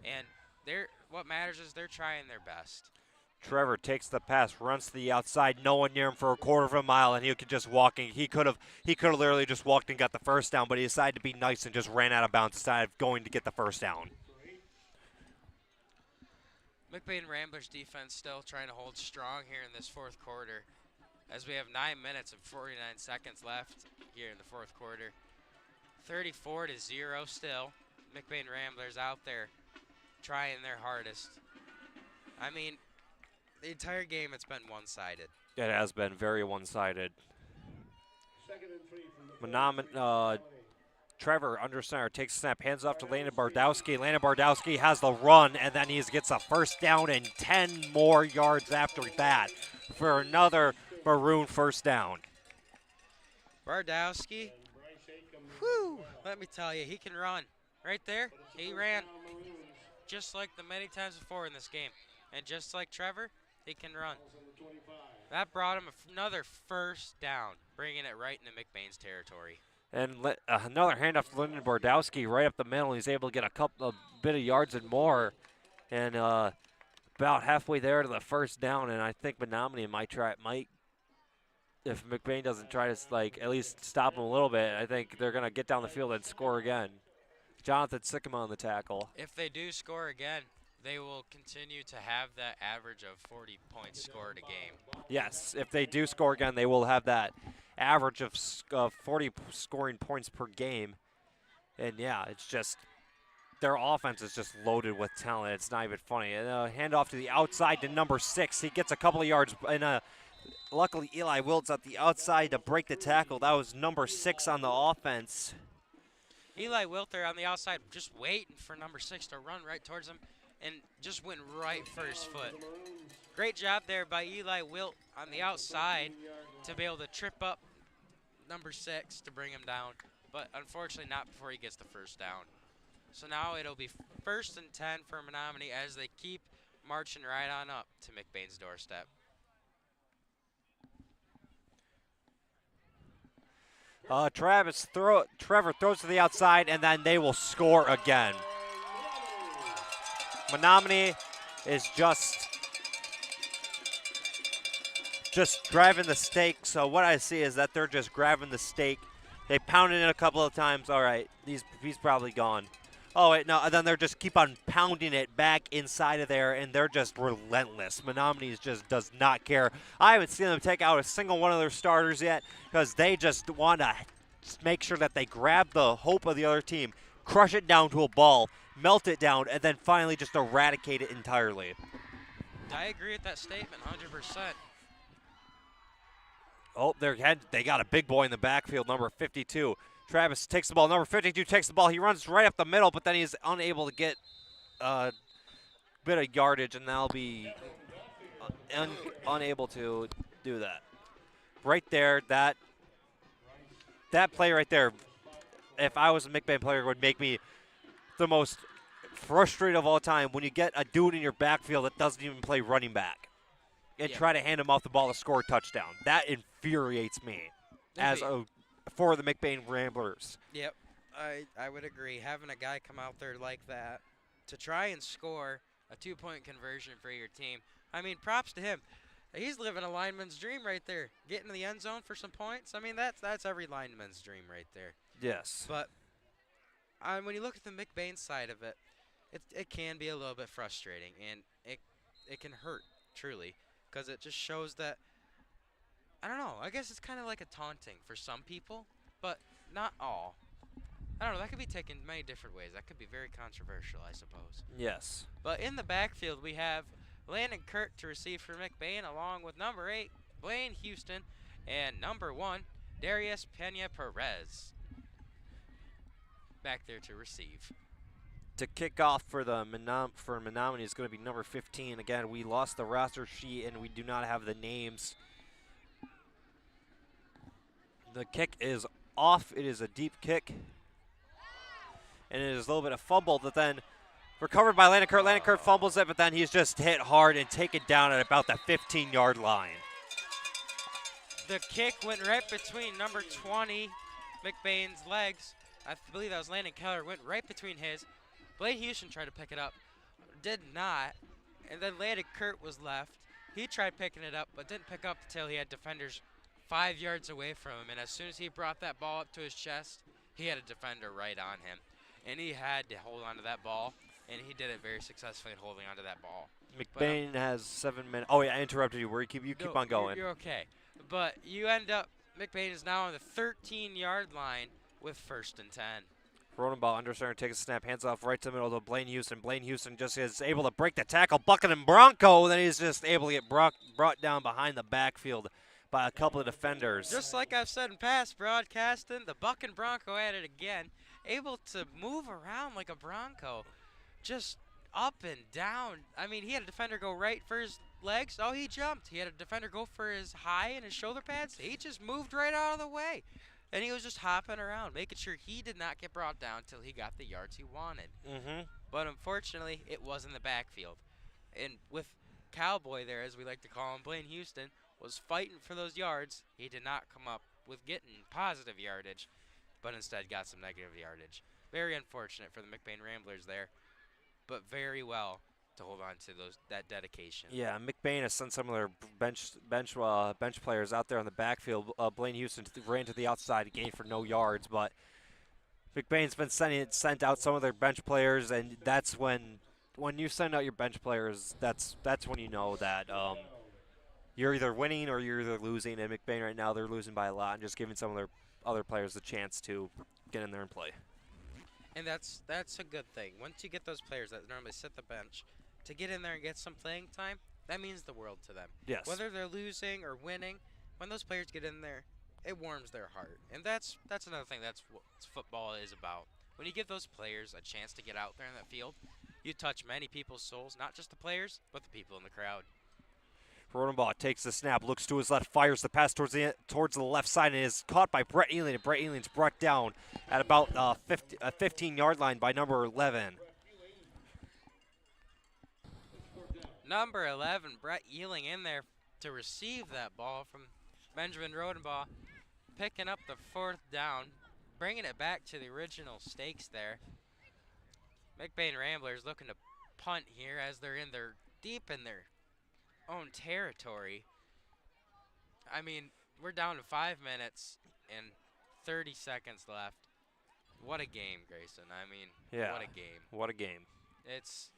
And what matters is they're trying their best. Trevor takes the pass, runs to the outside, no one near him for a 1/4 mile, and he could just walk in. He could have literally just walked and got the first down, but he decided to be nice and just ran out of bounds instead of going to get the first down. McBain Ramblers defense still trying to hold strong here in this 4th quarter, as we have 9 minutes and 49 seconds left here in the 4th quarter. 34-0 still. McBain Ramblers out there trying their hardest. I mean, the entire game, it's been one-sided. It has been very one-sided. Trevor under center takes a snap, hands off to Landon Bardowski. Landon Bardowski has the run, and then he gets a first down and 10 more yards after that for another Maroon first down. Bardowski, whew, let me tell you, he can run. Right there, he ran just like the many times before in this game. And just like Trevor, he can run. That brought him another first down, bringing it right into McBain's territory. And another handoff to Lyndon Bordowski right up the middle. He's able to get a bit of yards and more. And about halfway there to the first down. And I think Menominee might, if McBain doesn't try to at least stop him a little bit, I think they're going to get down the field and score again. Jonathan Sycamore on the tackle. If they do score again, they will continue to have that average of 40 points scored a game. Yes, if they do score again, they will have that average of 40 scoring points per game. And, yeah, it's just their offense is just loaded with talent. It's not even funny. And handoff to the outside to number 6. He gets a couple of yards. And luckily, Eli Wiltz at the outside to break the tackle. That was number 6 on the offense. Eli Wilther on the outside just waiting for number 6 to run right towards him and just went right for his foot. Great job there by Eli Wilt on the outside to be able to trip up number 6 to bring him down, but unfortunately not before he gets the first down. So now it'll be 1st and 10 for Menominee as they keep marching right on up to McBain's doorstep. Trevor throws to the outside, and then they will score again. Menominee is just grabbing the stake. So what I see is that they're just grabbing the stake. They pounded it a couple of times. All right, he's probably gone. Oh, wait, no, and then they're just keep on pounding it back inside of there, and they're just relentless. Menominee just does not care. I haven't seen them take out a single one of their starters yet because they just want to make sure that they grab the hope of the other team, crush it down to a ball, melt it down, and then finally just eradicate it entirely. I agree with that statement 100%. Oh, they got a big boy in the backfield, number 52. Travis takes the ball. Number 52 takes the ball. He runs right up the middle, but then he's unable to get a bit of yardage, and they'll be unable to do that. Right there, that play right there, if I was a McBain player, would make me the most frustrated of all time when you get a dude in your backfield that doesn't even play running back and try to hand him off the ball to score a touchdown. That infuriates me for the McBain Ramblers. Yep, I would agree. Having a guy come out there like that to try and score a 2-point conversion for your team, I mean, props to him. He's living a lineman's dream right there. Getting to the end zone for some points. I mean, that's every lineman's dream right there. Yes. But when you look at the McBain side of it, it can be a little bit frustrating, and it can hurt, truly, because it just shows that, I don't know, I guess it's kind of like a taunting for some people, but not all. I don't know, that could be taken many different ways. That could be very controversial, I suppose. Yes. But in the backfield, we have Landon Kurt to receive for McBain, along with number 8, Blaine Houston, and number 1, Darius Pena Perez. Back there to receive. To kick off for Menominee is going to be number 15. Again, we lost the roster sheet, and we do not have the names. The kick is off. It is a deep kick. And it is a little bit of fumble that then recovered by Landon Kurt. Landon Kurt fumbles it, but then he's just hit hard and taken down at about the 15-yard line. The kick went right between number 20, McBain's legs. I believe that was Landon Keller. Went right between his. Blaine Houston tried to pick it up. Did not. And then Landon Kurt was left. He tried picking it up, but didn't pick up until he had defenders 5 yards away from him. And as soon as he brought that ball up to his chest, he had a defender right on him. And he had to hold on to that ball, and he did it very successfully in holding on to that ball. McBain has 7 minutes. Oh, yeah, I interrupted you. You keep on going. You're okay. But you end up, McBain is now on the 13-yard line with 1st and 10. Rolling ball under center, takes a snap, hands off right to the middle to Blaine Houston. Blaine Houston just is able to break the tackle. Buckley and Bronco, then he's just able to get brought down behind the backfield by a couple of defenders. Just like I've said in past broadcasting, the Buck and Bronco at it again. Able to move around like a Bronco. Just up and down. I mean, he had a defender go right for his legs. Oh, he jumped. He had a defender go for his high and his shoulder pads. He just moved right out of the way. And he was just hopping around, making sure he did not get brought down until he got the yards he wanted. But unfortunately, it was in the backfield. And with Cowboy there, as we like to call him, Blaine Houston, was fighting for those yards. He did not come up with getting positive yardage, but instead got some negative yardage. Very unfortunate for the McBain Ramblers there, but very well to hold on to that dedication. Yeah, McBain has sent some of their bench players out there on the backfield. Blaine Houston ran to the outside, gained for no yards, but McBain's been sent out some of their bench players, and that's when you send out your bench players, that's when you know that you're either winning or you're either losing. And McBain right now, they're losing by a lot and just giving some of their other players the chance to get in there and play. And that's a good thing. Once you get those players that normally sit the bench to get in there and get some playing time, that means the world to them. Yes. Whether they're losing or winning, when those players get in there, it warms their heart. And that's another thing. That's what football is about. When you give those players a chance to get out there in that field, you touch many people's souls, not just the players, but the people in the crowd. Rodenbaugh takes the snap, looks to his left, fires the pass towards the left side, and is caught by Brett Ealing. And Brett Ealing's brought down at about 15-yard line by number 11. Number 11, Brett Ealing in there to receive that ball from Benjamin Rodenbaugh. picking up the 4th down, bringing it back to the original stakes there. McBain Ramblers looking to punt here as they're deep in their own territory. I mean, we're down to 5 minutes and 30 seconds left. What a game, Grayson. I mean, Yeah. what a game. What a game. It's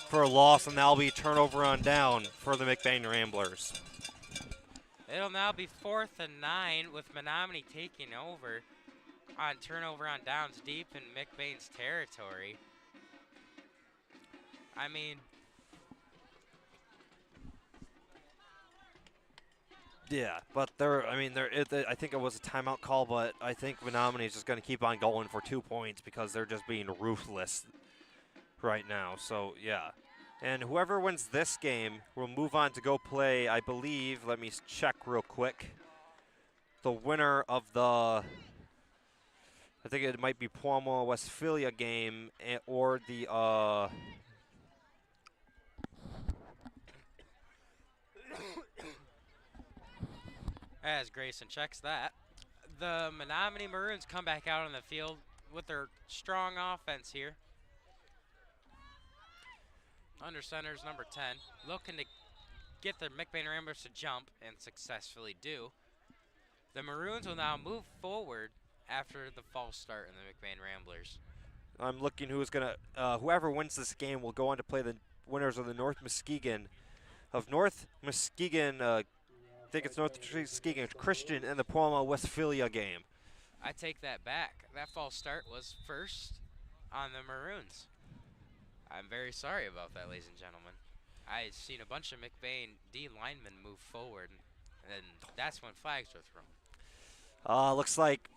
for a loss, and that'll be turnover on down for the McBain Ramblers. It'll now be 4th and 9 with Menominee taking over on turnover on downs deep in McBain's territory. I mean, yeah, but I think it was a timeout call, but I think Menominee is just going to keep on going for 2 points because they're just being ruthless right now. So, yeah. And whoever wins this game will move on to go play, I believe, let me check real quick, the winner of the, I think it might be Westphalia game, or the, as Grayson checks that, the Menominee Maroons come back out on the field with their strong offense here. Under center's number 10, looking to get the McBain Ramblers to jump and successfully do. The Maroons will now move forward after the false start in the McBain Ramblers. I'm looking who's going to, whoever wins this game will go on to play the winners of the North Muskegon I think it's North Muskegon Christian and the Westphalia game. I take that back. That false start was first on the Maroons. I'm very sorry about that, ladies and gentlemen. I've seen a bunch of McBain D linemen move forward, and that's when flags were thrown. Looks like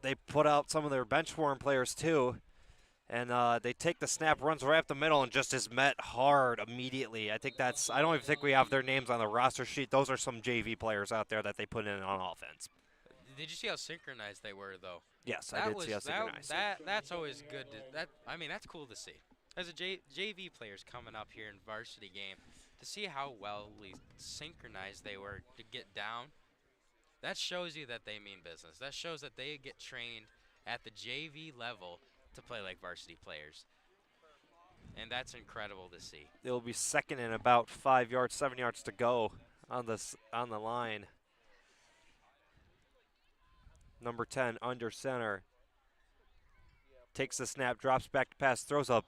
they put out some of their bench warm players too, and they take the snap, runs right up the middle, and just is met hard immediately. I don't even think we have their names on the roster sheet. Those are some JV players out there that they put in on offense. Did you see how synchronized they were, though? Yes, I did see how synchronized. That's always good. That's cool to see. As a JV players coming up here in varsity game, to see how well synchronized they were to get down, that shows you that they mean business. That shows that they get trained at the JV level to play like varsity players. And that's incredible to see. It'll be second and about 7 yards to go on the line. Number 10 under center. Takes the snap, drops back to pass, throws up.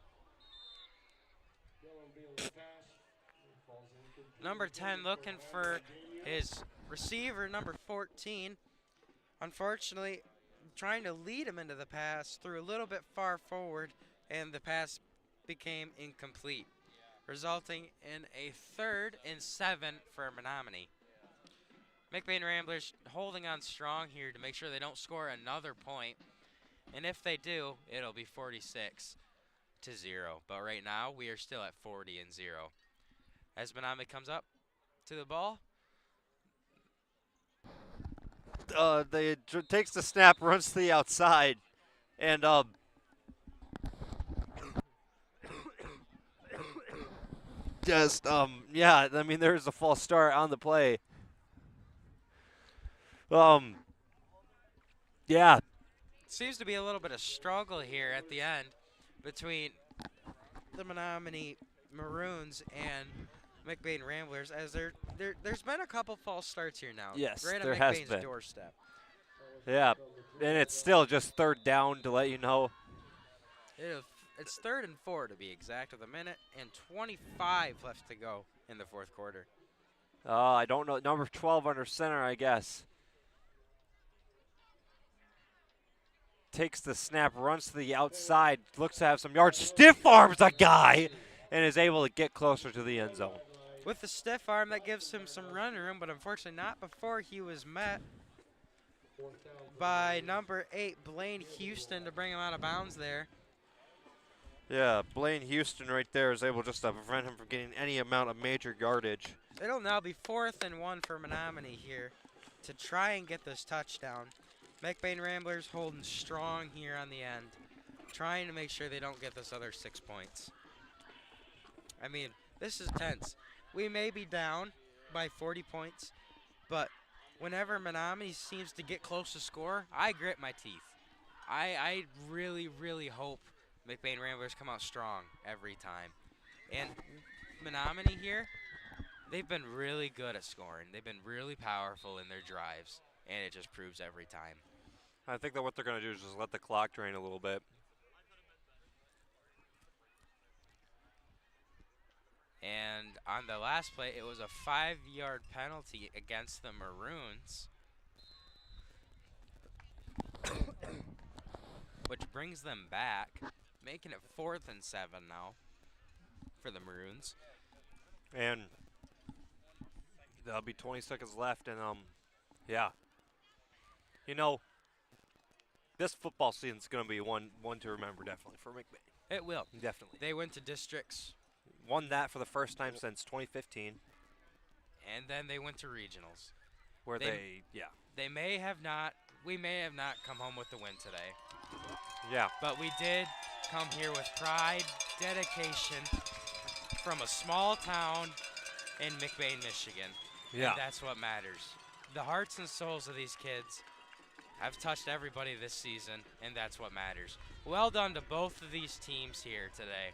Number 10 looking for his receiver, number 14. Unfortunately, trying to lead him into the pass, threw a little bit far forward, and the pass became incomplete, resulting in a 3rd and 7 for Menominee. McBain Ramblers holding on strong here to make sure they don't score another point. And if they do, it'll be 46-0. But right now, we are still at 40-0. As Menominee comes up to the ball. They takes the snap, runs to the outside, and yeah, I mean, there's a false start on the play. Yeah. Seems to be a little bit of struggle here at the end between the Menominee Maroons and McBain Ramblers, as there's been a couple false starts here now. Yes, right there on has McBain's been. doorstep. Yeah, and it's still just 3rd down to let you know. It's 3rd and 4 to be exact, with 1:25 left to go in the 4th quarter. I don't know. Number 12 under center, I guess. Takes the snap, runs to the outside, looks to have some yards, stiff arms a guy, and is able to get closer to the end zone. With the stiff arm, that gives him some run room, but unfortunately not before he was met by number 8, Blaine Houston, to bring him out of bounds there. Yeah, Blaine Houston right there is able just to prevent him from getting any amount of major yardage. It'll now be 4th and 1 for Menominee here to try and get this touchdown. McBain Ramblers holding strong here on the end, trying to make sure they don't get this other 6 points. I mean, this is tense. We may be down by 40 points, but whenever Menominee seems to get close to score, I grit my teeth. I really, really hope McBain Ramblers come out strong every time. And Menominee here, they've been really good at scoring. They've been really powerful in their drives, and it just proves every time. I think that what they're going to do is just let the clock drain a little bit. And on the last play, it was a 5-yard penalty against the Maroons, which brings them back, making it 4th and 7 now for the Maroons. And there'll be 20 seconds left, and yeah. You know, this football season's going to be one to remember, definitely, for McBain. It will. Definitely. They went to districts. Won that for the first time since 2015. And then they went to regionals. Where They may have not, we may have not come home with the win today. Yeah. But we did come here with pride, dedication from a small town in McBain, Michigan. Yeah. And that's what matters. The hearts and souls of these kids have touched everybody this season, and that's what matters. Well done to both of these teams here today.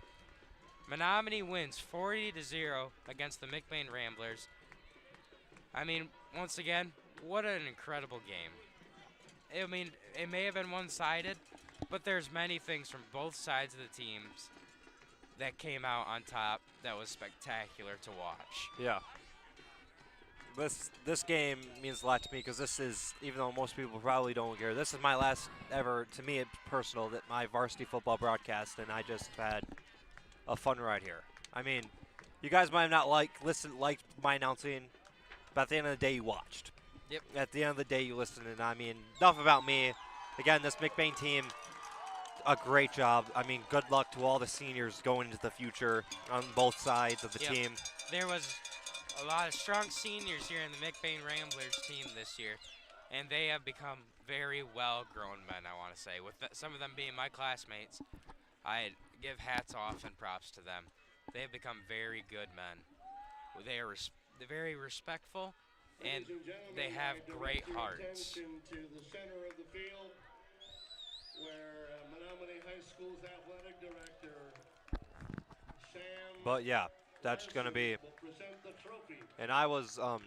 Menominee wins 40-0 against the McBain Ramblers. I mean, once again, what an incredible game. I mean, it may have been one-sided, but there's many things from both sides of the teams that came out on top that was spectacular to watch. Yeah. This game means a lot to me because this is, even though most people probably don't care, this is my last ever, to me it's personal, that my varsity football broadcast, and I just had a fun ride here. I mean, you guys might have not liked my announcing, but at the end of the day, you watched. Yep. At the end of the day, you listened, and I mean, enough about me. Again, this McBain team, a great job. I mean, good luck to all the seniors going into the future on both sides of the team. There was a lot of strong seniors here in the McBain Ramblers team this year, and they have become very well-grown men, I want to say. With some of them being my classmates, I give hats off and props to them. They have become very good men. They're very respectful, and they have great hearts. To the center of the field, where Menominee High School's athletic director, Sam. But yeah, that's going to be. And I was, of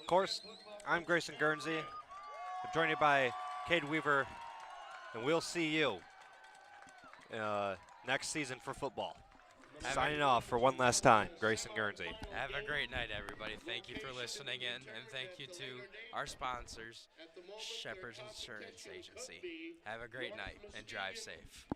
course, I'm Grayson Guernsey. I'm joined by Cade Weaver, and we'll see you next season for football. Signing off for one last time, Grayson Guernsey. Have a great night, everybody. Thank you for listening in, and thank you to our sponsors, Shepherd's Insurance Agency. Have a great night, and drive safe.